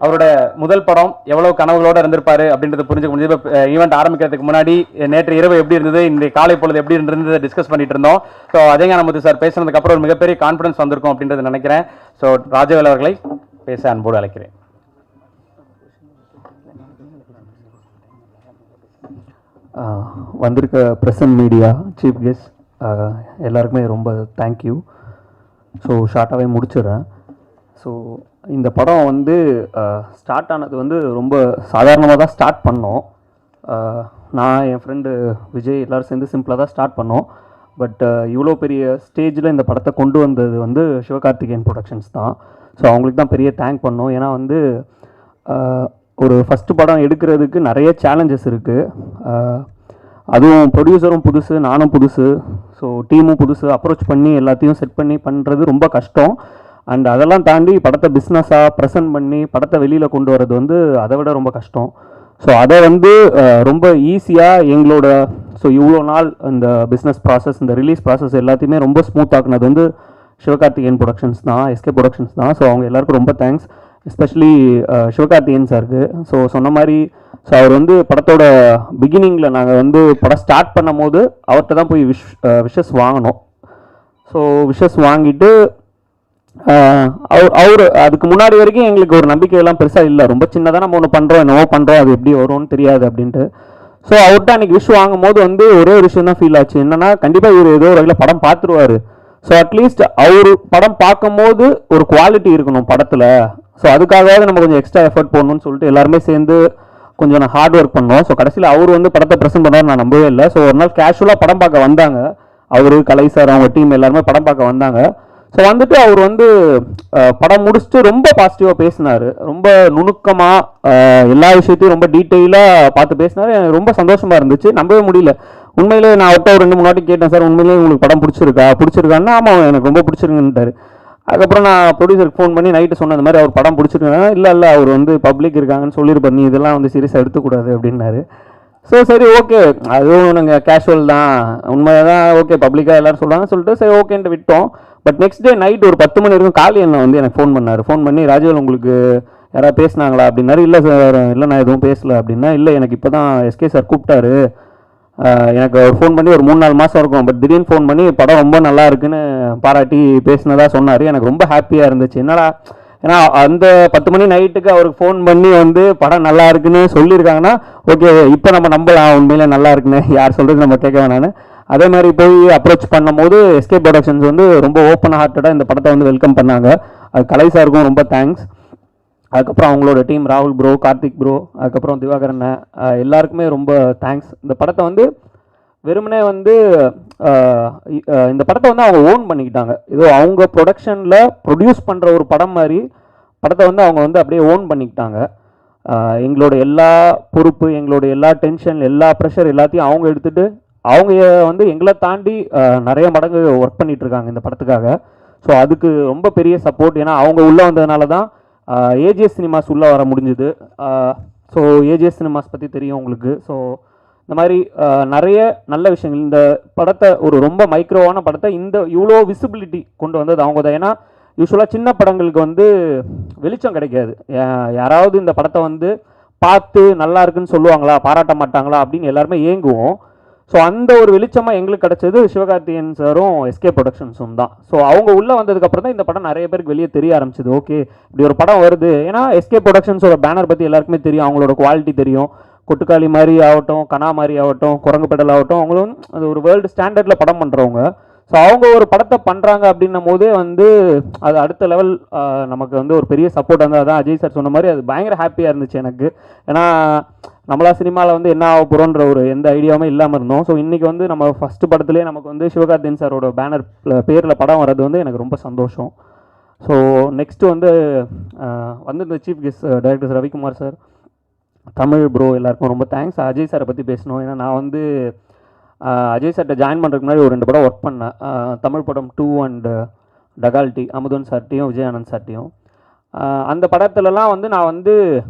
அவரோட முதல் படம் எவ்வளோ கனவுகளோடு இருந்திருப்பாரு அப்படின்றத புரிஞ்சுக்க முடிஞ்சது. இப்போ ஈவெண்ட் ஆரம்பிக்கிறதுக்கு முன்னாடி நேற்று இரவு எப்படி இருந்தது, இன்றைய காலை பொழுது எப்படி இருந்தது டிஸ்கஸ் பண்ணிட்டு இருந்தோம். ஸோ அஜயஞானமுத்து சார் பேசுனதுக்கு அப்புறம் ஒரு மிகப்பெரிய கான்ஃபிடன்ஸ் வந்திருக்கும் அப்படின்றத நினைக்கிறேன். ஸோ ராஜவேல் அவர்களை பேச அன்போடு அழைக்கிறேன். வந்திருக்க ப்ரெசன்ட் மீடியா, சீஃப் கெஸ்ட் எல்லாருக்குமே ரொம்ப தேங்க்யூ. ஸோ ஷார்ட்டாகவே முடிச்சிடுறேன். ஸோ இந்த படம் வந்து ஸ்டார்ட் ஆனது வந்து ரொம்ப சாதாரணமாக தான் ஸ்டார்ட் பண்ணோம். நான் என் ஃப்ரெண்டு விஜய் எல்லோரும் சேர்ந்து சிம்பிளாக தான் ஸ்டார்ட் பண்ணோம். பட் இவ்வளோ பெரிய ஸ்டேஜில் இந்த படத்தை கொண்டு வந்தது வந்து சிவகார்த்திகேயன் ப்ரொடக்ஷன்ஸ் தான். ஸோ அவங்களுக்கு தான் பெரிய தேங்க் பண்ணோம். ஏன்னா வந்து ஒரு ஃபஸ்ட்டு படம் எடுக்கிறதுக்கு நிறைய சேலஞ்சஸ் இருக்குது. அதுவும் ப்ரொடியூசரும் புதுசு, நானும் புதுசு, ஸோ டீமும் புதுசு, அப்ரோச் பண்ணி எல்லாத்தையும் செட் பண்ணி பண்ணுறது ரொம்ப கஷ்டம். அண்ட் அதெல்லாம் தாண்டி படத்தை பிஸ்னஸாக ப்ரெசென்ட் பண்ணி படத்தை வெளியில் கொண்டு வரது வந்து அதை விட ரொம்ப கஷ்டம். ஸோ அதை வந்து ரொம்ப ஈஸியாக எங்களோட இவ்வளோ நாள் இந்த பிஸ்னஸ் ப்ராசஸ், இந்த ரிலீஸ் ப்ராசஸ் எல்லாத்தையுமே ரொம்ப ஸ்மூத்தாக்குனது வந்து சிவகார்த்திகேயன் ப்ரொடக்ஷன்ஸ் தான், எஸ்கே ப்ரொடக்ஷன்ஸ் தான். ஸோ அவங்க எல்லாருக்கும் ரொம்ப தேங்க்ஸ், எஸ்பெஷலி சிவகார்த்திகேயன் சாருக்கு. ஸோ சொன்ன மாதிரி அவர் வந்து படத்தோட பிகினிங்கில் நாங்கள் வந்து படம் ஸ்டார்ட் பண்ணும் போது அவர்கிட்ட தான் போய் விஷஸ் வாங்கினோம். ஸோ விஷஸ் வாங்கிட்டு அவர் அதுக்கு முன்னாடி வரைக்கும் எங்களுக்கு ஒரு நம்பிக்கையெல்லாம் பெருசாக இல்லை. ரொம்ப சின்னதாக நம்ம ஒன்று பண்ணுறோம், என்னவோ பண்ணுறோம், அது எப்படி வரும்னு தெரியாது அப்படின்ட்டு. ஸோ அவர்கிட்ட அன்றைக்கி விஷ் வாங்கும் போது வந்து ஒரே ஒரு விஷயம் தான் ஃபீல் ஆச்சு. என்னென்னா கண்டிப்பாக இவர் ஏதோ ஒரு வகையில் படம் பார்த்துருவார். ஸோ அட்லீஸ்ட் அவர் படம் பார்க்கும்போது ஒரு குவாலிட்டி இருக்கணும் படத்தில். ஸோ அதுக்காகவாவது நம்ம கொஞ்சம் எக்ஸ்ட்ரா எஃபர்ட் போடணும்னு சொல்லிட்டு எல்லாருமே சேர்ந்து கொஞ்சம் நான் ஹார்ட் ஒர்க் பண்ணோம். ஸோ கடைசியில் அவர் வந்து படத்தை ப்ரெசென்ட் பண்ணுவார் நான் நம்பவே இல்லை. ஸோ ஒரு நாள் கேஷுவலாக படம் பார்க்க வந்தாங்க, அவர், கலை சார், அவங்க டீம் எல்லாருமே படம் பார்க்க வந்தாங்க. ஸோ வந்துட்டு அவர் வந்து படம் முடிச்சுட்டு ரொம்ப பாசிட்டிவாக பேசினார். ரொம்ப நுணுக்கமாக எல்லா விஷயத்தையும் ரொம்ப டீட்டெயிலாக பார்த்து பேசினார். எனக்கு ரொம்ப சந்தோஷமாக இருந்துச்சு, நம்பவே முடியல. உண்மையிலே நான் அவர்கிட்ட ஒரு 2 3 வாட்டி கேட்டேன், சார் உண்மையிலேயே உங்களுக்கு படம் பிடிச்சிருக்கான்னா ஆமாம் எனக்கு ரொம்ப பிடிச்சிருக்குன்ட்டார். அதுக்கப்புறம் நான் ப்ரொடியூசருக்கு ஃபோன் பண்ணி நைட்டு சொன்ன மாதிரி அவர் படம் பிடிச்சிருக்காங்க. இல்லை அவர் வந்து பப்ளிக் இருக்காங்கன்னு சொல்லியிருப்பார், நீ இதெல்லாம் வந்து சீரியஸாக எடுத்துக்கூடாது அப்படின்னாரு. ஸோ சரி ஓகே, அதுவும் நாங்கள் கேஷுவல் தான், உண்மையாக தான், ஓகே பப்ளிக்காக எல்லோரும் சொல்கிறாங்கன்னு சொல்லிட்டு சரி ஓகேன்ட்டு விட்டோம். பட் நெக்ஸ்ட் டே நைட் ஒரு 10 மணி வரைக்கும் காலி அண்ணன் வந்து எனக்கு ஃபோன் பண்ணார். ஃபோன் பண்ணி ராஜவேல் உங்களுக்கு யாராவது பேசினாங்களா அப்படின்னாரு. இல்லை சார், இல்லை நான் எதுவும் பேசலை அப்படின்னா. இல்லை எனக்கு இப்போ தான் எஸ்கே சார் கூப்பிட்டாரு, எனக்கு ஒரு ஃபோன் பண்ணி ஒரு 3 4 மாதம் இருக்கும், பட் திடீர்னு ஃபோன் பண்ணி படம் ரொம்ப நல்லா இருக்குன்னு பாராட்டி பேசினதாக சொன்னார். எனக்கு ரொம்ப ஹாப்பியாக இருந்துச்சு. என்னடா, ஏன்னா அந்த 10 மணி நைட்டுக்கு அவருக்கு ஃபோன் பண்ணி வந்து படம் நல்லா இருக்குன்னு சொல்லியிருக்காங்கன்னா ஓகே இப்போ நம்ம நம்பலாம் உண்மையிலே நல்லா இருக்குன்னு, யார் சொல்கிறது நம்ம கேட்க வேணான்னு. அதே மாதிரி போய் அப்ரோச் பண்ணும்போது எஸ்கே ப்ரொடக்ஷன்ஸ் வந்து ரொம்ப ஓப்பன் ஹார்ட்டடாக இந்த படத்தை வந்து வெல்கம் பண்ணாங்க. அது கலை சாருக்கும் ரொம்ப தேங்க்ஸ். அதுக்கப்புறம் அவங்களோட டீம் ராகுல் ப்ரோ, கார்த்திக் ப்ரோ, அதுக்கப்புறம் திவாகரன் எல்லாருக்குமே ரொம்ப தேங்க்ஸ். இந்த படத்தை வந்து வெறுமனே வந்து இந்த படத்தை வந்து அவங்க ஓன் பண்ணிக்கிட்டாங்க. ஏதோ அவங்க ப்ரொடக்ஷனில் ப்ரொடியூஸ் பண்ணுற ஒரு படம் மாதிரி படத்தை வந்து அவங்க வந்து அப்படியே ஓன் பண்ணிக்கிட்டாங்க. எங்களோட எல்லா பொறுப்பு, எங்களோட எல்லா டென்ஷன், எல்லா ப்ரெஷர் எல்லாத்தையும் அவங்க எடுத்துகிட்டு அவங்க வந்து எங்களை தாண்டி நிறைய மடங்கு ஒர்க் பண்ணிகிட்ருக்காங்க இந்த படத்துக்காக. ஸோ அதுக்கு ரொம்ப பெரிய சப்போர்ட். ஏன்னா அவங்க உள்ளே வந்ததுனால தான் ஏஜிஎஸ் சினிமாஸ் உள்ளே வர முடிஞ்சுது. ஸோ ஏஜிஎஸ் சினிமாஸ் பற்றி தெரியும் உங்களுக்கு. ஸோ இந்த மாதிரி நிறைய நல்ல விஷயங்கள், இந்த படத்தை ஒரு ரொம்ப மைக்ரோவான படத்தை இந்த இவ்வளோ விசிபிலிட்டி கொண்டு வந்தது அவங்க தான். ஏன்னா யூஸ்வலாக சின்ன படங்களுக்கு வந்து வெளிச்சம் கிடைக்காது. யாராவது இந்த படத்தை வந்து பார்த்து நல்லா இருக்குன்னு சொல்லுவாங்களா, பாராட்ட மாட்டாங்களா அப்படின்னு எல்லாருமே ஏங்குவோம். ஸோ அந்த ஒரு வெளிச்சமாக எங்களுக்கு கிடச்சது சிவகார்த்திகேயன் சாரும் எஸ்கே ப்ரொடக்ஷன்ஸும் தான். ஸோ அவங்க உள்ளே வந்ததுக்கப்புறம் தான் இந்த படம் நிறைய பேருக்கு வெளியே தெரிய ஆரம்பிச்சிது. ஓகே இப்படி ஒரு படம் வருது. ஏன்னா எஸ்கே ப்ரொடக்ஷன்ஸோட பேனர் பற்றி எல்லாருக்குமே தெரியும், அவங்களோட குவாலிட்டி தெரியும். கொட்டுக்காளி மாதிரி ஆகட்டும், கனா மாதிரி ஆகட்டும், குரங்கு பெடல் ஆகட்டும், அவங்களும் அது ஒரு வேர்ல்டு ஸ்டாண்டர்டில் படம் பண்ணுறவங்க. ஸோ அவங்க ஒரு படத்தை பண்ணுறாங்க அப்படின்னும் போதே வந்து அது அடுத்த லெவல் நமக்கு வந்து ஒரு பெரிய சப்போர்ட் வந்து. அதான் அஜய் சார் சொன்ன மாதிரி அது பயங்கர ஹாப்பியாக இருந்துச்சு எனக்கு. ஏன்னா நம்மளா சினிமாவில் வந்து என்ன ஆக போகிறோன்ற ஒரு எந்த ஐடியாவுமே இல்லாமல் இருந்தோம். ஸோ இன்றைக்கி வந்து நம்ம ஃபஸ்ட்டு படத்துலேயே நமக்கு வந்து சிவகார்த்திகேயன் சாரோட பேனர் பேரில் படம் வர்றது வந்து எனக்கு ரொம்ப சந்தோஷம். ஸோ நெக்ஸ்ட்டு வந்து இந்த chief guest director Ravikumar sir, Tamil bro எல்லாருக்கும் ரொம்ப தேங்க்ஸ். அஜய் சாரை பற்றி பேசணும். ஏன்னா நான் வந்து அஜய் சார்கிட்ட ஜாயின் பண்ணுறதுக்கு முன்னாடி ஒரு 2 படம் ஒர்க் பண்ணேன். தமிழ் படம் 2 அண்ட் டகால்டி, அமுதன் சார்ட்டையும் விஜயானந்த் சார்ட்டையும். அந்த படத்துலலாம் வந்து நான் வந்து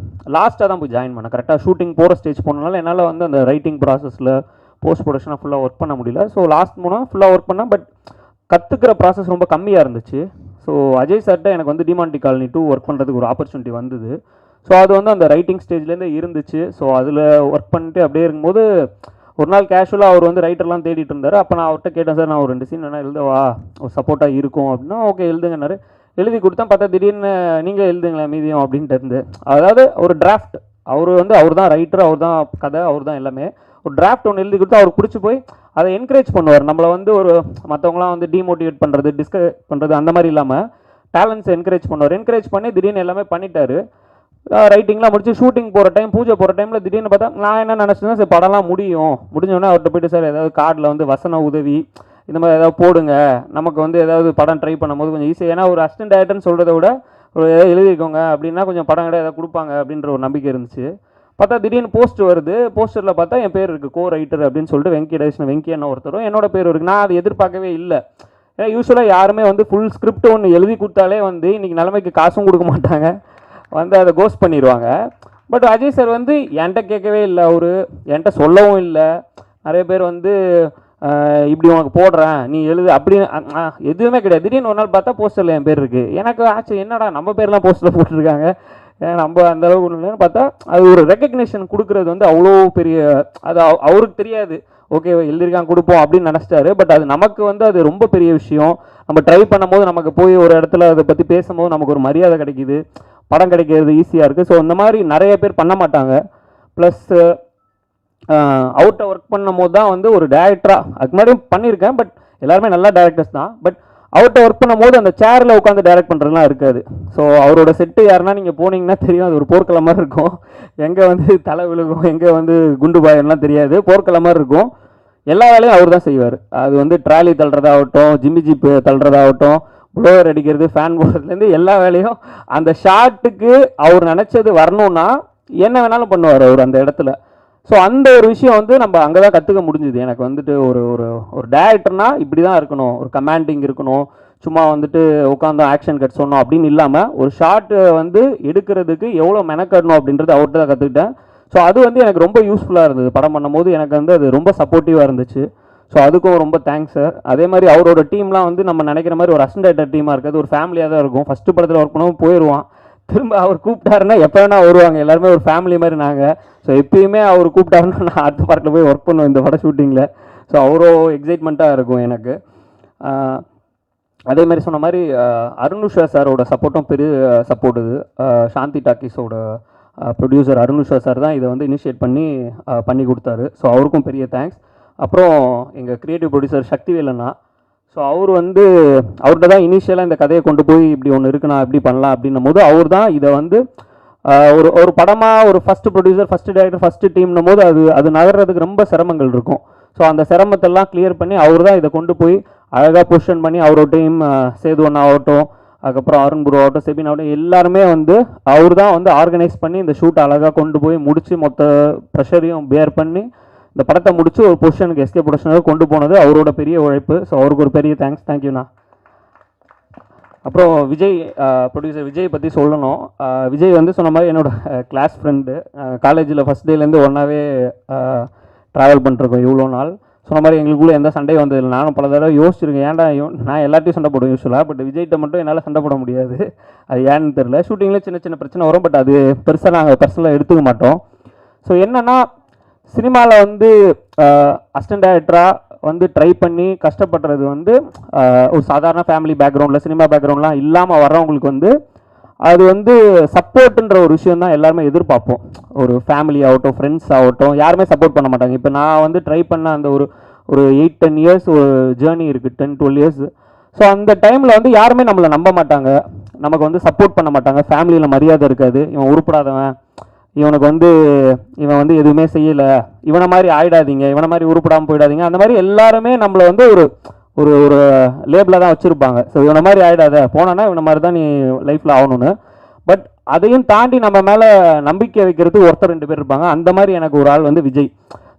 லாஸ்ட்டாக தான் போய் ஜாயின் பண்ணேன். கரெக்டாக ஷூட்டிங் போகிற ஸ்டேஜ் போனனால என்னால் வந்து அந்த ரைட்டிங் ப்ராசஸில் போஸ்ட் ப்ரொடக்ஷனாக ஃபுல்லாக ஒர்க் பண்ண முடியல. ஸோ லாஸ்ட் 3 ஃபுல்லாக ஒர்க் பண்ணேன். பட் கற்றுக்கிற ப்ராசஸ் ரொம்ப கம்மியாக இருந்துச்சு. ஸோ அஜய் சார்கிட்ட எனக்கு வந்து டிமாண்டி காலனி 2 ஒர்க் பண்ணுறதுக்கு ஒரு ஆப்பர்ச்சுனிட்டி வந்தது. ஸோ அது வந்து அந்த ரைட்டிங் ஸ்டேஜ்லேருந்தே இருந்துச்சு. ஸோ அதில் ஒர்க் பண்ணிட்டு அப்படியே இருக்கும்போது ஒரு நாள் கேஷுவலாக அவர் வந்து ரைட்டர்லாம் தேடிட்டு இருந்தார். அப்போ நான் அவர்கிட்ட கேட்டேன், சார் நான் ஒரு 2 சீன் வேணால் எழுதவா, ஒரு சப்போர்ட்டாக இருக்கும் அப்படின்னா. ஓகே எழுதுங்கன்னாரு. எழுதி கொடுத்தேன். பார்த்தா திடீர்னு நீங்கள் எழுதுங்களேன் மீதியம் அப்படின்ட்டு இருந்து. அதாவது ஒரு டிராஃப்ட், அவர் தான் ரைட்டர், அவர் தான் கதை, அவர் தான் எல்லாமே. ஒரு டிராஃப்ட் ஒன்று எழுதி கொடுத்து அவருக்கு பிடிச்சி போய் அதை என்கரேஜ் பண்ணுவார். நம்மளை வந்து ஒரு மற்றவங்களாம் வந்து டிமோட்டிவேட் பண்ணுறது, டிஸ்கரேஜ் பண்ணுறது அந்த மாதிரி இல்லாமல் டேலண்ட்ஸை என்கரேஜ் பண்ணுவார். என்கரேஜ் பண்ணி திடீர்னு எல்லாமே பண்ணிட்டாரு. ரைட்டிங்லாம் முடிச்சு ஷூட்டிங் போகிற டைம், பூஜை போகிற டைமில் திடீர்னு பார்த்தா நான் என்ன நினச்சேன்னா, சரி படம்லாம் முடிஞ்சோடனே அவர்கிட்ட போய்ட்டு, சார் ஏதாவது கார்டில் வந்து வசன உதவி இந்த மாதிரி ஏதாவது போடுங்க, நமக்கு வந்து ஏதாவது படம் ட்ரை பண்ணும்போது கொஞ்சம் ஈஸியாக. ஏன்னா ஒரு அசிஸ்டன்ட் டைரக்டர்னு சொல்கிறத விட ஒரு ஏதாவது எழுதிக்கோங்க அப்படின்னா கொஞ்சம் படம் கிடையாது ஏதாவது கொடுப்பாங்க அப்படின்ற ஒரு நம்பிக்கை இருந்துச்சு. பார்த்தா திடீர்னு போஸ்ட் வருது. போஸ்டரில் பார்த்தா என் பேர் இருக்குது, கோ ரைட்டர் அப்படின்னு சொல்லிட்டு வெங்கி என்ன ஒருத்தரும் என்னோட பேர் இருக்குது. நான் அது எதிர்பார்க்கவே இல்லை. ஏன்னா யூஸ்வலாக யாருமே வந்து ஃபுல் ஸ்கிரிப்ட் ஒன்று எழுதி கொடுத்தாலே வந்து இன்றைக்கி நிலைமைக்கு காசும் கொடுக்க மாட்டாங்க, வந்து அதை கோஸ்ட் பண்ணிடுவாங்க. பட் அஜய் சார் வந்து என்கிட்ட கேட்கவே இல்லை, அவர் என்கிட்ட சொல்லவும் இல்லை. நிறைய பேர் வந்து இப்படி உனக்கு போடுறேன் நீ எழுது அப்படின்னு எதுவுமே கிடையாது. திடீர்னு ஒரு நாள் பார்த்தா போஸ்டரில் என் பேர் இருக்குது. எனக்கு ஆச்சு, என்னடா நம்ம பேர்லாம் போஸ்டரில் போட்டிருக்காங்க, நம்ம அந்த அளவுக்கு ஒன்றுன்னு பார்த்தா அது ஒரு ரெக்கக்னேஷன் கொடுக்குறது வந்து அவ்வளோ பெரிய, அது அவருக்கு தெரியாது. ஓகே எழுதியிருக்காங்க கொடுப்போம் அப்படின்னு நினச்சிட்டாரு. பட் அது நமக்கு வந்து அது ரொம்ப பெரிய விஷயம். நம்ம ட்ரை பண்ணும்போது நமக்கு போய் ஒரு இடத்துல அதை பற்றி பேசும்போது நமக்கு ஒரு மரியாதை கிடைக்கிது, படம் கிடைக்கிறது ஈஸியாக இருக்குது. ஸோ இந்த மாதிரி நிறைய பேர் பண்ண மாட்டாங்க. ப்ளஸ் அவுட்டை ஒர்க் பண்ணும் போது தான் வந்து ஒரு டேரக்டராக, அதுக்கு முன்னாடியும் பண்ணியிருக்கேன், பட் எல்லாருமே நல்ல டேரக்டர்ஸ் தான். பட் அவர்கிட்ட ஒர்க் பண்ணும்போது அந்த சேரில் உட்காந்து டைரக்ட் பண்ணுறதுலாம் இருக்காது. ஸோ அவரோட செட்டு யாருன்னா நீங்கள் போனீங்கன்னா தெரியும், அது ஒரு போர்க்களம் மாதிரி இருக்கும். எங்கே வந்து தலை விழுகும், எங்கே வந்து குண்டு பாயம்லாம் தெரியாது, போர்க்களம் மாதிரி இருக்கும். எல்லா வேலையும் அவர் தான் செய்வார். அது வந்து ட்ராலி தள்ளுறதாகட்டும், ஜிம்மி ஜீப்பு தள்ளுறதாகட்டும், ப்ளோவர் அடிக்கிறது, ஃபேன் போடுறதுலேருந்து எல்லா வேலையும் அந்த ஷாட்டுக்கு அவர் நினச்சது வரணும்னா என்ன வேணாலும் பண்ணுவார் அவர் அந்த இடத்துல. ஸோ அந்த ஒரு விஷயம் வந்து நம்ம அங்கே தான் கற்றுக்க முடிஞ்சுது. எனக்கு வந்துட்டு ஒரு ஒரு ஒரு டேரக்டர்னால் இப்படி தான் இருக்கணும், ஒரு கமாண்டிங் இருக்கணும், சும்மா வந்துட்டு உட்காந்து ஆக்ஷன் கட் சொன்னோம் அப்படின்னு இல்லாமல் ஒரு ஷார்ட்டை வந்து எடுக்கிறதுக்கு எவ்வளோ மெனக்கடணும் அப்படின்றது அவர்கிட்ட தான் கற்றுக்கிட்டேன். ஸோ அது வந்து எனக்கு ரொம்ப யூஸ்ஃபுல்லாக இருந்தது. படம் பண்ணும்போது எனக்கு வந்து அது ரொம்ப சப்போர்ட்டிவாக இருந்துச்சு. ஸோ அதுக்கும் ரொம்ப தேங்க்ஸ் சார். அதே மாதிரி அவரோட டீம்லாம் வந்து நம்ம நினைக்கிற மாதிரி ஒரு அசிஸ்டன்ட் டைரக்டர் டீமாக இருக்காது, ஒரு ஃபேமிலியாக தான் இருக்கும். ஃபஸ்ட்டு படத்தில் ஒர்க் பண்ணவும் போயிடுவான், திரும்ப அவர் கூப்பிட்டாருன்னா எப்போ வேணால் வருவாங்க. எல்லாருமே ஒரு ஃபேமிலி மாதிரி நாங்கள். ஸோ எப்பயுமே அவர் கூப்பிட்டாருன்னா நான் அடுத்த படத்தில் போய் ஒர்க் பண்ணுவேன் இந்த படம் ஷூட்டிங்கில். ஸோ அவ்வளோ எக்ஸைட்மெண்ட்டாக இருக்கும் எனக்கு. அதே மாதிரி சொன்ன மாதிரி அருணுஷா சாரோட சப்போர்ட்டும் பெரிய சப்போர்ட். இது சாந்தி டாக்கீஸோட ப்ரொடியூசர் அருணுஷா சார் தான் இதை வந்து இனிஷியேட் பண்ணி கொடுத்தாரு. ஸோ அவருக்கும் பெரிய தேங்க்ஸ். அப்புறம் எங்கள் க்ரியேட்டிவ் ப்ரொடியூசர் சக்திவேலண்ணா. ஸோ அவர் வந்து அவர்கிட்ட தான் இனிஷியலாக இந்த கதையை கொண்டு போய் இப்படி ஒன்று இருக்குண்ணா எப்படி பண்ணலாம் அப்படின்னும் போது அவர் தான் இதை வந்து ஒரு படமாக ஒரு first producer, first director, first டீம்னும் போது அது நகர்றதுக்கு ரொம்ப சிரமங்கள் இருக்கும். ஸோ அந்த சிரமத்தெல்லாம் கிளியர் பண்ணி அவர் தான் இதை கொண்டு போய் அழகாக பொசிஷன் பண்ணி அவரோட டீம் சேது ஒன்றா ஆகட்டும், அதுக்கப்புறம் அருண் குரு ஆகட்டும், செபின் ஆகட்டும், எல்லாருமே வந்து அவர் தான் வந்து ஆர்கனைஸ் பண்ணி இந்த ஷூட்டை அழகாக கொண்டு போய் முடித்து மொத்த ப்ரெஷரையும் பேர் பண்ணி இந்த படத்தை முடித்து ஒரு பொசிஷனுக்கு எஸ்கே ப்ரொடக்ஷனுக்கு கொண்டு போனது அவரோட பெரிய உழைப்பு. ஸோ அவருக்கு ஒரு பெரிய தேங்க்ஸ். தேங்க்யூண்ணா. அப்புறம் விஜய், ப்ரொடியூசர் விஜய் பற்றி சொல்லணும். விஜய் வந்து சொன்ன மாதிரி என்னோட கிளாஸ் ஃப்ரெண்டு. காலேஜில் ஃபஸ்ட் டேலேருந்து ஒன்றாவே ட்ராவல் பண்ணிருக்கோம் இவ்வளோ நாள். சொன்ன மாதிரி எங்களுக்குள்ளே எந்த சண்டையும் வந்ததில்லை. நானும் பல தடவை யோசிச்சிருக்கேன், ஏன்டா நான் எல்லாத்தையும் சண்டை போடுவேன் யூஸ்வலாக, பட் விஜய்கிட்ட மட்டும் என்னால் சண்டை போட முடியாது. அது ஏன்னு தெரில. ஷூட்டிங்கில் சின்ன சின்ன பிரச்சனை வரும், பட் அது பெருசாக நாங்கள் பர்சனலாக எடுத்துக்க மாட்டோம். ஸோ என்னென்னா சினிமாவில் வந்து அசிஸ்டன்ட் டைரக்டராக வந்து ட்ரை பண்ணி கஷ்டப்படுறது வந்து ஒரு சாதாரண ஃபேமிலி பேக்ரவுண்டில் சினிமா பேக்ரவுண்ட்லாம் இல்லாமல் வர்றவங்களுக்கு வந்து அது வந்து சப்போர்ட்டுன்ற ஒரு விஷயம் தான் எல்லாருமே எதிர்பார்ப்போம். ஒரு ஃபேமிலி ஆகட்டும், ஃப்ரெண்ட்ஸ் ஆகட்டும், யாருமே சப்போர்ட் பண்ண மாட்டாங்க. இப்போ நான் வந்து ட்ரை பண்ண அந்த ஒரு 8-10 இயர்ஸ் ஒரு ஜேர்னி இருக்குது, 10-12 இயர்ஸ். ஸோ அந்த டைமில் வந்து யாருமே நம்மளை நம்ப மாட்டாங்க, நமக்கு வந்து சப்போர்ட் பண்ண மாட்டாங்க. ஃபேமிலியில் மரியாதை இருக்காது, இவன் உருப்படாதவன், இவனுக்கு வந்து இவன் வந்து எதுவுமே செய்யலை, இவனை மாதிரி ஆயிடாதீங்க, இவனை மாதிரி உருப்படாமல் போயிடாதீங்க, அந்த மாதிரி எல்லாருமே நம்மளை வந்து ஒரு ஒரு ஒரு லேபிளாக தான் வச்சுருப்பாங்க. ஸோ இவனை மாதிரி ஆகிடாத, போனான்னா இவனை மாதிரி தான் நீ லைஃப்பில் ஆகணும்னு. பட் அதையும் தாண்டி நம்ம மேலே நம்பிக்கை வைக்கிறதுக்கு ஒருத்தர் 2 பேர் இருப்பாங்க. அந்த மாதிரி எனக்கு ஒரு ஆள் வந்து விஜய்.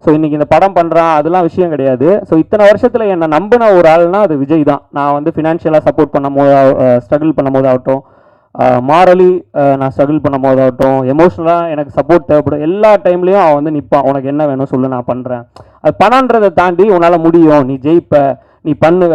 ஸோ இன்றைக்கி இந்த படம் பண்ணுறான் அதெல்லாம் விஷயம் கிடையாது. ஸோ இத்தனை வருஷத்தில் என்னை நம்பின ஒரு ஆள்னால் அது விஜய் தான். நான் வந்து ஃபினான்ஷியலாக சப்போர்ட் பண்ணும் போது, ஸ்ட்ரகிள் பண்ணும் போதாகட்டும், மாரலி நான் ஸ்ட்ரகிள் பண்ணும் போதாகட்டும், எமோஷ்னலாக எனக்கு சப்போர்ட் தேவைப்படும், எல்லா டைம்லேயும் அவன் வந்து நிற்பான். உனக்கு என்ன வேணும் சொல்லு, நான் பண்ணுறேன். அது பணன்றதை தாண்டி உன்னால் முடியும், நீ ஜெயிப்ப, நீ பண்ணுவ,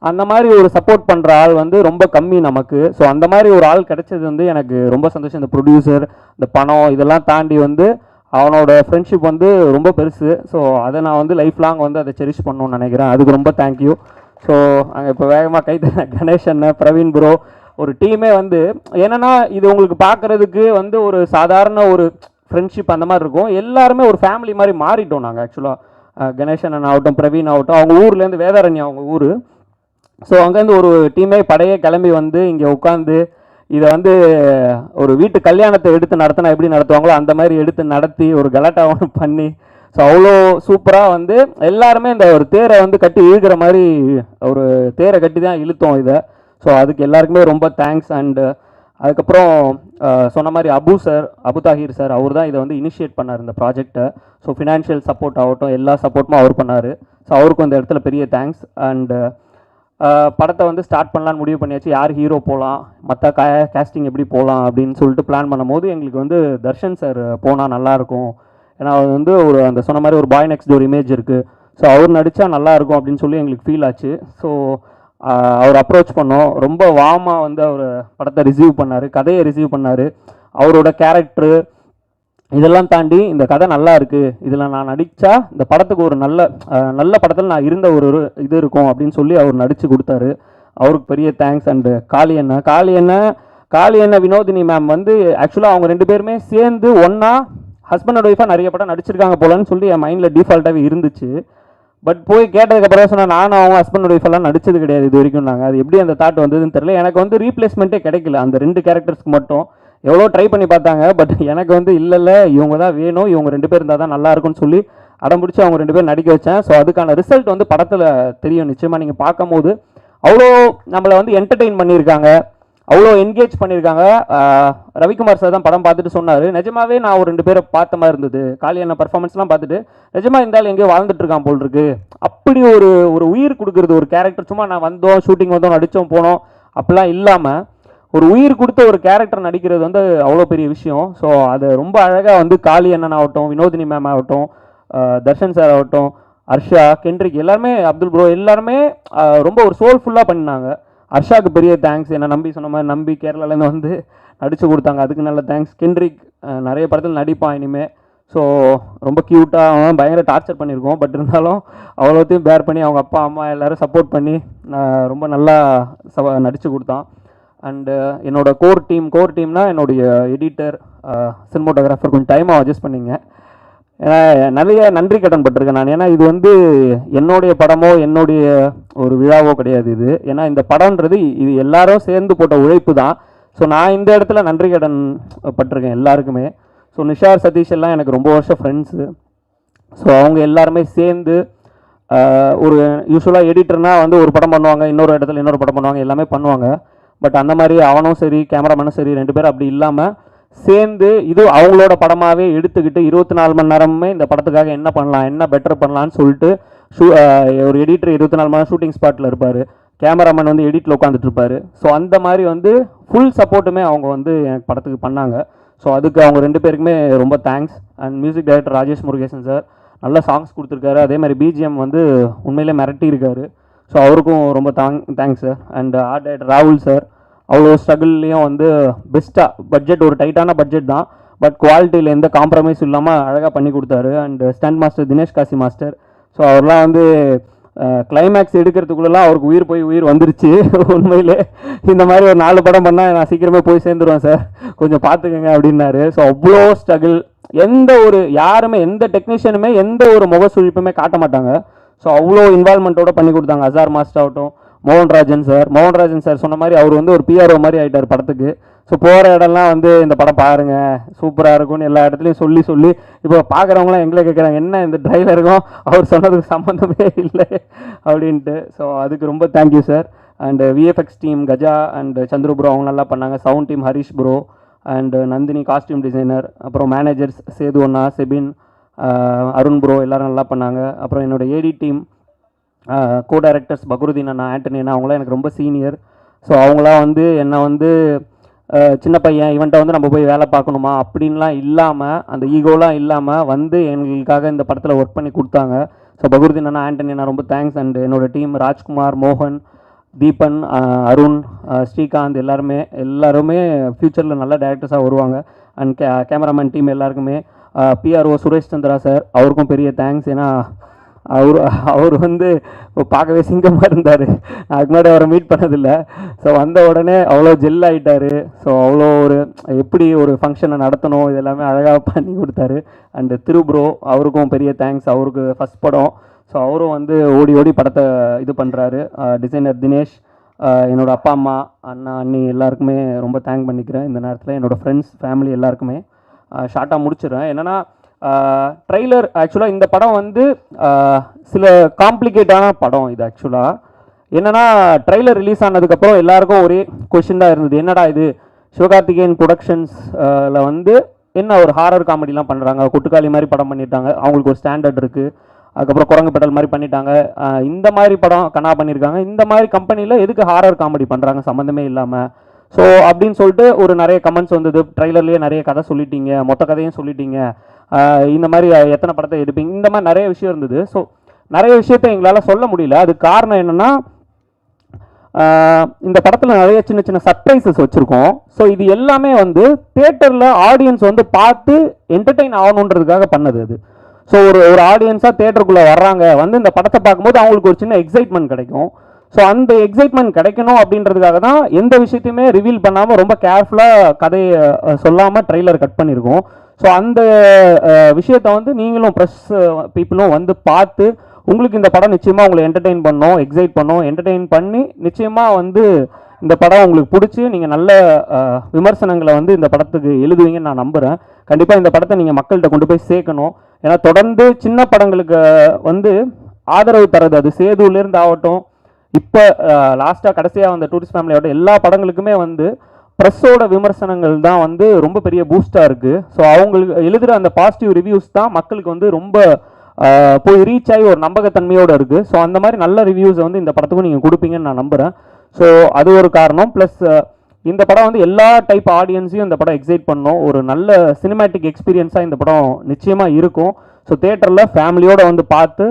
அந்த மாதிரி ஒரு சப்போர்ட் பண்ணுற ஆள் வந்து ரொம்ப கம்மி நமக்கு. ஸோ அந்த மாதிரி ஒரு ஆள் கிடைச்சது வந்து எனக்கு ரொம்ப சந்தோஷம். இந்த ப்ரொடியூசர், இந்த பணம் இதெல்லாம் தாண்டி வந்து அவனோட ஃப்ரெண்ட்ஷிப் வந்து ரொம்ப பெருசு. ஸோ அதை நான் வந்து லைஃப் லாங் வந்து அதை செரிஷ் பண்ணணும்னு நினைக்கிறேன். அதுக்கு ரொம்ப தேங்க்யூ. ஸோ அங்கே இப்போ வேகமாக கணேஷ் அண்ணன், பிரவீன் ப்ரோ, ஒரு டீமே வந்து என்னென்னா இது உங்களுக்கு பார்க்குறதுக்கு வந்து ஒரு சாதாரண ஒரு ஃப்ரெண்ட்ஷிப் அந்த மாதிரி இருக்கும். எல்லாருமே ஒரு ஃபேமிலி மாதிரி மாறிட்டோம் நாங்கள் ஆக்சுவலாக. கணேஷ் அண்ணன் ஆகட்டும், பிரவீன் ஆகட்டும், அவங்க ஊர்லேருந்து வேதாரண்யம் அவங்க ஊர். ஸோ அங்கேருந்து ஒரு டீமே படையே கிளம்பி வந்து இங்கே உட்காந்து இதை வந்து ஒரு வீட்டு கல்யாணத்தை எடுத்து நடத்தினா எப்படி நடத்துவாங்களோ அந்த மாதிரி எடுத்து நடத்தி ஒரு கலாட்டாவும் பண்ணி, ஸோ அவ்வளோ சூப்பராக வந்து எல்லாருமே இந்த ஒரு தேரை வந்து கட்டி இழுக்கிற மாதிரி ஒரு தேரை கட்டி தான் இழுத்தோம் இதை. ஸோ அதுக்கு எல்லாருக்குமே ரொம்ப தேங்க்ஸ். அண்டு அதுக்கப்புறம் சொன்ன மாதிரி அபு தாஹிர் சார், அவர் தான் இதை வந்து இனிஷியேட் பண்ணார் இந்த ப்ராஜெக்டை. ஸோ ஃபினான்ஷியல் சப்போர்ட் ஆகட்டும், எல்லா சப்போர்ட்டுமே அவர் பண்ணார். ஸோ அவருக்கும் இந்த இடத்துல பெரிய தேங்க்ஸ். அண்டு படத்தை வந்து ஸ்டார்ட் பண்ணலான்னு முடிவு பண்ணியாச்சு. யார் ஹீரோ போகலாம், மற்ற கேஸ்டிங் எப்படி போகலாம் அப்படின்னு சொல்லிட்டு பிளான் பண்ணும்போது எங்களுக்கு வந்து தர்ஷன் சார் போனால் நல்லாயிருக்கும். ஏன்னா அவர் வந்து ஒரு அந்த சொன்ன மாதிரி ஒரு பாய் நெக்ஸ்ட் டோர் இமேஜ் இருக்குது. ஸோ அவர் நடித்தா நல்லாயிருக்கும் அப்படின்னு சொல்லி எங்களுக்கு ஃபீல் ஆச்சு. ஸோ அவர் அப்ரோச் பண்ணோம். ரொம்ப வார்மாக வந்து அவர் படத்தை ரிசீவ் பண்ணார், கதையை ரிசீவ் பண்ணார். அவரோட கேரக்டரு இதெல்லாம் தாண்டி இந்த கதை நல்லா இருக்குது, இதில் நான் நடித்தா இந்த படத்துக்கு ஒரு நல்ல படத்தில் நான் இருந்த ஒரு இது இருக்கும் அப்படின்னு சொல்லி அவர் நடித்து கொடுத்தாரு. அவருக்கு பெரிய தேங்க்ஸ். அண்டு காளி அண்ணன் வினோதினி மேம் வந்து ஆக்சுவலாக அவங்க 2 பேருமே சேர்ந்து ஒன்றா ஹஸ்பண்ட் அண்ட் ஒய்ஃபாக நிறைய படம் நடிச்சிருக்காங்க போலன்னு சொல்லி என் மைண்டில் டிஃபால்ட்டாகவே இருந்துச்சு. பட் போய் கேட்டதுக்கப்புறம் சொன்னால் நானும் அவங்க ஹஸ்பண்ட் அண்ட் ஒய்ஃபெல்லாம் நடிச்சது கிடையாது இது வரைக்கும். நாங்கள் அது எப்படி அந்த தாட் வந்ததுன்னு தெரியல. எனக்கு வந்து ரீப்ளேஸ்மெண்ட்டே கிடைக்கல அந்த 2 கேரக்டர்ஸ்க்கு மட்டும். எவ்வளோ ட்ரை பண்ணி பார்த்தாங்க, பட் எனக்கு வந்து இல்லை இவங்க தான் வேணும், இவங்க 2 பேர் இருந்தால் தான் நல்லாயிருக்கும்னு சொல்லி அடம்பிடிச்சி அவங்க 2 பேர் நடிக்க வச்சேன். ஸோ அதுக்கான ரிசல்ட் வந்து படத்தில் தெரியும். நிச்சயமாக நீங்கள் பார்க்கும்போது அவ்வளோ நம்மளை வந்து என்டர்டெயின் பண்ணியிருக்காங்க, அவ்வளோ என்கேஜ் பண்ணியிருக்காங்க. ரவிக்குமார் சார் தான் படம் பார்த்துட்டு சொன்னார், நிஜமாவே நான் ஒரு 2 பேரை பார்த்த மாதிரி இருந்தது. காளி அண்ணன் பர்ஃபார்மன்ஸ்லாம் பார்த்துட்டு நிஜமாக இருந்தாலும் எங்கேயோ வாழ்ந்துட்டு இருக்கான் போல் இருக்கு. அப்படி ஒரு உயிர் கொடுக்குறது ஒரு கேரக்டர். சும்மா நான் வந்தோம், ஷூட்டிங் வந்தோம், நடித்தோம், போனோம் அப்படிலாம் இல்லாமல் ஒரு உயிர் கொடுத்த ஒரு கேரக்டர் நடிக்கிறது வந்து அவ்வளோ பெரிய விஷயம். ஸோ அது ரொம்ப அழகாக வந்து காளி அண்ணன் ஆகட்டும், வினோதினி மேம் ஆகட்டும், தர்ஷன் சார் ஆகட்டும், ஹர்ஷா, கென்ட்ரிக், எல்லாருமே, அப்துல் ப்ரோ, எல்லாருமே ரொம்ப ஒரு சோல்ஃபுல்லாக பண்ணினாங்க. ஹர்ஷாவுக்கு பெரிய தேங்க்ஸ். என்னை நம்பி சொன்ன மாதிரி நம்பி கேரளாலேருந்து வந்து நடித்து கொடுத்தாங்க, அதுக்கு நல்ல தேங்க்ஸ். கென்ட்ரிக் நிறைய படத்தில் நடிப்பான் இனிமேல். ஸோ ரொம்ப க்யூட்டாக பயங்கர டார்ச்சர் பண்ணியிருக்கோம். பட் இருந்தாலும் அவ்வளோத்தையும் பேர் பண்ணி அவங்க அப்பா அம்மா எல்லோரும் சப்போர்ட் பண்ணி ரொம்ப நல்லா நடித்து கொடுத்தான். அண்டு என்னோட கோர் டீம்னா என்னுடைய எடிட்டர், சினிமோட்டோகிராஃபர் கொஞ்சம் டைமாக அட்ஜஸ்ட் பண்ணிங்க. ஏன்னா நிறைய நன்றி கடன் பட்டிருக்கேன் நான். ஏன்னா இது வந்து என்னுடைய படமோ என்னுடைய ஒரு விழாவோ கிடையாது இது. ஏன்னா இந்த படம்ன்றது இது எல்லாரும் சேர்ந்து போட்ட உழைப்பு தான். ஸோ நான் இந்த இடத்துல நன்றி கடன் பட்டிருக்கேன் எல்லாருக்குமே. ஸோ நிஷார், சதீஷ் எல்லாம் எனக்கு ரொம்ப வருஷம் ஃப்ரெண்ட்ஸு. ஸோ அவங்க எல்லாருமே சேர்ந்து ஒரு யூஸ்வலாக எடிட்டர்னால் வந்து ஒரு படம் பண்ணுவாங்க, இன்னொரு இடத்துல இன்னொரு படம் பண்ணுவாங்க, எல்லாமே பண்ணுவாங்க. பட் அந்த மாதிரி அவனும் சரி, கேமராமேனும் சரி, 2 பேரும் அப்படி இல்லாமல் சேர்ந்து இது அவங்களோட படமாகவே எடுத்துக்கிட்டு 24 மணி நேரமே இந்த படத்துக்காக என்ன பண்ணலாம், என்ன பெட்டர் பண்ணலான்னு சொல்லிட்டு ஒரு எடிட்டர் 24 மணி நேரம் ஷூட்டிங் ஸ்பாட்டில் இருப்பார், கேமராமேன் வந்து எடிட்டில் உட்காந்துட்டு இருப்பார். ஸோ அந்த மாதிரி வந்து ஃபுல் சப்போர்ட்டுமே அவங்க வந்து எனக்கு படத்துக்கு பண்ணாங்க. ஸோ அதுக்கு அவங்க 2 பேருக்குமே ரொம்ப thanks. And music director Rajesh Murugesan sir நல்ல சாங்ஸ் கொடுத்துருக்காரு. அதே மாதிரி பிஜிஎம் வந்து உண்மையிலே மிரட்டி இருக்காரு. ஸோ அவருக்கும் ரொம்ப thanks sir. And art director ராகுல் சார் அவ்வளோ ஸ்ட்ரகிள்லேயும் வந்து பெஸ்ட்டாக பட்ஜெட், ஒரு டைட்டான பட்ஜெட் தான், பட் குவாலிட்டியில் எந்த காம்ப்ரமைஸ் இல்லாமல் அழகாக பண்ணி கொடுத்தாரு. And stunt master Dinesh Kasi master. So அவர்லாம் வந்து கிளைமேக்ஸ் எடுக்கிறதுக்குள்ளெல்லாம் அவருக்கு உயிர் போய் உயிர் வந்துருச்சு. உண்மையிலே இந்த மாதிரி ஒரு 4 படம் பண்ணால் நான் சீக்கிரமே போய் சேர்ந்துருவேன் சார், கொஞ்சம் பார்த்துக்கங்க அப்படின்னாரு. ஸோ அவ்வளோ ஸ்ட்ரகிள். யாருமே எந்த டெக்னீஷியனுமே எந்த ஒரு முகசுழிப்புமே காட்ட மாட்டாங்க. ஸோ அவ்வளோ இன்வால்மெண்ட்டோட பண்ணி கொடுத்தாங்க. அசார் மாஸ்டர் ஆகட்டும், மோகன்ராஜன் சார் சொன்ன மாதிரி அவர் வந்து ஒரு பிஆர்ஓ மாதிரி ஆகிட்டார் படத்துக்கு. ஸோ போகிற இடம்லாம் வந்து இந்த படம் பாருங்கள் சூப்பராக இருக்கும்னு எல்லா இடத்துலையும் சொல்லி இப்போ பார்க்குறவங்களாம் எங்களே கேட்குறாங்க, என்ன இந்த ட்ரைலருக்கும் அவர் சொன்னதுக்கு சம்மந்தமே இல்லை அப்படின்ட்டு. ஸோ அதுக்கு ரொம்ப thank you sir. And VFX team Gaja and Chandru bro அவங்க நல்லா பண்ணாங்க. Sound team Harish bro and Nandini costume designer, அப்புறம் மேனேஜர்ஸ் சேது அண்ணா, செபின், அருண் ப்ரோ எல்லோரும் நல்லா பண்ணாங்க. அப்புறம் என்னோடய ஏடி டீம் கோ டைரக்டர்ஸ் பக்ருதீன் அண்ணா, ஆண்டனி அண்ணா, அவங்களாம் எனக்கு ரொம்ப சீனியர். ஸோ அவங்களாம் வந்து என்னை வந்து சின்ன பையன் இவன்ட்ட வந்து நம்ம போய் வேலை பார்க்கணுமா அப்படின்லாம் இல்லாமல், அந்த ஈகோலாம் இல்லாமல் வந்து எங்களுக்காக இந்த படத்தில் ஒர்க் பண்ணி கொடுத்தாங்க. ஸோ பகுருதீன் அண்ணா, ஆண்டனி அண்ணா ரொம்ப தேங்க்ஸ். அண்ட் என்னோடய டீம் ராஜ்குமார், மோகன், தீபன், அருண், ஸ்ரீகாந்த் எல்லாருமே ஃப்யூச்சரில் நல்ல டேரக்டர்ஸாக வருவாங்க. அண்ட் கேமராமேன் டீம் எல்லாருக்குமே, பிஆர்ஓ சுரேஷ் சந்திரா சார், அவருக்கும் பெரிய தேங்க்ஸ். ஏன்னா அவர் வந்து பார்க்கவே சிங்கமாக இருந்தார். அதுக்கு முன்னாடி அவரை மீட் பண்ணதில்லை. ஸோ வந்த உடனே அவ்வளோ ஜெல் ஆகிட்டார். ஸோ அவ்வளோ ஒரு எப்படி ஒரு ஃபங்க்ஷனை நடத்தணும் இதெல்லாமே அழகாக பண்ணி கொடுத்தாரு. அண்டு ப்ரோ, அவருக்கும் பெரிய தேங்க்ஸ். அவருக்கு ஃபஸ்ட் படம். ஸோ அவரும் வந்து ஓடி ஓடி படத்தை இது பண்ணுறாரு. டிசைனர் தினேஷ், என்னோடய அப்பா அம்மா, அண்ணா அண்ணி எல்லாருக்குமே ரொம்ப தேங்க் பண்ணிக்கிறேன் இந்த நேரத்தில். என்னோடய ஃப்ரெண்ட்ஸ், ஃபேமிலி எல்லாருக்குமே. ஷார்ட்டாக முடிச்சிடுறேன். என்னென்னா ட்ரெய்லர் ஆக்சுவலாக இந்த படம் வந்து சில காம்ப்ளிகேட்டான படம் இது. ஆக்சுவலாக என்னென்னா ட்ரெய்லர் ரிலீஸ் ஆனதுக்கப்புறம் எல்லாருக்கும் ஒரே கொஷின் தான் இருந்தது, என்னடா இது சிவகார்த்திகேயன் ப்ரொடக்ஷன்ஸில் வந்து என்ன ஒரு ஹாரர் காமெடிலாம் பண்ணுறாங்க, கொட்டுக்காளி மாதிரி படம் பண்ணிட்டாங்க, அவங்களுக்கு ஒரு ஸ்டாண்டர்ட் இருக்குது. அதுக்கப்புறம் குரங்கு பெடல் மாதிரி பண்ணிட்டாங்க, இந்த மாதிரி படம் கனா பண்ணியிருக்காங்க, இந்த மாதிரி கம்பெனியில் எதுக்கு ஹாரர் காமெடி பண்ணுறாங்க சம்மந்தமே இல்லாமல். ஸோ அப்படின்னு சொல்லிட்டு ஒரு நிறைய கமெண்ட்ஸ் வந்தது. ட்ரெய்லர்லேயே நிறைய கதை சொல்லிட்டீங்க, மொத்த கதையும் சொல்லிட்டீங்க, இந்த மாதிரி எத்தனை படத்தை எடுப்பீங்க, இந்த மாதிரி நிறைய விஷயம் இருந்தது. ஸோ நிறைய விஷயத்தை எங்களால் சொல்ல முடியல. அதுக்கு காரணம் என்னென்னா, இந்த படத்தில் நிறைய சின்ன சின்ன சர்ப்ரைசஸ் வச்சுருக்கோம். ஸோ இது எல்லாமே வந்து தேட்டரில் ஆடியன்ஸ் வந்து பார்த்து என்டர்டெயின் ஆகணுன்றதுக்காக பண்ணது அது. ஸோ ஒரு ஆடியன்ஸாக தேட்டருக்குள்ளே வர்றாங்க, வந்து இந்த படத்தை பார்க்கும்போது அவங்களுக்கு ஒரு சின்ன எக்ஸைட்மெண்ட் கிடைக்கும். ஸோ அந்த எக்ஸைட்மெண்ட் கிடைக்கணும் அப்படின்றதுக்காக தான் எந்த விஷயத்தையுமே ரிவீல் பண்ணாமல் ரொம்ப கேர்ஃபுல்லாக கதையை சொல்லாமல் ட்ரெய்லர் கட் பண்ணியிருக்கோம். ஸோ அந்த விஷயத்தை வந்து நீங்களும் ப்ரெஸ் பீப்புளும் வந்து பார்த்து உங்களுக்கு இந்த படம் நிச்சயமாக உங்களை என்டர்டெயின் பண்ணோம், எக்ஸைட் பண்ணோம், என்டர்டெயின் பண்ணி நிச்சயமாக வந்து இந்த படம் உங்களுக்கு பிடிச்சி நீங்கள் நல்ல விமர்சனங்களை வந்து இந்த படத்துக்கு எழுதுவீங்கன்னு நான் நம்புகிறேன். கண்டிப்பாக இந்த படத்தை நீங்கள் மக்கள்கிட்ட கொண்டு போய் சேர்க்கணும். ஏன்னா தொடர்ந்து சின்ன படங்களுக்கு வந்து ஆதரவு தரது, அது சேதுலேருந்து ஆகட்டும், இப்போ லாஸ்ட்டாக கடைசியாக வந்த டூரிஸ்ட் ஃபேமிலி ஆகட்டும், எல்லா படங்களுக்குமே வந்து ப்ரெஸ்ஸோட விமர்சனங்கள் தான் வந்து ரொம்ப பெரிய பூஸ்டாக இருக்குது. ஸோ அவங்களுக்கு எழுதுகிற அந்த பாசிட்டிவ் ரிவ்யூஸ் தான் மக்களுக்கு வந்து ரொம்ப போய் ரீச் ஆகி ஒரு நம்பகத்தன்மையோடு இருக்குது. ஸோ அந்த மாதிரி நல்ல ரிவ்யூஸை வந்து இந்த படத்துக்கும் நீங்கள் கொடுப்பீங்கன்னு நான் நம்புகிறேன். ஸோ அது ஒரு காரணம். ப்ளஸ் இந்த படம் வந்து எல்லா டைப் ஆடியன்ஸையும் இந்த படம் எக்ஸைட் பண்ணோம். ஒரு நல்ல சினிமேட்டிக் எக்ஸ்பீரியன்ஸாக இந்த படம் நிச்சயமாக இருக்கும். ஸோ தேட்டரில் ஃபேமிலியோடு வந்து பார்த்து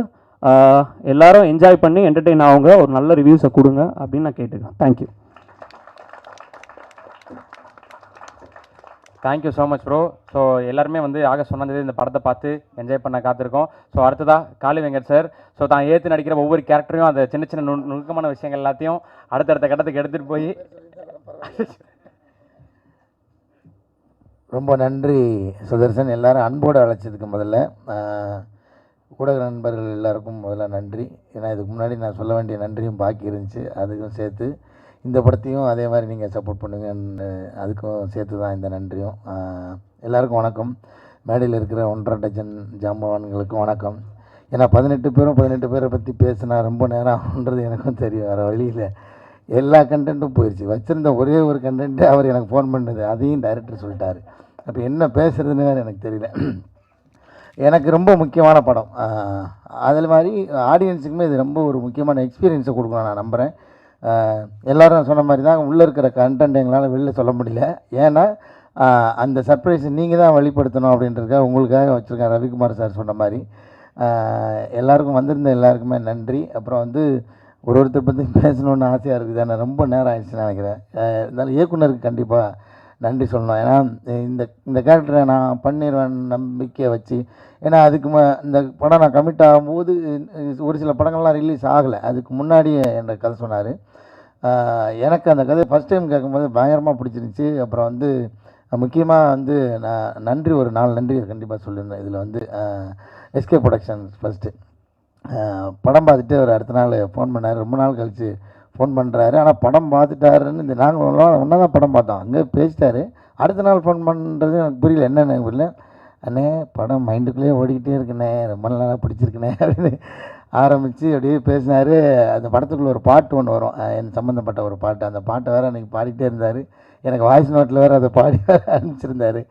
எல்லாரும் என்ஜாய் பண்ணி என்டர்டெயின் ஆகுங்க, ஒரு நல்ல ரிவ்யூஸை கொடுங்க அப்படின்னு நான் கேட்டுக்கிறேன். Thank you. Thank you so much bro. So எல்லாருமே வந்து ஆகஸ்ட் 1 இந்த படத்தை பார்த்து என்ஜாய் பண்ண காத்திருக்கோம். ஸோ அடுத்ததாக காளி வெங்கட் சார். ஸோ தான் ஏற்று நடிக்கிற ஒவ்வொரு கேரக்டரையும் அந்த சின்ன சின்ன நுணுக்கமான விஷயங்கள் எல்லாத்தையும் அடுத்தடுத்த கட்டத்துக்கு எடுத்துகிட்டு போய் ரொம்ப நன்றி சுதர்சன். எல்லாரும் அன்போடு அழைச்சதுக்கு முதல்ல ஊடக நண்பர்கள் எல்லாருக்கும் முதல்ல நன்றி. ஏன்னா இதுக்கு முன்னாடி நான் சொல்ல வேண்டிய நன்றியும் பாக்கி இருந்துச்சு, அதுக்கும் சேர்த்து இந்த படத்தையும் அதே மாதிரி நீங்கள் சப்போர்ட் பண்ணுங்கன்னு அதுக்கும் சேர்த்து தான் இந்த நன்றியும். எல்லாருக்கும் வணக்கம். மேடையில் இருக்கிற 1.5 டஜன் ஜாம்பவான்களுக்கும் வணக்கம். ஏன்னா 18 பேரை பற்றி பேசினா ரொம்ப நேரம் ஆகுன்றது எனக்கும் தெரியும். வேறு வழியில் எல்லா கண்டென்ட்டும் போயிடுச்சு. வச்சுருந்த ஒரே ஒரு கண்டென்ட்டு அவர் எனக்கு ஃபோன் பண்ணது, அதையும் டைரக்டர் சொல்லிட்டார். அப்போ என்ன பேசுகிறதுன்னு வேறு எனக்கு தெரியல. எனக்கு ரொம்ப முக்கியமான படம். அதில் மாதிரி ஆடியன்ஸுக்குமே இது ரொம்ப ஒரு முக்கியமான எக்ஸ்பீரியன்ஸை கொடுக்கணும் நான் நம்புகிறேன். எல்லோரும் சொன்ன மாதிரி தான் உள்ளே இருக்கிற கண்டென்ட் எங்களால் வெளில சொல்ல முடியல. ஏன்னா அந்த சர்ப்ரைஸை நீங்கள் தான் வெளிப்படுத்தணும் அப்படின்றதுக்காக உங்களுக்காக வச்சுருக்கேன். ரவிக்குமார் சார் சொன்ன மாதிரி எல்லாருக்கும் வந்திருந்த எல்லாருக்குமே நன்றி. அப்புறம் வந்து ஒருத்தர் பற்றி பேசணுன்னு ஆசையாக இருக்குது, ஆனால் ரொம்ப நேரம் ஆயிடுச்சுன்னு நினைக்கிறேன். இருந்தாலும் இயக்குனருக்கு கண்டிப்பாக நன்றி சொல்லணும். ஏன்னா இந்த கேரக்டரை நான் பண்ணிடுவேன் நம்பிக்கையை வச்சு. ஏன்னா அதுக்கு இந்த படம் நான் கமிட் ஆகும்போது ஒரு சில படங்கள்லாம் ரிலீஸ் ஆகலை, அதுக்கு முன்னாடியே என்ற கதை சொன்னார். எனக்கு அந்த கதை ஃபஸ்ட் டைம் கேட்கும்போது பயங்கரமாக பிடிச்சிருந்துச்சி. அப்புறம் வந்து முக்கியமாக வந்து நான் நன்றி, ஒரு 4 நன்றி கண்டிப்பாக சொல்லியிருந்தேன். இதில் வந்து எஸ்கே ப்ரொடக்ஷன்ஸ் ஃபஸ்ட்டு படம் பார்த்துட்டு அவர் அடுத்த நாள் ஃபோன் பண்ணார். ரொம்ப நாள் கழித்து ஃபோன் பண்ணுறாரு. ஆனால் படம் பார்த்துட்டாருன்னு இந்த நாங்கள் ஒன்றா தான் படம் பார்த்தோம், அங்கே பேசிட்டாரு. அடுத்த நாள் ஃபோன் பண்ணுறது எனக்கு புரியல, என்னென்ன புரியல. அண்ணே படம் மைண்டுக்குள்ளேயே ஓடிக்கிட்டே இருக்குண்ணே, ரொம்ப நாளாக பிடிச்சிருக்குண்ணே அப்படின்னு ஆரம்பித்து அப்படியே பேசினார். அந்த படத்துக்குள்ளே ஒரு பாட்டு ஒன்று வரும், என் சம்மந்தப்பட்ட ஒரு பாட்டு. அந்த பாட்டை வேறு அன்றைக்கி பாடிக்கிட்டே இருந்தார். எனக்கு வாய்ஸ் நோட்டில் வேறு அதை பாடி வேறு அனுப்பிச்சிருந்தார்.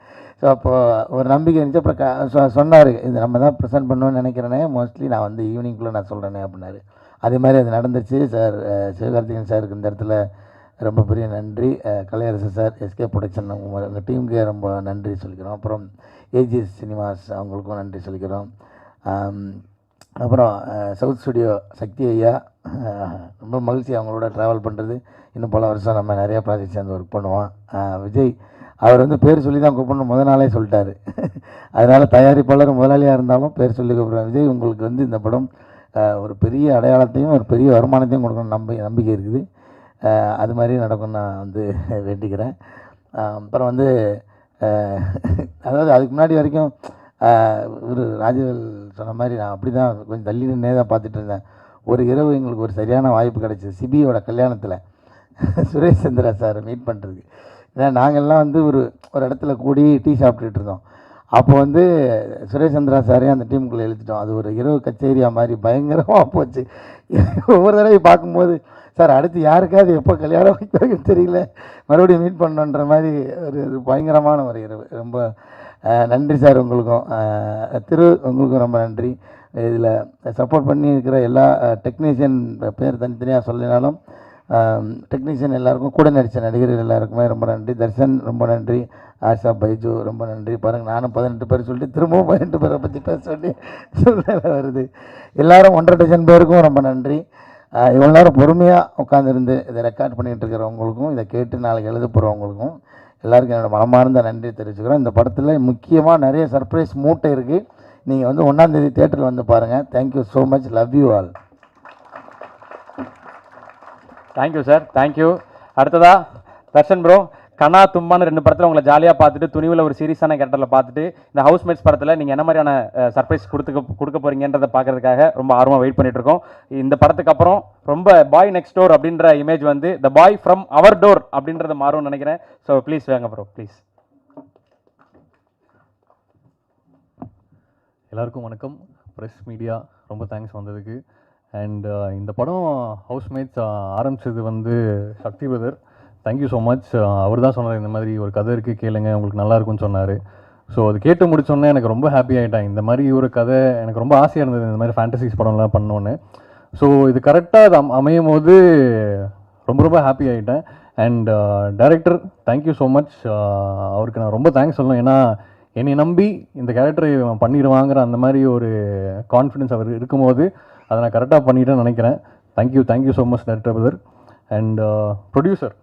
ஸோ அப்போது ஒரு நம்பிக்கை இருந்துச்சு. அப்புறம் சொன்னார், இது நம்ம தான் ப்ரெசென்ட் பண்ணுவோன்னு நினைக்கிறேனே, மோஸ்ட்லி நான் வந்து ஈவினிங்குள்ளே நான் சொல்கிறேனே அப்படின்னாரு. அதே மாதிரி அது நடந்துச்சு சார். சிவகார்த்திகேயன் சாருக்கு இந்த இடத்துல ரொம்ப பெரிய நன்றி. கலையரசு சார், எஸ்கே ப்ரொடக்ஷன் உங்கள் டீமுக்கு ரொம்ப நன்றி சொல்லிக்கிறோம். அப்புறம் ஏஜிஎஸ் சினிமாஸ் அவங்களுக்கும் நன்றி சொல்லிக்கிறோம். அப்புறம் சவுத் ஸ்டுடியோ சக்தி ஐயா, ரொம்ப மகிழ்ச்சி அவங்களோட ட்ராவல் பண்ணுறது. இன்னும் பல வருஷம் நம்ம நிறையா ப்ராஜெக்ட் சேர்ந்து ஒர்க் பண்ணுவோம். விஜய் அவர் வந்து பேர் சொல்லி தான் கூப்பிடணும் முதல் நாளே சொல்லிட்டாரு. அதனால் தயாரிப்பாளர் முதலாளியாக இருந்தாலும் பேர் சொல்லி கூப்பிட்றேன். விஜய் உங்களுக்கு வந்து இந்த படம் ஒரு பெரிய அடையாளத்தையும் ஒரு பெரிய வருமானத்தையும் கொடுக்கணும் நம்பிக்கை இருக்குது. அது மாதிரி நடக்கும் நான் வந்து வேண்டிக்கிறேன். அப்புறம் வந்து அதாவது அதுக்கு முன்னாடி வரைக்கும் ஒரு ராஜவேல் சொன்ன மாதிரி நான் அப்படி தான் கொஞ்சம் தள்ளி நின்னே தான் பார்த்துட்டு இருந்தேன். ஒரு இரவு எங்களுக்கு ஒரு சரியான வாய்ப்பு கிடச்சிது சிபியோட கல்யாணத்தில் சுரேஷ் சந்திரா சாரை மீட் பண்ணுறதுக்கு. ஏன்னா நாங்கள்லாம் வந்து ஒரு இடத்துல கூடி டீ சாப்பிட்டுட்டு இருந்தோம். அப்போ வந்து சுரேஷ் சந்திரா சாரையும் அந்த டீமுக்குள்ளே எழுதிட்டோம். அது ஒரு இரவு கச்சேரியாக மாதிரி பயங்கரமாக போச்சு. ஒவ்வொரு தடவையும் பார்க்கும்போது சார் அடுத்து யாருக்காவது எப்போ கல்யாணம் வைக்கிறாங்கன்னு தெரியல, மறுபடியும் மீட் பண்ணணுன்ற மாதிரி ஒரு பயங்கரமான ஒரு இரவு. ரொம்ப நன்றி சார் உங்களுக்கும். உங்களுக்கும் ரொம்ப நன்றி. இதில் சப்போர்ட் பண்ணி இருக்கிற எல்லா டெக்னீஷியன் பேர் தனித்தனியாக சொல்லினாலும் டெக்னீஷியன் எல்லாருக்கும், கூட நடித்த நடிகர்கள் எல்லாருக்குமே ரொம்ப நன்றி. தர்ஷன் ரொம்ப நன்றி. ஆஷா, பைஜு ரொம்ப நன்றி. பாருங்கள், நானும் 18 பேர் சொல்லிட்டு திரும்பவும் 18 பேரை பற்றி பேச சொல்லி சூழ்நிலை வருது. எல்லோரும் 1.5 டஜன் பேருக்கும் ரொம்ப நன்றி. இவ்வளோ நேரம் பொறுமையாக உட்காந்துருந்து இதை ரெக்கார்ட் பண்ணிகிட்டு இருக்கிறவங்களுக்கும், இதை கேட்டு நாளைக்கு எழுத போகிறவங்களுக்கும் எல்லாருக்கும் என்னோடய மனமார்ந்த நன்றி தெரிவிச்சுக்கிறோம். இந்த படத்தில் முக்கியமாக நிறைய சர்ப்ரைஸ் மூட்டை இருக்குது. நீங்கள் வந்து 1ஆம் தேதி தியேட்டரில் வந்து பாருங்கள். Thank you so much. Love you all. Thank you sir, thank you. அடுத்ததா தர்ஷன் ப்ரோ, கனா தும்பான்னு 2 படத்தில் உங்களை ஜாலியாக பார்த்துட்டு, துணிவில் ஒரு சீரியஸான கேரக்டரில் பார்த்துட்டு, இந்த ஹவுஸ்மேட்ஸ் படத்தில் நீங்கள் என்ன மாதிரியான சர்ப்ரைஸ் கொடுக்க போகிறீங்கன்றதை பார்க்கறதுக்காக ரொம்ப ஆர்வமாக வெயிட் பண்ணிட்டு இருக்கோம். இந்த படத்துக்கு அப்புறம் ரொம்ப பாய் நெக்ஸ்ட் டோர் அப்படின்ற இமேஜ் வந்து the boy from our door அப்படின்றத மாறும்னு நினைக்கிறேன். ஸோ ப்ளீஸ் வாங்க ப்ரோ, ப்ளீஸ். எல்லாருக்கும் வணக்கம். ப்ரெஸ் மீடியா ரொம்ப தேங்க்ஸ் வந்ததுக்கு. அண்ட் இந்த படம் ஹவுஸ்மேட்ஸ் ஆரம்பித்தது வந்து Sakthi brother. Thank you so much. அவர் தான் சொன்னார், இந்த மாதிரி ஒரு கதை இருக்குது கேளுங்க, உங்களுக்கு நல்லா இருக்கும்னு சொன்னார். ஸோ அது கேட்டு முடிச்சோன்னே எனக்கு ரொம்ப ஹாப்பி ஆகிட்டேன். இந்த மாதிரி ஒரு கதை எனக்கு ரொம்ப ஆசையாக இருந்தது, இந்த மாதிரி ஃபேண்டசிஸ் படம்லாம் பண்ணோன்னு. ஸோ இது கரெக்டாக அது அமையும் போது ரொம்ப ரொம்ப ஹாப்பி ஆகிட்டேன். And director thank you so much. அவருக்கு நான் ரொம்ப தேங்க்ஸ் சொல்லணும். ஏன்னா என்னை நம்பி இந்த கேரக்டரை பண்ணிடுவாங்கிற அந்த மாதிரி ஒரு கான்ஃபிடென்ஸ் அவர் இருக்கும்போது அதை நான் கரெக்டாக பண்ணிட்டேன்னு நினைக்கிறேன். Thank you so much director brother. And producer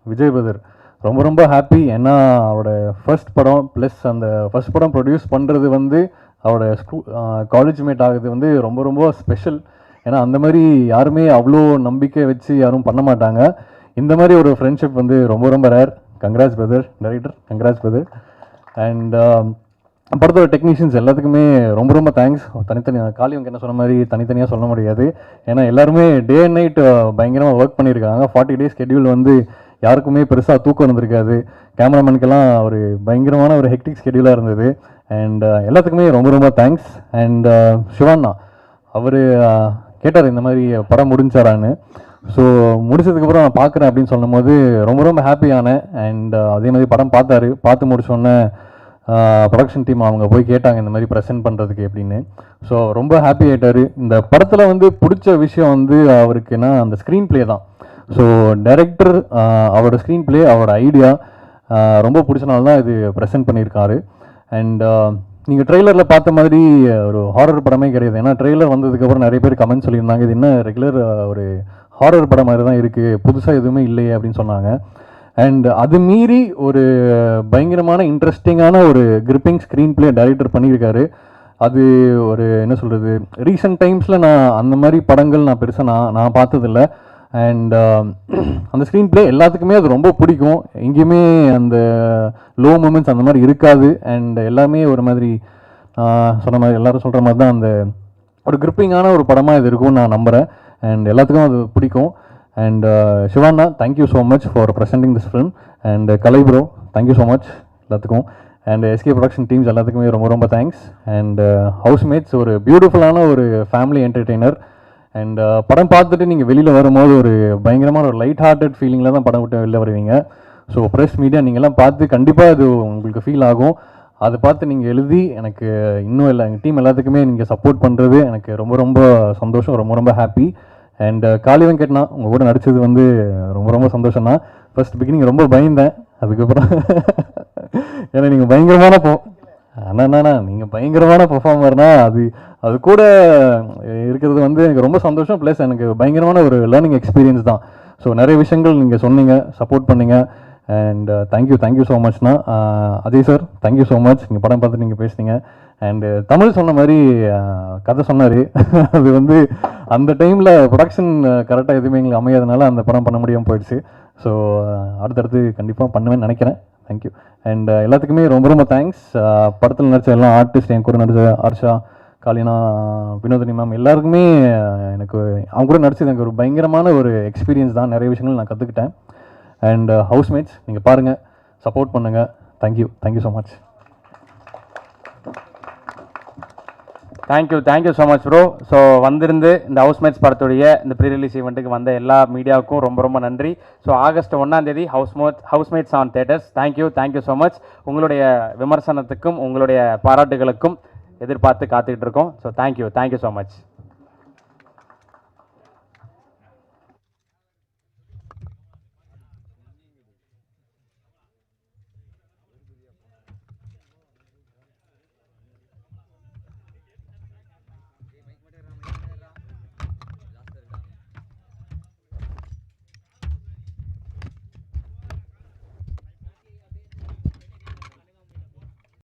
Vijay brother ரொம்ப ரொம்ப ஹாப்பி. ஏன்னா அவரோட ஃபர்ஸ்ட் படம் ப்ளஸ் அந்த ஃபர்ஸ்ட் படம் ப்ரொடியூஸ் பண்ணுறது வந்து அவரோட காலேஜ் மேட் ஆகுது வந்து ரொம்ப ரொம்ப ஸ்பெஷல். ஏன்னா அந்த மாதிரி யாருமே அவ்வளோ நம்பிக்கை வச்சு யாரும் பண்ண மாட்டாங்க. இந்த மாதிரி ஒரு ஃப்ரெண்ட்ஷிப் வந்து ரொம்ப ரொம்ப rare. Congrats brother director, congrats brother. And படத்தோட டெக்னீஷியன்ஸ் எல்லாத்துக்குமே ரொம்ப ரொம்ப தேங்க்ஸ். தனித்தனியாக காளியவங்க என்ன சொன்ன மாதிரி தனித்தனியாக சொல்ல முடியாது. ஏன்னா எல்லாருமே டே அண்ட் நைட் பயங்கரமாக ஒர்க் பண்ணியிருக்காங்க. 40 டேஸ் ஷெட்யூல் வந்து யாருக்குமே பெருசாக தூக்கம் இருந்திருக்காது. கேமராமேனுக்கெல்லாம் ஒரு பயங்கரமான ஒரு ஹெக்டிக் ஸ்கெடியூலாக இருந்தது. அண்ட் எல்லாத்துக்குமே ரொம்ப ரொம்ப தேங்க்ஸ். அண்ட் சிவாண்ணா அவர் கேட்டார் இந்த மாதிரி படம் முடிஞ்சாரான்னு. ஸோ முடிச்சதுக்கப்புறம் நான் பார்க்குறேன் அப்படின்னு சொல்லும் போது ரொம்ப ரொம்ப ஹாப்பியானேன். அண்ட் அதே மாதிரி படம் பார்த்து முடிச்சோன்னே ப்ரொடக்ஷன் டீம் அவங்க போய் கேட்டாங்க இந்த மாதிரி ப்ரெசென்ட் பண்ணுறதுக்கு எப்படின்னு. ஸோ ரொம்ப ஹாப்பி ஆகிட்டார். இந்த படத்தில் வந்து பிடிச்ச விஷயம் வந்து அவருக்குன்னா அந்த ஸ்க்ரீன் ப்ளே தான். ஸோ டைரக்டர் அவரோட ஸ்க்ரீன் ப்ளே, அவரோட ஐடியா ரொம்ப பிடிச்சனால தான் இது ப்ரெசென்ட் பண்ணியிருக்காரு. அண்ட் நீங்கள் ட்ரெய்லரில் பார்த்த மாதிரி ஒரு ஹாரர் படமே கிடையாது. ஏன்னா ட்ரெய்லர் வந்ததுக்கப்புறம் நிறைய பேர் கமெண்ட் சொல்லியிருந்தாங்க, இது என்ன ரெகுலர் ஒரு ஹாரர் படம் மாதிரி தான் இருக்குது, புதுசாக எதுவுமே இல்லையே அப்படின்னு சொன்னாங்க. அண்ட் அது மீறி ஒரு பயங்கரமான இன்ட்ரெஸ்டிங்கான ஒரு கிரிப்பிங் ஸ்க்ரீன் ப்ளே டைரக்டர் பண்ணியிருக்காரு. அது ஒரு என்ன சொல்கிறது, ரீசெண்ட் டைம்ஸில் நான் அந்த மாதிரி படங்கள் நான் பெருசாக நான் பார்த்ததில்லை. அண்ட் அந்த ஸ்க்ரீன் ப்ளே எல்லாத்துக்குமே அது ரொம்ப பிடிக்கும். எங்கேயுமே அந்த லோ மூமெண்ட்ஸ் அந்த மாதிரி இருக்காது. அண்ட் எல்லாமே ஒரு மாதிரி சொன்ன மாதிரி எல்லோரும் சொல்கிற மாதிரி தான் அந்த ஒரு கிரிப்பிங்கான ஒரு படமாக இது இருக்கும்னு நான் நம்புகிறேன். அண்ட் எல்லாத்துக்கும் அது பிடிக்கும். அண்ட் சிவாண்ணா thank you so much for presenting this film. And Kalai bro thank you so much எல்லாத்துக்கும். அண்ட் எஸ்கே ப்ரொடக்ஷன் டீம்ஸ் எல்லாத்துக்குமே ரொம்ப ரொம்ப தேங்க்ஸ். அண்ட் ஹவுஸ்மேட்ஸ் ஒரு பியூட்டிஃபுல்லான ஒரு ஃபேமிலி என்டர்டெய்னர். அண்ட் படம் பார்த்துட்டு நீங்கள் வெளியில் வரும்போது ஒரு பயங்கரமான ஒரு லைட் ஹார்ட்டட் ஃபீலிங்கில் தான் படம் விட்டு வெளில வருவீங்க. ஸோ ப்ரெஸ் மீடியா நீங்கள்லாம் பார்த்து கண்டிப்பாக அது உங்களுக்கு ஃபீல் ஆகும். அதை பார்த்து நீங்கள் எழுதி எனக்கு இன்னும் எங்கள் டீம் எல்லாத்துக்குமே நீங்கள் சப்போர்ட் பண்ணுறது எனக்கு ரொம்ப ரொம்ப சந்தோஷம், ரொம்ப ரொம்ப ஹாப்பி. அண்ட் காளி வெங்கட்னா உங்கள் கூட நடித்தது வந்து ரொம்ப ரொம்ப சந்தோஷம்னா. ஃபர்ஸ்ட் பிகினிங் ரொம்ப பயந்தேன், அதுக்கப்புறம் ஏன்னா நீங்கள் பயங்கரமான அண்ணா நீங்கள் பயங்கரமான பெர்ஃபார்மர்னா அது கூட இருக்கிறது வந்து எனக்கு ரொம்ப சந்தோஷம். ப்ளஸ் எனக்கு பயங்கரமான ஒரு லேர்னிங் எக்ஸ்பீரியன்ஸ் தான். ஸோ நிறைய விஷயங்கள் நீங்கள் சொன்னீங்க, சப்போர்ட் பண்ணீங்க. அண்ட் தேங்க்யூ ஸோ மச்ண்ணா. Ajay sir thank you so much, நீங்கள் படம் பார்த்து நீங்கள் பேசுனீங்க. அண்டு தமிழ் சொன்ன மாதிரி கதை சொன்னார். அது வந்து அந்த டைமில் ப்ரொடக்ஷன் கரெக்டாக எதுவுமே எங்களுக்கு அமையாதனால அந்த படம் பண்ண முடியாமல் போயிடுச்சு. ஸோ அடுத்தடுத்து கண்டிப்பாக பண்ணுவேன்னு நினைக்கிறேன். தேங்க்யூ. அண்ட் எல்லாத்துக்குமே ரொம்ப ரொம்ப தேங்க்ஸ். படத்தில் நடித்த எல்லாம் ஆர்டிஸ்ட், என் கூட நடித்த ஆர்ஷா, காலினா, வினோதினி மேம் எல்லாருக்குமே எனக்கு அவங்க கூட நடிச்சது எனக்கு ஒரு பயங்கரமான ஒரு எக்ஸ்பீரியன்ஸ் தான். நிறைய விஷயங்கள் நான் கற்றுக்கிட்டேன். அண்ட் ஹவுஸ்மேட்ஸ் நீங்கள் பாருங்கள், சப்போர்ட் பண்ணுங்கள். Thank you so much. Thank you so much bro. So வந்திருந்து இந்த ஹவுஸ்மேட்ஸ் படத்துடைய இந்த ப்ரீ ரிலீஸ் ஈவெண்ட்டுக்கு வந்த எல்லா மீடியாவுக்கும் ரொம்ப ரொம்ப நன்றி. So August 1 housemates on theatres. Thank you so much. உங்களுடைய விமர்சனத்துக்கும் உங்களுடைய பாராட்டுகளுக்கும் எதிர்பார்த்து காத்துக்கிட்டு இருக்கோம். So thank you so much.